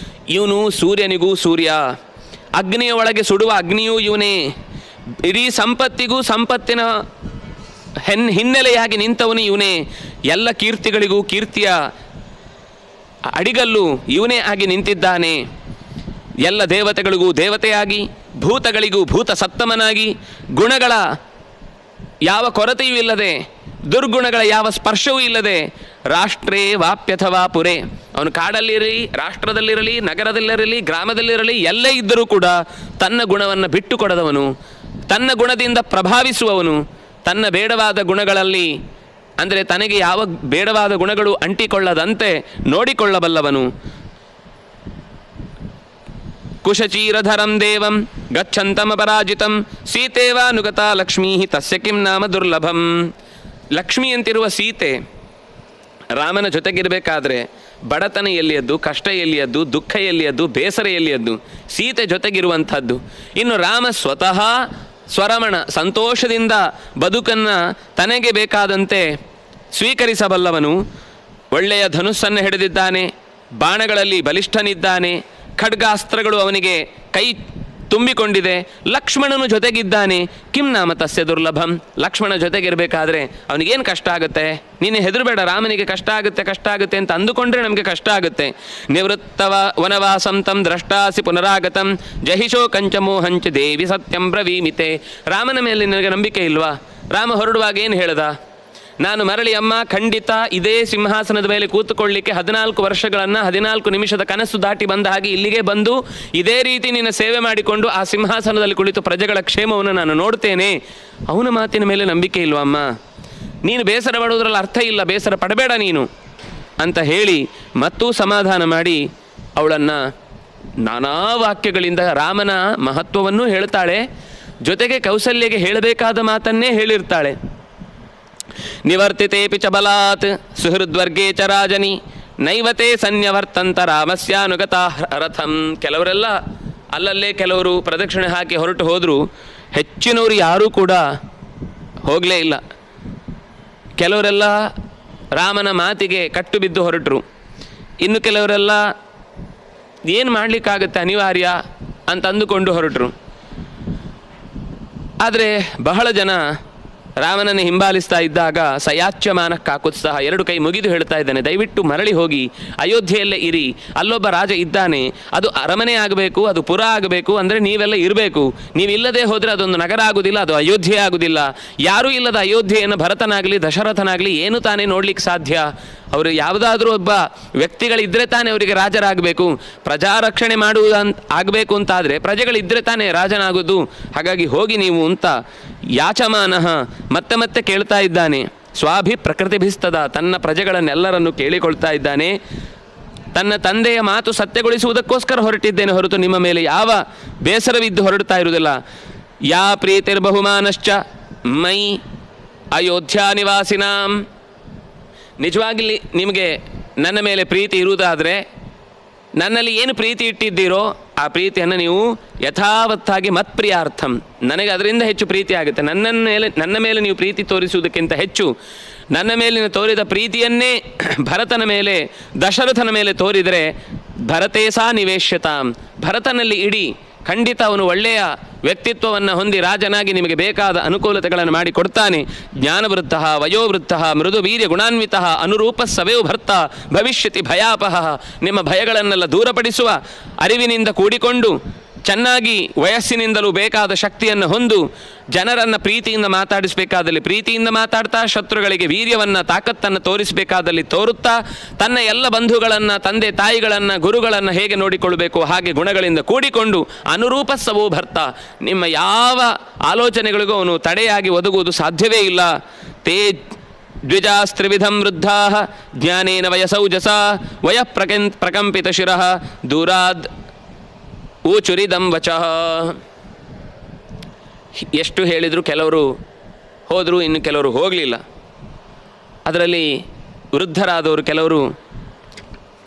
ಇವನು ಸೂರ್ಯನಿಗೂ ಸೂರ್ಯ, ಅಗ್ನಿಯ ಒಳಗೆ ಸುಡುವ ಅಗ್ನಿಯೂ ಇವನೇ, ಇಡೀ ಸಂಪತ್ತಿಗೂ ಸಂಪತ್ತಿನ ಹಿನ್ನೆಲೆಯಾಗಿ ನಿಂತವನು ಇವನೇ, ಎಲ್ಲ ಕೀರ್ತಿಗಳಿಗೂ ಕೀರ್ತಿಯ ಅಡಿಗಲ್ಲು ಇವನೇ ಆಗಿ ನಿಂತಿದ್ದಾನೆ, ಎಲ್ಲ ದೇವತೆಗಳಿಗೂ ದೇವತೆಯಾಗಿ, ಭೂತಗಳಿಗೂ ಭೂತ ಸತ್ತಮನಾಗಿ, ಗುಣಗಳ ಯಾವ ಕೊರತೆಯೂ ಇಲ್ಲದೆ, ದುರ್ಗುಣಗಳ ಯಾವ ಸ್ಪರ್ಶವೂ ಇಲ್ಲದೆ, ರಾಷ್ಟ್ರೇ ವಾಪ್ಯಥವಾ ಪುರೇ, ಅವನು ಕಾಡಲ್ಲಿರಲಿ, ರಾಷ್ಟ್ರದಲ್ಲಿರಲಿ, ನಗರದಲ್ಲಿರಲಿ, ಗ್ರಾಮದಲ್ಲಿರಲಿ, ಎಲ್ಲೇ ಇದ್ದರೂ ಕೂಡ ತನ್ನ ಗುಣವನ್ನು ಬಿಟ್ಟು ಕೊಡದವನು, ತನ್ನ ಗುಣದಿಂದ ಪ್ರಭಾವಿಸುವವನು, ತನ್ನ ಬೇಡವಾದ ಗುಣಗಳಲ್ಲಿ ಅಂದರೆ ತನಗೆ ಯಾವ ಬೇಡವಾದ ಗುಣಗಳು ಅಂಟಿಕೊಳ್ಳದಂತೆ ನೋಡಿಕೊಳ್ಳಬಲ್ಲವನು. ಕುಶಚೀರಧರಂ ದೇವಂ ಗಚ್ಚಂತಮಪರಾಜಿತಂ ಸೀತೇವಾನುಗತಾ ಲಕ್ಷ್ಮೀ ತಸ್ಯ ಕಿಂ ನಾಮ ದುರ್ಲಭಂ. ಲಕ್ಷ್ಮಿ ಅಂತಿರುವ ಸೀತೆ ರಾಮನ ಜೊತೆಗಿರಬೇಕಾದ್ರೆ ಬಡತನ ಎಲ್ಲಿಯದ್ದು, ಕಷ್ಟ ಎಲ್ಲಿಯದ್ದು, ದುಃಖ ಎಲ್ಲಿಯದ್ದು, ಬೇಸರ ಎಲ್ಲಿಯದ್ದು, ಸೀತೆ ಜೊತೆಗಿರುವಂಥದ್ದು. ಇನ್ನು ರಾಮ ಸ್ವತಃ ಸ್ವರಮಣ, ಸಂತೋಷದಿಂದ ಬದುಕನ್ನು ತನಗೆ ಬೇಕಾದಂತೆ ಸ್ವೀಕರಿಸಬಲ್ಲವನು. ಒಳ್ಳೆಯ ಧನುಸ್ಸನ್ನು ಹಿಡಿದಿದ್ದಾನೆ, ಬಾಣಗಳಲ್ಲಿ ಬಲಿಷ್ಠನಿದ್ದಾನೆ, ಖಡ್ಗಾಸ್ತ್ರಗಳು ಅವನಿಗೆ ಕೈ ತುಂಬಿಕೊಂಡಿದೆ. ಲಕ್ಷ್ಮಣನು ಜೊತೆಗಿದ್ದಾನೆ. ಕಿಂ ನಾಮ ತಸ್ಯ ದುರ್ಲಭಂ. ಲಕ್ಷ್ಮಣ ಜೊತೆಗಿರಬೇಕಾದ್ರೆ ಅವನಿಗೇನು ಕಷ್ಟ ಆಗುತ್ತೆ? ನೀನು ಹೆದರಬೇಡ, ರಾಮನಿಗೆ ಕಷ್ಟ ಆಗುತ್ತೆ ಅಂತ ಅಂದುಕೊಂಡ್ರೆ ನಮಗೆ ಕಷ್ಟ ಆಗುತ್ತೆ. ನಿವೃತ್ತವ ವನವಾಸಂ ತಂ ದ್ರಷ್ಟಾಸಿ ಪುನರಾಗತಂ ಜಹಿಶೋ ಕಂಚಮೋಹಂಚ ದೇವಿ ಸತ್ಯಂ ಬ್ರವೀಮಿತೆ. ರಾಮನ ಮೇಲೆ ನಿನಗೆ ನಂಬಿಕೆ ಇಲ್ವಾ? ರಾಮ ಹೊರಡುವಾಗ ಏನು ಹೇಳ್ದ? ನಾನು ಮರಳಿ ಅಮ್ಮ ಖಂಡಿತ ಇದೇ ಸಿಂಹಾಸನದ ಮೇಲೆ ಕೂತುಕೊಳ್ಳಿಕ್ಕೆ 14 ವರ್ಷಗಳನ್ನು 14 ನಿಮಿಷದ ಕನಸು ದಾಟಿ ಬಂದ ಹಾಗೆ ಇಲ್ಲಿಗೆ ಬಂದು ಇದೇ ರೀತಿ ನಿನ್ನ ಸೇವೆ ಮಾಡಿಕೊಂಡು ಆ ಸಿಂಹಾಸನದಲ್ಲಿ ಕುಳಿತು ಪ್ರಜೆಗಳ ಕ್ಷೇಮವನ್ನು ನಾನು ನೋಡ್ತೇನೆ. ಅವನ ಮಾತಿನ ಮೇಲೆ ನಂಬಿಕೆ ಇಲ್ವಮ್ಮ? ನೀನು ಬೇಸರ ಪಡುವುದರಲ್ಲಿ ಅರ್ಥ ಇಲ್ಲ, ಬೇಸರ ಪಡಬೇಡ ನೀನು ಅಂತ ಹೇಳಿ ಮತ್ತೂ ಸಮಾಧಾನ ಮಾಡಿ ಅವಳನ್ನು ನಾನಾ ವಾಕ್ಯಗಳಿಂದ ರಾಮನ ಮಹತ್ವವನ್ನೂ ಹೇಳ್ತಾಳೆ. ಜೊತೆಗೆ ಕೌಸಲ್ಯಗೆ ಹೇಳಬೇಕಾದ ಮಾತನ್ನೇ ಹೇಳಿರ್ತಾಳೆ. ನಿವರ್ತಿತೇಪಿ ಚ ಬಲಾತ್ ಸುಹೃದ್ವರ್ಗೇ ಚ ರಾಜನಿ ನೈವತೆ ಸನ್ಯವರ್ತಂತ ರಾಮಸ್ಯಾನುಗತಾ ರಥಂ. ಕೆಲವರೆಲ್ಲ ಅಲ್ಲಲ್ಲೇ ಕೆಲವರು ಪ್ರದಕ್ಷಿಣೆ ಹಾಕಿ ಹೊರಟು ಹೋದರು. ಹೆಚ್ಚಿನವರು ಯಾರೂ ಕೂಡ ಹೋಗಲೇ ಇಲ್ಲ. ಕೆಲವರೆಲ್ಲ ರಾಮನ ಮಾತಿಗೆ ಕಟ್ಟು ಬಿದ್ದು ಹೊರಟರು. ಇನ್ನು ಕೆಲವರೆಲ್ಲ ಏನು ಮಾಡಲಿಕ್ಕಾಗತ್ತೆ, ಅನಿವಾರ್ಯ ಅಂತ ಅಂದುಕೊಂಡು ಹೊರಟರು. ಆದರೆ ಬಹಳ ಜನ ರಾಮನನ್ನು ಹಿಂಬಾಲಿಸ್ತಾ ಇದ್ದಾಗ ಸಯಾಚ್ಯಮಾನ ಕಾಕುತ್ಸಾಹ, ಎರಡು ಕೈ ಮುಗಿದು ಹೇಳ್ತಾ ಇದ್ದಾನೆ, ದಯವಿಟ್ಟು ಮರಳಿ ಹೋಗಿ ಅಯೋಧ್ಯೆಯಲ್ಲೇ ಇರಿ. ಅಲ್ಲೊಬ್ಬ ರಾಜ ಇದ್ದಾನೆ, ಅದು ಅರಮನೆ ಆಗಬೇಕು, ಅದು ಪುರ ಆಗಬೇಕು, ಅಂದರೆ ನೀವೆಲ್ಲ ಇರಬೇಕು. ನೀವಿಲ್ಲದೆ ಹೋದರೆ ಅದೊಂದು ನಗರ ಆಗುವುದಿಲ್ಲ, ಅದು ಅಯೋಧ್ಯೆ ಆಗುವುದಿಲ್ಲ. ಯಾರೂ ಇಲ್ಲದ ಅಯೋಧ್ಯೆಯನ್ನು ಭರತನಾಗಲಿ ದಶರಥನಾಗಲಿ ಏನು ತಾನೇ ನೋಡ್ಲಿಕ್ಕೆ ಸಾಧ್ಯ? ಅವರು ಯಾವುದಾದ್ರೂ ಒಬ್ಬ ವ್ಯಕ್ತಿಗಳಿದ್ದರೆ ತಾನೇ ಅವರಿಗೆ ರಾಜರಾಗಬೇಕು. ಪ್ರಜಾರಕ್ಷಣೆ ಆಗಬೇಕು ಅಂತಾದರೆ ಪ್ರಜೆಗಳಿದ್ದರೆ ತಾನೇ ರಾಜನಾಗೋದು. ಹಾಗಾಗಿ ಹೋಗಿ ನೀವು ಅಂತ ಯಾಚಮಾನಃ ಮತ್ತೆ ಮತ್ತೆ ಕೇಳ್ತಾ ಇದ್ದಾನೆ. ಸ್ವಾಭಿ ಪ್ರಕೃತಿಭಿಸ್ತದ, ತನ್ನ ಪ್ರಜೆಗಳನ್ನೆಲ್ಲರನ್ನು ಕೇಳಿಕೊಳ್ತಾ ಇದ್ದಾನೆ. ತನ್ನ ತಂದೆಯ ಮಾತು ಸತ್ಯಗೊಳಿಸುವುದಕ್ಕೋಸ್ಕರ ಹೊರಟಿದ್ದೇನೆ ಹೊರತು ನಿಮ್ಮ ಮೇಲೆ ಯಾವ ಬೇಸರವಿದ್ದು ಹೊರಡ್ತಾ ಇರುವುದಿಲ್ಲ. ಯಾ ಪ್ರೀತಿರ್ಬಹುಮಾನಶ್ಚ ಮೈ ಅಯೋಧ್ಯ ನಿವಾಸಿನಾಂ, ನಿಜವಾಗಲಿ ನಿಮಗೆ ನನ್ನ ಮೇಲೆ ಪ್ರೀತಿ ಇರುವುದಾದರೆ ನನ್ನಲ್ಲಿ ಏನು ಪ್ರೀತಿ ಇಟ್ಟಿದ್ದೀರೋ ಆ ಪ್ರೀತಿಯನ್ನು ನೀವು ಯಥಾವತ್ತಾಗಿ ಮತ್ಪ್ರಿಯಾರ್ಥಂ, ನನಗೆ ಅದರಿಂದ ಹೆಚ್ಚು ಪ್ರೀತಿ ಆಗುತ್ತೆ. ನನ್ನ ಮೇಲೆ ನೀವು ಪ್ರೀತಿ ತೋರಿಸುವುದಕ್ಕಿಂತ ಹೆಚ್ಚು ನನ್ನ ಮೇಲಿನ ತೋರಿದ ಪ್ರೀತಿಯನ್ನೇ ಭರತನ ಮೇಲೆ ದಶರಥನ ಮೇಲೆ ತೋರಿದರೆ ಭರತೇ ಸಾ ನಿವೇಶ್ಯತಾಂ, ಭರತನಲ್ಲಿ ಇಡಿ. ಖಂಡಿತ ಅವನು ಒಳ್ಳೆಯ ವ್ಯಕ್ತಿತ್ವವನ್ನು ಹೊಂದಿ ರಾಜನಾಗಿ ನಿಮಗೆ ಬೇಕಾದ ಅನುಕೂಲತೆಗಳನ್ನು ಮಾಡಿಕೊಡ್ತಾನೆ. ಜ್ಞಾನವೃದ್ಧ ವಯೋವೃದ್ಧ ಮೃದು ವೀರ್ಯ ಗುಣಾನ್ವಿತ ಅನುರೂಪ ಸವೇವ್ ಭರ್ತ ಭವಿಷ್ಯತಿ ಭಯಾಪಹ, ನಿಮ್ಮ ಭಯಗಳನ್ನೆಲ್ಲ ದೂರಪಡಿಸುವ ಅರಿವಿನಿಂದ ಕೂಡಿಕೊಂಡು ಚೆನ್ನಾಗಿ ವಯಸ್ಸಿನಿಂದಲೂ ಬೇಕಾದ ಶಕ್ತಿಯನ್ನು ಹೊಂದು ಜನರನ್ನು ಪ್ರೀತಿಯಿಂದ ಮಾತಾಡಿಸಬೇಕಾದಲ್ಲಿ ಪ್ರೀತಿಯಿಂದ ಮಾತಾಡ್ತಾ, ಶತ್ರುಗಳಿಗೆ ವೀರ್ಯವನ್ನು ತಾಕತ್ತನ್ನು ತೋರಿಸಬೇಕಾದಲ್ಲಿ ತೋರುತ್ತಾ, ತನ್ನ ಎಲ್ಲ ಬಂಧುಗಳನ್ನು ತಂದೆ ತಾಯಿಗಳನ್ನು ಗುರುಗಳನ್ನು ಹೇಗೆ ನೋಡಿಕೊಳ್ಳಬೇಕು ಹಾಗೆ ಗುಣಗಳಿಂದ ಕೂಡಿಕೊಂಡು ಅನುರೂಪ ಸವೋ ಭರ್ತ, ನಿಮ್ಮ ಯಾವ ಆಲೋಚನೆಗಳಿಗೂ ಅವನು ತಡೆಯಾಗಿ ಒದಗುವುದು ಸಾಧ್ಯವೇ ಇಲ್ಲ. ತೇ ದ್ವಿಜಾಸ್ತ್ರಿವಿಧಂ ವೃದ್ಧಾ ಜ್ಞಾನೇನ ವಯಸೌಜಸ ವಯ ಪ್ರಕಂಪಿತ ಶಿರಃ ದೂರಾದ್ ಊಚುರಿದಂ ವಚಃ. ಎಷ್ಟು ಹೇಳಿದರೂ ಕೆಲವರು ಹೋದರು, ಇನ್ನು ಕೆಲವರು ಹೋಗಲಿಲ್ಲ. ಅದರಲ್ಲಿ ವೃದ್ಧರಾದವರು ಕೆಲವರು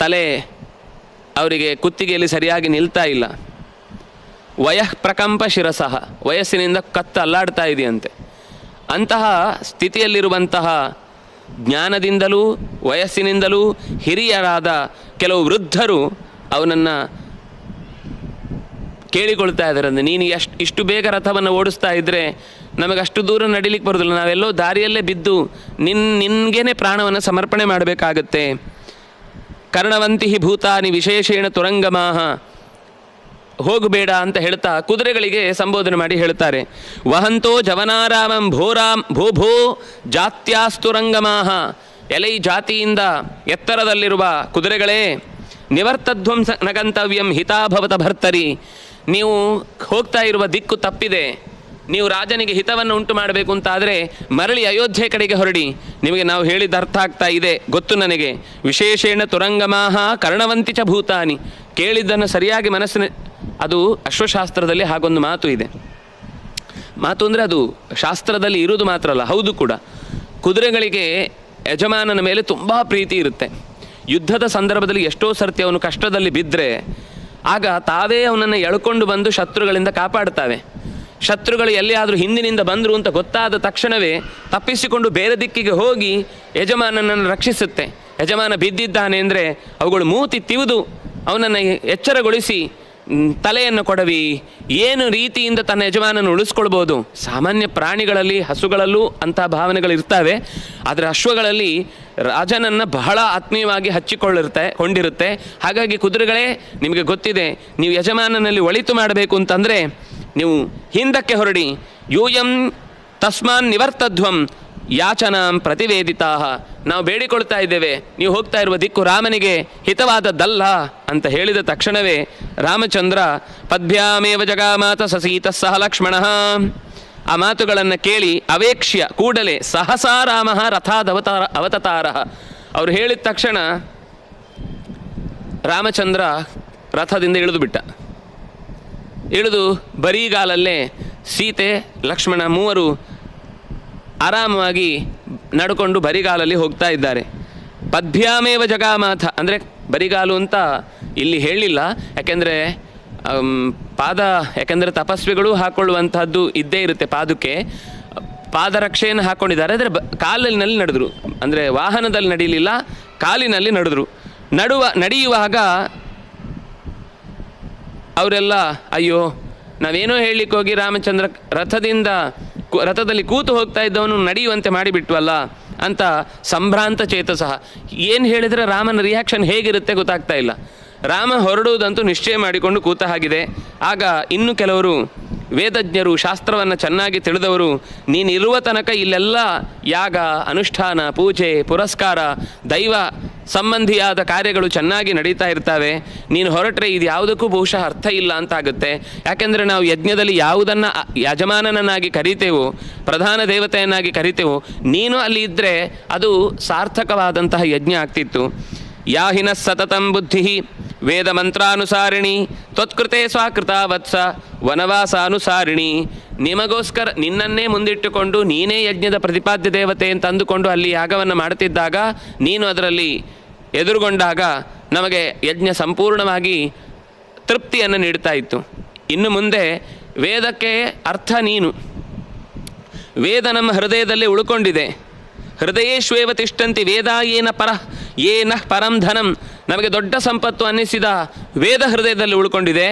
ತಲೆ ಅವರಿಗೆ ಕುತ್ತಿಗೆಯಲ್ಲಿ ಸರಿಯಾಗಿ ನಿಲ್ತಾ ಇಲ್ಲ. ವಯಃ ಪ್ರಕಂಪ ಶಿರಸಃ, ವಯಸ್ಸಿನಿಂದ ಕತ್ತು ಅಲ್ಲಾಡ್ತಾ ಇದೆಯಂತೆ. ಅಂತಹ ಸ್ಥಿತಿಯಲ್ಲಿರುವಂತಹ ಜ್ಞಾನದಿಂದಲೂ ವಯಸ್ಸಿನಿಂದಲೂ ಹಿರಿಯರಾದ ಕೆಲವು ವೃದ್ಧರು ಅವನನ್ನು ಕೇಳಿಕೊಳ್ತಾ ಇದ್ದಾರೆ. ನೀನು ಇಷ್ಟು ಬೇಗ ರಥವನ್ನು ಓಡಿಸ್ತಾ ಇದ್ದರೆ ನಮಗಷ್ಟು ದೂರ ನಡಿಲಿಕ್ಕೆ ಬರೋದಿಲ್ಲ, ನಾವೆಲ್ಲೋ ದಾರಿಯಲ್ಲೇ ಬಿದ್ದು ನಿನಗೇನೆ ಪ್ರಾಣವನ್ನು ಸಮರ್ಪಣೆ ಮಾಡಬೇಕಾಗತ್ತೆ. ಕರ್ಣವಂತಿ ಭೂತಾನಿ ವಿಶೇಷೇಣ ತುರಂಗಮಾಹ, ಹೋಗಬೇಡ ಅಂತ ಹೇಳ್ತಾ ಕುದುರೆಗಳಿಗೆ ಸಂಬೋಧನೆ ಮಾಡಿ ಹೇಳ್ತಾರೆ. ವಹಂತೋ ಜವನಾರಾಮಂ ಭೋ ಜಾತ್ಯಾಸ್ತುರಂಗಮಾಹ, ಎಲೈ ಜಾತಿಯಿಂದ ಎತ್ತರದಲ್ಲಿರುವ ಕುದುರೆಗಳೇ, ನಿವರ್ತಧ್ವಂಸ ನಗಂತವ್ಯಂ ಹಿತಾಭವತ ಭರ್ತರಿ, ನೀವು ಹೋಗ್ತಾ ಇರುವ ದಿಕ್ಕು ತಪ್ಪಿದೆ. ನೀವು ರಾಜನಿಗೆ ಹಿತವನ್ನು ಉಂಟು ಮಾಡಬೇಕು ಅಂತಾದರೆ ಮರಳಿ ಅಯೋಧ್ಯೆ ಕಡೆಗೆ ಹೊರಡಿ. ನಿಮಗೆ ನಾವು ಹೇಳಿದ ಅರ್ಥ ಆಗ್ತಾ ಇದೆ ಗೊತ್ತು ನನಗೆ. ವಿಶೇಷೇಣ ತುರಂಗಮಾಹ ಕರ್ಣವಂತಿ ಚ ಭೂತಾನಿ, ಕೇಳಿದ್ದನ್ನು ಸರಿಯಾಗಿ ಮನಸ್ಸಿನ, ಅದು ಅಶ್ವಶಾಸ್ತ್ರದಲ್ಲಿ ಹಾಗೊಂದು ಮಾತು ಇದೆ. ಮಾತು ಅಂದರೆ ಅದು ಶಾಸ್ತ್ರದಲ್ಲಿ ಇರುವುದು ಮಾತ್ರ ಅಲ್ಲ, ಹೌದು ಕೂಡ. ಕುದುರೆಗಳಿಗೆ ಯಜಮಾನನ ಮೇಲೆ ತುಂಬ ಪ್ರೀತಿ ಇರುತ್ತೆ. ಯುದ್ಧದ ಸಂದರ್ಭದಲ್ಲಿ ಎಷ್ಟೋ ಸರ್ತಿ ಅವನು ಕಷ್ಟದಲ್ಲಿ ಬಿದ್ದರೆ ಆಗ ತಾವೇ ಅವನನ್ನು ಎಳ್ಕೊಂಡು ಬಂದು ಶತ್ರುಗಳಿಂದ ಕಾಪಾಡ್ತಾವೆ. ಶತ್ರುಗಳು ಎಲ್ಲಿಯಾದರೂ ಹಿಂದಿನಿಂದ ಬಂದರು ಅಂತ ಗೊತ್ತಾದ ತಕ್ಷಣವೇ ತಪ್ಪಿಸಿಕೊಂಡು ಬೇರೆ ದಿಕ್ಕಿಗೆ ಹೋಗಿ ಯಜಮಾನನನ್ನು ರಕ್ಷಿಸುತ್ತೆ. ಯಜಮಾನ ಬಿದ್ದಿದ್ದಾನೆ ಅಂದರೆ ಅವುಗಳು ಮೂತಿ ತಿವಿದು ಅವನನ್ನು ಎಚ್ಚರಗೊಳಿಸಿ ತಲೆಯನ್ನು ಕೊಡವಿ ಏನು ರೀತಿಯಿಂದ ತನ್ನ ಯಜಮಾನನ್ನು ಉಳಿಸ್ಕೊಳ್ಬೋದು. ಸಾಮಾನ್ಯ ಪ್ರಾಣಿಗಳಲ್ಲಿ ಹಸುಗಳಲ್ಲೂ ಅಂಥ ಭಾವನೆಗಳು ಇರ್ತವೆ. ಆದರೆ ಅಶ್ವಗಳಲ್ಲಿ ರಾಜನನ್ನು ಬಹಳ ಆತ್ಮೀಯವಾಗಿ ಕೊಂಡಿರುತ್ತೆ. ಹಾಗಾಗಿ ಕುದುರೆಗಳೇ, ನಿಮಗೆ ಗೊತ್ತಿದೆ, ನೀವು ಯಜಮಾನನಲ್ಲಿ ಒಳಿತು ಮಾಡಬೇಕು ಅಂತಂದರೆ ನೀವು ಹಿಂದಕ್ಕೆ ಹೊರಡಿ. ಯೂಯಂ ತಸ್ಮಾನ್ ನಿವರ್ತಧ್ವಂ ಯಾಚನಾಂ ಪ್ರತಿವೇದಿತಾ, ನಾವು ಬೇಡಿಕೊಳ್ತಾ ಇದ್ದೇವೆ, ನೀವು ಹೋಗ್ತಾ ಇರುವ ದಿಕ್ಕು ರಾಮನಿಗೆ ಹಿತವಾದದ್ದಲ್ಲ ಅಂತ ಹೇಳಿದ ತಕ್ಷಣವೇ ರಾಮಚಂದ್ರ ಪದ್ಭ್ಯಾಮೇವ ಜಗಾಮಾತ ಸಸೀತ ಸಹ ಲಕ್ಷ್ಮಣ, ಆ ಮಾತುಗಳನ್ನು ಕೇಳಿ ಅವೇಕ್ಷ್ಯ ಕೂಡಲೇ ಸಹಸಾ ರಾಮ ರಥಾದ ಅವತತಾರ, ಅವರು ಹೇಳಿದ ತಕ್ಷಣ ರಾಮಚಂದ್ರ ರಥದಿಂದ ಇಳಿದು ಬಿಟ್ಟ. ಇಳಿದು ಬರೀಗಾಲಲ್ಲೇ ಸೀತೆ ಲಕ್ಷ್ಮಣ ಮೂವರು ಆರಾಮವಾಗಿ ನಡ್ಕೊಂಡು ಬರಿಗಾಲಲ್ಲಿ ಹೋಗ್ತಾ ಇದ್ದಾರೆ. ಪದ್ಭ್ಯಾಮೇವ ಜಗಾಮಾಥ ಅಂದರೆ ಬರಿಗಾಲು ಅಂತ ಇಲ್ಲಿ ಹೇಳಿಲ್ಲ, ಯಾಕೆಂದರೆ ಪಾದ, ಯಾಕೆಂದರೆ ತಪಸ್ವಿಗಳು ಹಾಕ್ಕೊಳ್ಳುವಂತಹದ್ದು ಇದ್ದೇ ಇರುತ್ತೆ ಪಾದುಕೆ, ಪಾದರಕ್ಷೆಯನ್ನು ಹಾಕ್ಕೊಂಡಿದ್ದಾರೆ. ಆದರೆ ಕಾಲಿನಲ್ಲಿ ನಡೆದರು, ಅಂದರೆ ವಾಹನದಲ್ಲಿ ನಡೀಲಿಲ್ಲ, ಕಾಲಿನಲ್ಲಿ ನಡೆದರು. ನಡೆಯುವಾಗ ಅವರೆಲ್ಲ ಅಯ್ಯೋ ನಾವೇನೋ ಹೇಳಲಿಕ್ಕೆ ಹೋಗಿ ರಾಮಚಂದ್ರ ರಥದಲ್ಲಿ ಕೂತು ಹೋಗ್ತಾ ಇದ್ದವನು ನಡೆಯುವಂತೆ ಮಾಡಿಬಿಟ್ವಲ್ಲ ಅಂತ ಸಂಭ್ರಾಂತ ಚೇತಸಃ. ಏನು ಹೇಳಿದರೆ ರಾಮನ ರಿಯಾಕ್ಷನ್ ಹೇಗಿರುತ್ತೆ ಗೊತ್ತಾಗ್ತಾ ಇಲ್ಲ. ರಾಮ ಹೊರಡುವುದಂತೂ ನಿಶ್ಚಯ ಮಾಡಿಕೊಂಡು ಕೂತ ಹಾಗಿದೆ. ಆಗ ಇನ್ನು ಕೆಲವರು ವೇದಜ್ಞರು, ಶಾಸ್ತ್ರವನ್ನು ಚೆನ್ನಾಗಿ ತಿಳಿದವರು, ನೀನಿರುವ ತನಕ ಇಲ್ಲೆಲ್ಲ ಯಾಗ, ಅನುಷ್ಠಾನ, ಪೂಜೆ, ಪುರಸ್ಕಾರ, ದೈವ ಸಂಬಂಧಿಯಾದ ಕಾರ್ಯಗಳು ಚೆನ್ನಾಗಿ ನಡೀತಾ ಇರ್ತವೆ. ನೀನು ಹೊರಟ್ರೆ ಇದು ಯಾವುದಕ್ಕೂ ಬಹುಶಃ ಅರ್ಥ ಇಲ್ಲ ಅಂತಾಗುತ್ತೆ. ಯಾಕೆಂದರೆ ನಾವು ಯಜ್ಞದಲ್ಲಿ ಯಾವುದನ್ನು ಯಜಮಾನನನ್ನಾಗಿ ಕರಿತೇವೋ, ಪ್ರಧಾನ ದೇವತೆಯನ್ನಾಗಿ ಕರಿತೇವೋ, ನೀನು ಅಲ್ಲಿ ಇದ್ದರೆ ಅದು ಸಾರ್ಥಕವಾದಂತಹ ಯಜ್ಞ ಆಗ್ತಿತ್ತು. ಯಾಹಿನ ಸತತಂ ಬುದ್ಧಿ ವೇದ ಮಂತ್ರಾನುಸಾರಿಣಿ ತ್ವತ್ಕೃತೆ ಸ್ವಾಕೃತ ವತ್ಸ ವನವಾಸಾನುಸಾರಿಣಿ. ನಿಮಗೋಸ್ಕರ ನಿನ್ನನ್ನೇ ಮುಂದಿಟ್ಟುಕೊಂಡು ನೀನೇ ಯಜ್ಞದ ಪ್ರತಿಪಾದ್ಯ ದೇವತೆ ಅಂತ ಅಂದುಕೊಂಡು ಅಲ್ಲಿ ಯಾಗವನ್ನು ಮಾಡುತ್ತಿದ್ದಾಗ, ನೀನು ಅದರಲ್ಲಿ ಎದುರುಗೊಂಡಾಗ ನಮಗೆ ಯಜ್ಞ ಸಂಪೂರ್ಣವಾಗಿ ತೃಪ್ತಿಯನ್ನು ನೀಡ್ತಾ ಇತ್ತು. ಇನ್ನು ಮುಂದೆ ವೇದಕ್ಕೆ ಅರ್ಥ ನೀನು. ವೇದ ನಮ್ಮ ಹೃದಯದಲ್ಲಿ ಉಳ್ಕೊಂಡಿದೆ. ಹೃದಯೇಶ್ವೇವ ತಿಷ್ಟಂತಿ ವೇದ ಏನ ಪರಂ ಧನಂ. ನಮಗೆ ದೊಡ್ಡ ಸಂಪತ್ತು ಅನ್ನಿಸಿದ ವೇದ ಹೃದಯದಲ್ಲಿ ಉಳ್ಕೊಂಡಿದೆ.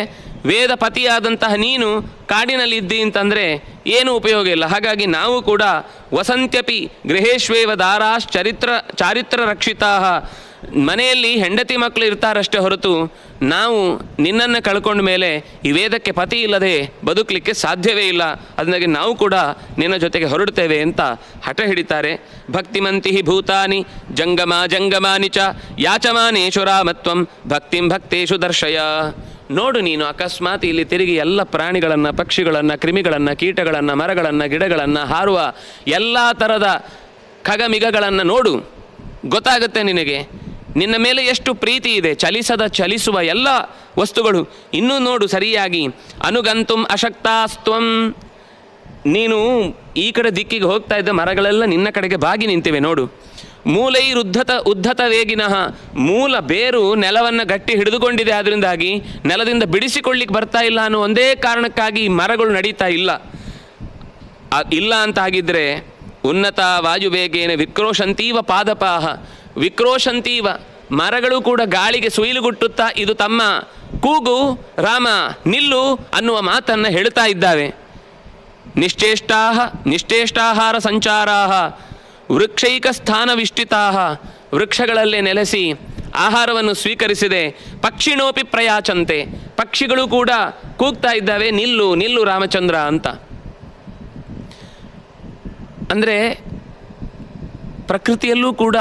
ವೇದ ಪತಿಯಾದಂತಹ ನೀನು ಕಾಡಿನಲ್ಲಿ ಇದ್ದಿ ಅಂತಂದರೆ ಏನೂ ಉಪಯೋಗ ಇಲ್ಲ. ಹಾಗಾಗಿ ನಾವು ಕೂಡ ವಸಂತ್ಯಪಿ ಗೃಹೇಶ್ವೇವ ದಾರಾಶ್ ಚಾರಿತ್ರ ರಕ್ಷಿತಾ. ಮನೆಯಲ್ಲಿ ಹೆಂಡತಿ ಮಕ್ಕಳು ಇರ್ತಾರಷ್ಟೇ ಹೊರತು ನಾವು ನಿನ್ನನ್ನು ಕಳ್ಕೊಂಡ ಮೇಲೆ ಈ ವೇದಕ್ಕೆ ಪತಿ ಇಲ್ಲದೆ ಬದುಕಲಿಕ್ಕೆ ಸಾಧ್ಯವೇ ಇಲ್ಲ. ಅದನ್ನಾಗಿ ನಾವು ಕೂಡ ನಿನ್ನ ಜೊತೆಗೆ ಹೊರಡ್ತೇವೆ ಅಂತ ಹಠ ಹಿಡಿತಾರೆ. ಭಕ್ತಿಮಂತಿ ಭೂತಾನಿ ಜಂಗಮಾನಿ ಚ ಯಾಚಮಾನೇಶು ರಾಮತ್ವಂ ಭಕ್ತಿಂ ಭಕ್ತೇಶು ದರ್ಶಯ. ನೋಡು ನೀನು ಅಕಸ್ಮಾತ್ ಇಲ್ಲಿ ತಿರುಗಿ ಎಲ್ಲ ಪ್ರಾಣಿಗಳನ್ನು, ಪಕ್ಷಿಗಳನ್ನು, ಕ್ರಿಮಿಗಳನ್ನು, ಕೀಟಗಳನ್ನು, ಮರಗಳನ್ನು, ಗಿಡಗಳನ್ನು, ಹಾರುವ ಎಲ್ಲ ಥರದ ಖಗಮಿಗಗಳನ್ನು ನೋಡು, ಗೊತ್ತಾಗುತ್ತೆ ನಿನಗೆ ನಿನ್ನ ಮೇಲೆ ಎಷ್ಟು ಪ್ರೀತಿ ಇದೆ. ಚಲಿಸುವ ಎಲ್ಲ ವಸ್ತುಗಳು ಇನ್ನೂ ನೋಡು ಸರಿಯಾಗಿ. ಅನುಗಂತುಂ ಅಶಕ್ತಾಸ್ತ್ವಂ. ನೀನು ಈ ಕಡೆ ದಿಕ್ಕಿಗೆ ಹೋಗ್ತಾ ಇದ್ದ ಮರಗಳೆಲ್ಲ ನಿನ್ನ ಕಡೆಗೆ ಬಾಗಿ ನಿಂತಿವೆ ನೋಡು. ಉದ್ಧತ ವೇಗಿನಃ. ಮೂಲ ಬೇರು ನೆಲವನ್ನು ಗಟ್ಟಿ ಹಿಡಿದುಕೊಂಡಿದೆ, ಅದರಿಂದಾಗಿ ನೆಲದಿಂದ ಬಿಡಿಸಿಕೊಳ್ಳಿಕ್ಕೆ ಬರ್ತಾ ಇಲ್ಲ ಅನ್ನೋ ಒಂದೇ ಕಾರಣಕ್ಕಾಗಿ ಮರಗಳು ನಡೀತಾ ಇಲ್ಲ ಅಂತಾಗಿದ್ದರೆ ಉನ್ನತ ವಾಯುವೇಗೇನ ವಿಕ್ರೋಶಂತೀವ ಪಾದಪಾಹ. ವಿಕ್ರೋಶಂತೀವ, ಮರಗಳು ಕೂಡ ಗಾಳಿಗೆ ಸುಯಿಲುಗುಟ್ಟುತ್ತಾ ಇದು ತಮ್ಮ ಕೂಗು, ರಾಮ ನಿಲ್ಲು ಅನ್ನುವ ಮಾತನ್ನು ಹೇಳ್ತಾ ಇದ್ದಾವೆ. ನಿಶ್ಚೇಷ್ಟಾಹಾರ ಸಂಚಾರಾ ವೃಕ್ಷೈಕ ಸ್ಥಾನ ವಿಷ್ಟಿತಾ. ವೃಕ್ಷಗಳಲ್ಲೇ ನೆಲೆಸಿ ಆಹಾರವನ್ನು ಸ್ವೀಕರಿಸಿದೆ. ಪಕ್ಷಿಣೋಪಿ ಪ್ರಯಾಚಂತೆ. ಪಕ್ಷಿಗಳು ಕೂಡ ಕೂಗ್ತಾ ಇದ್ದಾವೆ, ನಿಲ್ಲು ನಿಲ್ಲು ರಾಮಚಂದ್ರ ಅಂತ. ಅಂದರೆ ಪ್ರಕೃತಿಯಲ್ಲೂ ಕೂಡ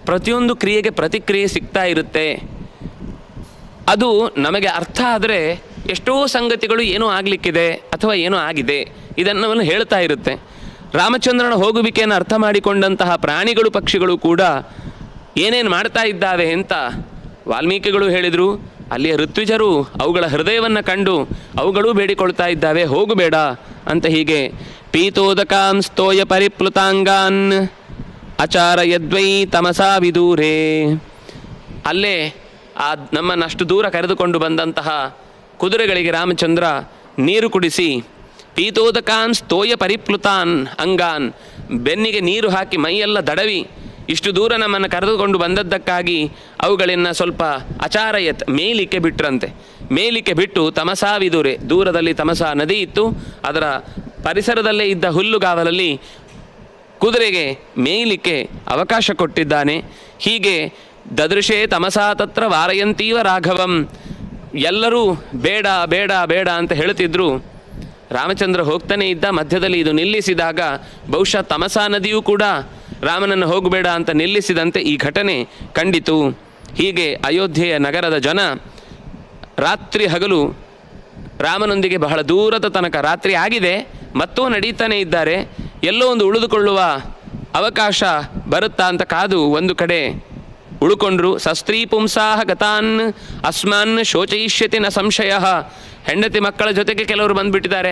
ಪ್ರತಿಯೊಂದು ಕ್ರಿಯೆಗೆ ಪ್ರತಿಕ್ರಿಯೆ ಸಿಗ್ತಾ ಇರುತ್ತೆ. ಅದು ನಮಗೆ ಅರ್ಥ ಆದರೆ ಎಷ್ಟೋ ಸಂಗತಿಗಳು ಏನೋ ಆಗಲಿಕ್ಕಿದೆ ಅಥವಾ ಏನೋ ಆಗಿದೆ ಇದನ್ನು ಹೇಳ್ತಾ ಇರುತ್ತೆ. ರಾಮಚಂದ್ರನ ಹೋಗುವಿಕೆಯನ್ನು ಅರ್ಥ ಮಾಡಿಕೊಂಡಂತಹ ಪ್ರಾಣಿಗಳು, ಪಕ್ಷಿಗಳು ಕೂಡ ಏನೇನು ಮಾಡ್ತಾ ಇದ್ದಾವೆ ಅಂತ ವಾಲ್ಮೀಕಿಗಳು ಹೇಳಿದರು. ಅಲ್ಲಿಯ ಋತ್ವಿಜರು ಅವುಗಳ ಹೃದಯವನ್ನು ಕಂಡು ಅವುಗಳೂ ಬೇಡಿಕೊಳ್ತಾ ಇದ್ದಾವೆ, ಹೋಗಬೇಡ ಅಂತ. ಹೀಗೆ ಪೀತೋದಕಾಂ ಸ್ತೋಯ ಪರಿಪ್ಲುತಾಂಗಾನ್ ಅಚಾರ ಯದ್ವೈ ತಮಸಾ ವಿದೂರೇ. ಅಲ್ಲೇ ನಮ್ಮನ್ನಷ್ಟು ದೂರ ಕರೆದುಕೊಂಡು ಬಂದಂತಹ ಕುದುರೆಗಳಿಗೆ ರಾಮಚಂದ್ರ ನೀರು ಕುಡಿಸಿ, ಪೀತೋದಕಾನ್ ಸ್ತೋಯ ಪರಿಪ್ಲುತಾನ್ ಅಂಗಾನ್, ಬೆನ್ನಿಗೆ ನೀರು ಹಾಕಿ ಮೈಯೆಲ್ಲ ದಡವಿ ಇಷ್ಟು ದೂರ ನಮ್ಮನ್ನು ಕರೆದುಕೊಂಡು ಬಂದದ್ದಕ್ಕಾಗಿ ಅವುಗಳನ್ನು ಸ್ವಲ್ಪ ಅಚಾರಯತ್ ಮೇಲಿಕ್ಕೆ ಬಿಟ್ರಂತೆ. ಮೇಲಿಕ್ಕೆ ಬಿಟ್ಟು ತಮಸಾ ವಿದೂರೆ, ದೂರದಲ್ಲಿ ತಮಸಾ ನದಿ ಇತ್ತು, ಅದರ ಪರಿಸರದಲ್ಲೇ ಇದ್ದ ಹುಲ್ಲುಗಾವಲಲ್ಲಿ ಕುದುರೆಗೆ ಮೇಯಲಿಕ್ಕೆ ಅವಕಾಶ ಕೊಟ್ಟಿದ್ದಾನೆ. ಹೀಗೆ ದದೃಶೇ ತಮಸಾ ತತ್ರ ವಾರಯಂತೀವ ರಾಘವಂ. ಎಲ್ಲರೂ ಬೇಡ ಬೇಡ ಬೇಡ ಅಂತ ಹೇಳ್ತಿದ್ರು. ರಾಮಚಂದ್ರ ಹೋಗ್ತಾನೆ ಇದ್ದ. ಮಧ್ಯದಲ್ಲಿ ಇದು ನಿಲ್ಲಿಸಿದಾಗ ಬಹುಶಃ ತಮಸಾ ನದಿಯೂ ಕೂಡ ರಾಮನನ್ನು ಹೋಗಬೇಡ ಅಂತ ನಿಲ್ಲಿಸಿದಂತೆ ಈ ಘಟನೆ ಕಂಡಿತು. ಹೀಗೆ ಅಯೋಧ್ಯೆಯ ನಗರದ ಜನ ರಾತ್ರಿ ಹಗಲು ರಾಮನೊಂದಿಗೆ ಬಹಳ ದೂರದ ತನಕ, ರಾತ್ರಿ ಆಗಿದೆ ಮತ್ತೂ ನಡೀತಾನೆ ಇದ್ದಾರೆ, ಎಲ್ಲೋ ಒಂದು ಉಳಿದುಕೊಳ್ಳುವ ಅವಕಾಶ ಬರುತ್ತಾ ಅಂತ ಕಾದು ಒಂದು ಕಡೆ ಉಳ್ಕೊಂಡ್ರು. ಸಸ್ತ್ರೀ ಪುಂಸಾಹ ಗತಾನ್ ಅಸ್ಮಾನ್ ಶೋಚಯಿಷ್ಯತಿ ನ ಸಂಶಯ. ಹೆಂಡತಿ ಮಕ್ಕಳ ಜೊತೆಗೆ ಕೆಲವರು ಬಂದುಬಿಟ್ಟಿದ್ದಾರೆ,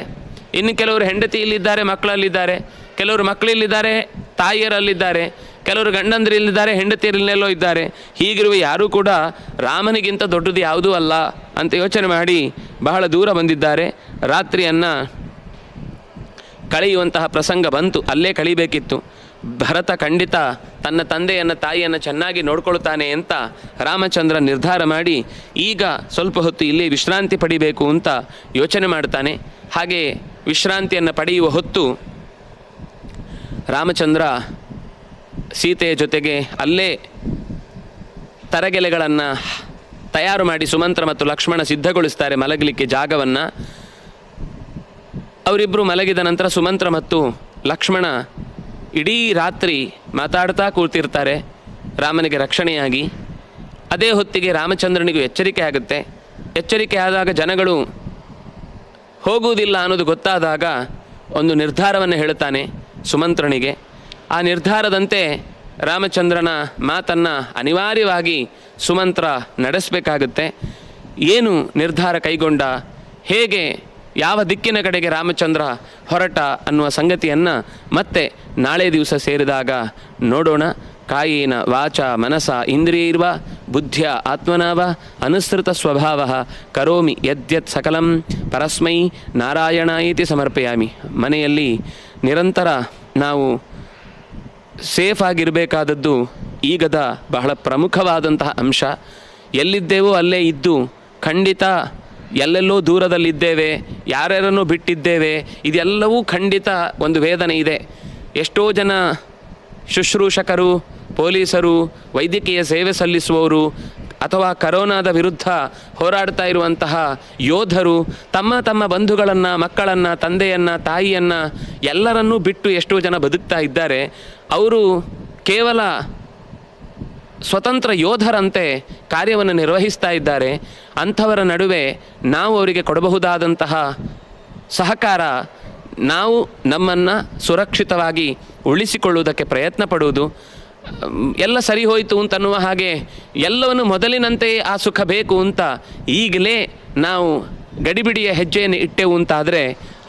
ಇನ್ನು ಕೆಲವರು ಹೆಂಡತಿ ಇಲ್ಲಿದ್ದಾರೆ, ಮಕ್ಕಳಲ್ಲಿದ್ದಾರೆ, ಕೆಲವರು ಮಕ್ಕಳಿಲ್ಲಿದ್ದಾರೆ, ತಾಯಿಯರಲ್ಲಿದ್ದಾರೆ, ಕೆಲವರು ಗಂಡಂದಿರಿಲ್ಲಿದ್ದಾರೆ, ಹೆಂಡತಿಯರಲ್ಲೆಲ್ಲೋ ಇದ್ದಾರೆ. ಹೀಗಿರುವ ಯಾರೂ ಕೂಡ ರಾಮನಿಗಿಂತ ದೊಡ್ಡದು ಯಾವುದೂ ಅಲ್ಲ ಅಂತ ಯೋಚನೆ ಮಾಡಿ ಬಹಳ ದೂರ ಬಂದಿದ್ದಾರೆ. ರಾತ್ರಿಯನ್ನು ಕಳೆಯುವಂತಹ ಪ್ರಸಂಗ ಬಂತು. ಅಲ್ಲೇ ಕಳಿಬೇಕಿತ್ತು. ಭರತ ಖಂಡಿತ ತನ್ನ ತಂದೆಯನ್ನು ತಾಯಿಯನ್ನು ಚೆನ್ನಾಗಿ ನೋಡ್ಕೊಳ್ತಾನೆ ಅಂತ ರಾಮಚಂದ್ರ ನಿರ್ಧಾರ ಮಾಡಿ ಈಗ ಸ್ವಲ್ಪ ಹೊತ್ತು ಇಲ್ಲಿ ವಿಶ್ರಾಂತಿ ಪಡಿಬೇಕು ಅಂತ ಯೋಚನೆ ಮಾಡ್ತಾನೆ. ಹಾಗೆ ವಿಶ್ರಾಂತಿಯನ್ನು ಪಡೆಯುವ ಹೊತ್ತು ರಾಮಚಂದ್ರ ಸೀತೆಯ ಜೊತೆಗೆ ಅಲ್ಲೇ ತರಗೆಲೆಗಳನ್ನು ತಯಾರು ಮಾಡಿ ಸುಮಂತ್ರ ಮತ್ತು ಲಕ್ಷ್ಮಣ ಸಿದ್ಧಗೊಳಿಸ್ತಾರೆ ಮಲಗಲಿಕ್ಕೆ ಜಾಗವನ್ನು. ಅವರಿಬ್ಬರು ಮಲಗಿದ ನಂತರ ಸುಮಂತ್ರ ಮತ್ತು ಲಕ್ಷ್ಮಣ ಇಡೀ ರಾತ್ರಿ ಮಾತಾಡ್ತಾ ಕೂರ್ತಿರ್ತಾರೆ ರಾಮನಿಗೆ ರಕ್ಷಣೆಯಾಗಿ. ಅದೇ ಹೊತ್ತಿಗೆ ರಾಮಚಂದ್ರನಿಗೂ ಎಚ್ಚರಿಕೆ ಆಗುತ್ತೆ. ಎಚ್ಚರಿಕೆ ಆದಾಗ ಜನಗಳು ಹೋಗುವುದಿಲ್ಲ ಅನ್ನೋದು ಗೊತ್ತಾದಾಗ ಒಂದು ನಿರ್ಧಾರವನ್ನು ಹೇಳುತ್ತಾನೆ ಸುಮಂತ್ರನಿಗೆ. ಆ ನಿರ್ಧಾರದಂತೆ ರಾಮಚಂದ್ರನ ಮಾತನ್ನು ಅನಿವಾರ್ಯವಾಗಿ ಸುಮಂತ್ರ ನಡೆಸಬೇಕಾಗುತ್ತೆ. ಏನು ನಿರ್ಧಾರ ಕೈಗೊಂಡ, ಹೇಗೆ ಯಾವ ದಿಕ್ಕಿನ ಕಡೆಗೆ ರಾಮಚಂದ್ರ ಹೊರಟ ಅನ್ನುವ ಸಂಗತಿಯನ್ನು ಮತ್ತೆ ನಾಳೆ ದಿವಸ ಸೇರಿದಾಗ ನೋಡೋಣ. ಕಾಯೇನ ವಾಚ ಮನಸ ಇಂದ್ರಿಯೈರ್ವ ಬುದ್ಧಿಯ ಆತ್ಮನಾವ ಅನುಸೃತ ಸ್ವಭಾವ ಕರೋಮಿ ಯದ್ಯತ್ ಸಕಲಂ ಪರಸ್ಮೈ ನಾರಾಯಣಾಯೇತಿ ಸಮರ್ಪಯಾಮಿ. ಮನೆಯಲ್ಲಿ ನಿರಂತರ ನಾವು ಸೇಫ್ ಆಗಿರಬೇಕಾದದ್ದು ಈಗದ ಬಹಳ ಪ್ರಮುಖವಾದಂತಹ ಅಂಶ. ಎಲ್ಲಿದ್ದೇವೋ ಅಲ್ಲೇ ಇದ್ದು ಖಂಡಿತ ಎಲ್ಲೆಲ್ಲೋ ದೂರದಲ್ಲಿದ್ದೇವೆ, ಯಾರ್ಯಾರನ್ನೋ ಬಿಟ್ಟಿದ್ದೇವೆ, ಇದೆಲ್ಲವೂ ಖಂಡಿತ ಒಂದು ವೇದನೆ ಇದೆ. ಎಷ್ಟೋ ಜನ ಶುಶ್ರೂಷಕರು, ಪೊಲೀಸರು, ವೈದ್ಯಕೀಯ ಸೇವೆ ಸಲ್ಲಿಸುವವರು ಅಥವಾ ಕರೋನಾದ ವಿರುದ್ಧ ಹೋರಾಡ್ತಾ ಇರುವಂತಹ ಯೋಧರು ತಮ್ಮ ತಮ್ಮ ಬಂಧುಗಳನ್ನು, ಮಕ್ಕಳನ್ನು, ತಂದೆಯನ್ನು, ತಾಯಿಯನ್ನು ಎಲ್ಲರನ್ನೂ ಬಿಟ್ಟು ಎಷ್ಟೋ ಜನ ಬದುಕ್ತಾ ಇದ್ದಾರೆ. ಅವರು ಕೇವಲ ಸ್ವತಂತ್ರ ಯೋಧರಂತೆ ಕಾರ್ಯವನ್ನು ನಿರ್ವಹಿಸ್ತಾ ಇದ್ದಾರೆ. ಅಂಥವರ ನಡುವೆ ನಾವು ಅವರಿಗೆ ಕೊಡಬಹುದಾದಂತಹ ಸಹಕಾರ, ನಾವು ನಮ್ಮನ್ನು ಸುರಕ್ಷಿತವಾಗಿ ಉಳಿಸಿಕೊಳ್ಳುವುದಕ್ಕೆ ಪ್ರಯತ್ನ ಪಡುವುದು. ಎಲ್ಲ ಸರಿ ಹೋಯಿತು ಅಂತನ್ನುವ ಹಾಗೆ ಎಲ್ಲವನ್ನು ಮೊದಲಿನಂತೆಯೇ ಆ ಸುಖ ಬೇಕು ಅಂತ ಈಗಲೇ ನಾವು ಗಡಿಬಿಡಿಯ ಹೆಜ್ಜೆಯನ್ನು ಇಟ್ಟೆವು ಅಂತಾದರೆ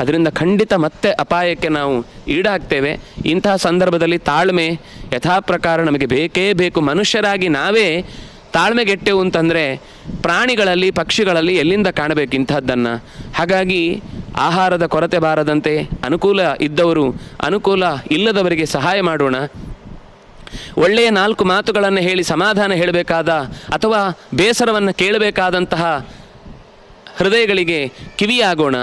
ಅದರಿಂದ ಖಂಡಿತ ಮತ್ತೆ ಅಪಾಯಕ್ಕೆ ನಾವು ಈಡಾಗ್ತೇವೆ. ಇಂತಹ ಸಂದರ್ಭದಲ್ಲಿ ತಾಳ್ಮೆ ಯಥಾಪ್ರಕಾರ ನಮಗೆ ಬೇಕೇ ಬೇಕು. ಮನುಷ್ಯರಾಗಿ ನಾವೇ ತಾಳ್ಮೆಗೆಟ್ಟೆವು ಅಂತಂದರೆ ಪ್ರಾಣಿಗಳಲ್ಲಿ, ಪಕ್ಷಿಗಳಲ್ಲಿ ಎಲ್ಲಿಂದ ಕಾಣಬೇಕು ಇಂಥದ್ದನ್ನು? ಹಾಗಾಗಿ ಆಹಾರದ ಕೊರತೆ ಬಾರದಂತೆ ಅನುಕೂಲ ಇದ್ದವರು ಅನುಕೂಲ ಇಲ್ಲದವರಿಗೆ ಸಹಾಯ ಮಾಡೋಣ. ಒಳ್ಳೆಯ 4 ಮಾತುಗಳನ್ನು ಹೇಳಿ ಸಮಾಧಾನ ಹೇಳಬೇಕಾದ ಅಥವಾ ಬೇಸರವನ್ನು ಕೇಳಬೇಕಾದಂತಹ ಹೃದಯಗಳಿಗೆ ಕಿವಿಯಾಗೋಣ,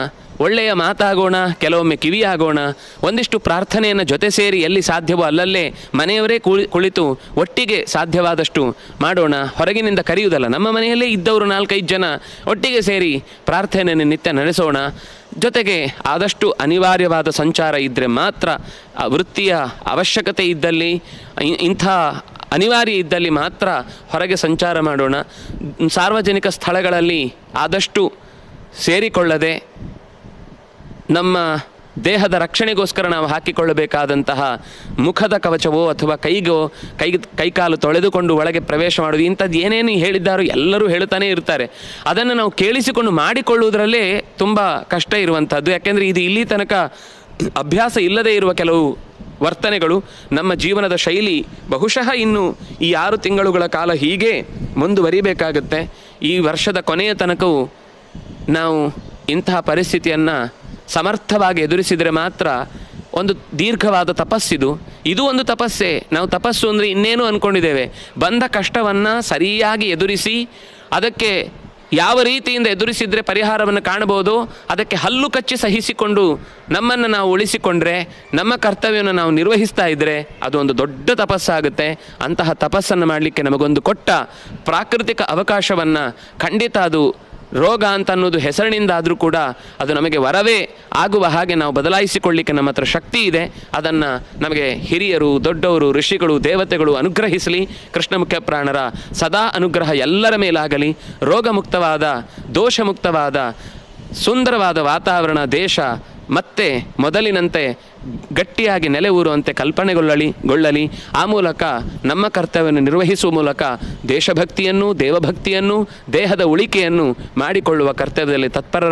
ಒಳ್ಳೆಯ ಮಾತಾಗೋಣ, ಕೆಲವೊಮ್ಮೆ ಕಿವಿಯಾಗೋಣ. ಒಂದಿಷ್ಟು ಪ್ರಾರ್ಥನೆಯನ್ನು ಜೊತೆ ಸೇರಿ ಎಲ್ಲಿ ಸಾಧ್ಯವೋ ಅಲ್ಲಲ್ಲೇ ಮನೆಯವರೇ ಕುಳಿತು ಒಟ್ಟಿಗೆ ಸಾಧ್ಯವಾದಷ್ಟು ಮಾಡೋಣ. ಹೊರಗಿನಿಂದ ಕರೆಯುವುದಲ್ಲ, ನಮ್ಮ ಮನೆಯಲ್ಲೇ ಇದ್ದವರು 4-5 ಜನ ಒಟ್ಟಿಗೆ ಸೇರಿ ಪ್ರಾರ್ಥನೆಯನ್ನು ನಿತ್ಯ ನಡೆಸೋಣ. ಜೊತೆಗೆ ಆದಷ್ಟು ಅನಿವಾರ್ಯವಾದ ಸಂಚಾರ ಇದ್ದರೆ ಮಾತ್ರ, ವೃತ್ತಿಯ ಅವಶ್ಯಕತೆ ಇದ್ದಲ್ಲಿ, ಇಂಥ ಅನಿವಾರ್ಯ ಇದ್ದಲ್ಲಿ ಮಾತ್ರ ಹೊರಗೆ ಸಂಚಾರ ಮಾಡೋಣ. ಸಾರ್ವಜನಿಕ ಸ್ಥಳಗಳಲ್ಲಿ ಆದಷ್ಟು ಸೇರಿಕೊಳ್ಳದೆ ನಮ್ಮ ದೇಹದ ರಕ್ಷಣೆಗೋಸ್ಕರ ನಾವು ಹಾಕಿಕೊಳ್ಳಬೇಕಾದಂತಹ ಮುಖದ ಕವಚವೋ ಅಥವಾ ಕೈಕಾಲು ತೊಳೆದುಕೊಂಡು ಒಳಗೆ ಪ್ರವೇಶ ಮಾಡೋದು, ಇಂಥದ್ದು ಏನೇನು ಹೇಳಿದ್ದಾರೋ ಎಲ್ಲರೂ ಹೇಳ್ತಾನೆ ಇರ್ತಾರೆ. ಅದನ್ನು ನಾವು ಕೇಳಿಸಿಕೊಂಡು ಮಾಡಿಕೊಳ್ಳುವುದರಲ್ಲೇ ತುಂಬ ಕಷ್ಟ ಇರುವಂಥದ್ದು. ಯಾಕೆಂದರೆ ಇದು ಇಲ್ಲಿ ತನಕ ಅಭ್ಯಾಸ ಇಲ್ಲದೇ ಇರುವ ಕೆಲವು ವರ್ತನೆಗಳು. ನಮ್ಮ ಜೀವನದ ಶೈಲಿ ಬಹುಶಃ ಇನ್ನು ಈ 6 ತಿಂಗಳುಗಳ ಕಾಲ ಹೀಗೆ ಮುಂದುವರಿಬೇಕಾಗುತ್ತೆ. ಈ ವರ್ಷದ ಕೊನೆಯ ತನಕವೂ ನಾವು ಇಂತಹ ಪರಿಸ್ಥಿತಿಯನ್ನು ಸಮರ್ಥವಾಗಿ ಎದುರಿಸಿದರೆ ಮಾತ್ರ ಒಂದು ದೀರ್ಘವಾದ ತಪಸ್ಸಿದು. ಇದು ಒಂದು ತಪಸ್ಸೇ. ನಾವು ತಪಸ್ಸು ಅಂದರೆ ಇನ್ನೇನು ಅಂದ್ಕೊಂಡಿದ್ದೇವೆ. ಬಂದ ಕಷ್ಟವನ್ನು ಸರಿಯಾಗಿ ಎದುರಿಸಿ ಅದಕ್ಕೆ ಯಾವ ರೀತಿಯಿಂದ ಎದುರಿಸಿದರೆ ಪರಿಹಾರವನ್ನು ಕಾಣಬಹುದು, ಅದಕ್ಕೆ ಹಲ್ಲು ಕಚ್ಚಿ ಸಹಿಸಿಕೊಂಡು ನಮ್ಮನ್ನು ನಾವು ಉಳಿಸಿಕೊಂಡ್ರೆ, ನಮ್ಮ ಕರ್ತವ್ಯವನ್ನು ನಾವು ನಿರ್ವಹಿಸ್ತಾ ಇದ್ದರೆ ಅದು ಒಂದು ದೊಡ್ಡ ತಪಸ್ಸಾಗುತ್ತೆ. ಅಂತಹ ತಪಸ್ಸನ್ನು ಮಾಡಲಿಕ್ಕೆ ನಮಗೊಂದು ಕೊಟ್ಟ ಪ್ರಾಕೃತಿಕ ಅವಕಾಶವನ್ನು ಖಂಡಿತ ಅದು ರೋಗ ಅಂತ ಅನ್ನೋದು ಹೆಸರಿನಿಂದಾದರೂ ಕೂಡ ಅದು ನಮಗೆ ವರವೇ ಆಗುವ ಹಾಗೆ ನಾವು ಬದಲಾಯಿಸಿಕೊಳ್ಳಿಕ್ಕೆ ನಮ್ಮ ಹತ್ರ ಶಕ್ತಿ ಇದೆ. ಅದನ್ನು ನಮಗೆ ಹಿರಿಯರು, ದೊಡ್ಡವರು, ಋಷಿಗಳು, ದೇವತೆಗಳು ಅನುಗ್ರಹಿಸಲಿ. ಕೃಷ್ಣ ಮುಖ್ಯ ಪ್ರಾಣರ ಸದಾ ಅನುಗ್ರಹ ಎಲ್ಲರ ಮೇಲಾಗಲಿ. ರೋಗಮುಕ್ತವಾದ, ದೋಷಮುಕ್ತವಾದ, ಸುಂದರವಾದ ವಾತಾವರಣ, ದೇಶ ಮತ್ತೆ ಮೊದಲಿನಂತೆ ಗಟ್ಟಿಯಾಗಿ ನೆಲೆ ಊರುವಂತೆ ಕಲ್ಪನೆಗೊಳ್ಳಲಿ. ಆ ಮೂಲಕ ನಮ್ಮ ಕರ್ತವ್ಯವನ್ನು ನಿರ್ವಹಿಸುವ ಮೂಲಕ ದೇಶಭಕ್ತಿಯನ್ನು, ದೇವಭಕ್ತಿಯನ್ನು, ದೇಹದ ಉಳಿಕೆಯನ್ನು ಮಾಡಿಕೊಳ್ಳುವ ಕರ್ತವ್ಯದಲ್ಲಿ ತತ್ಪರ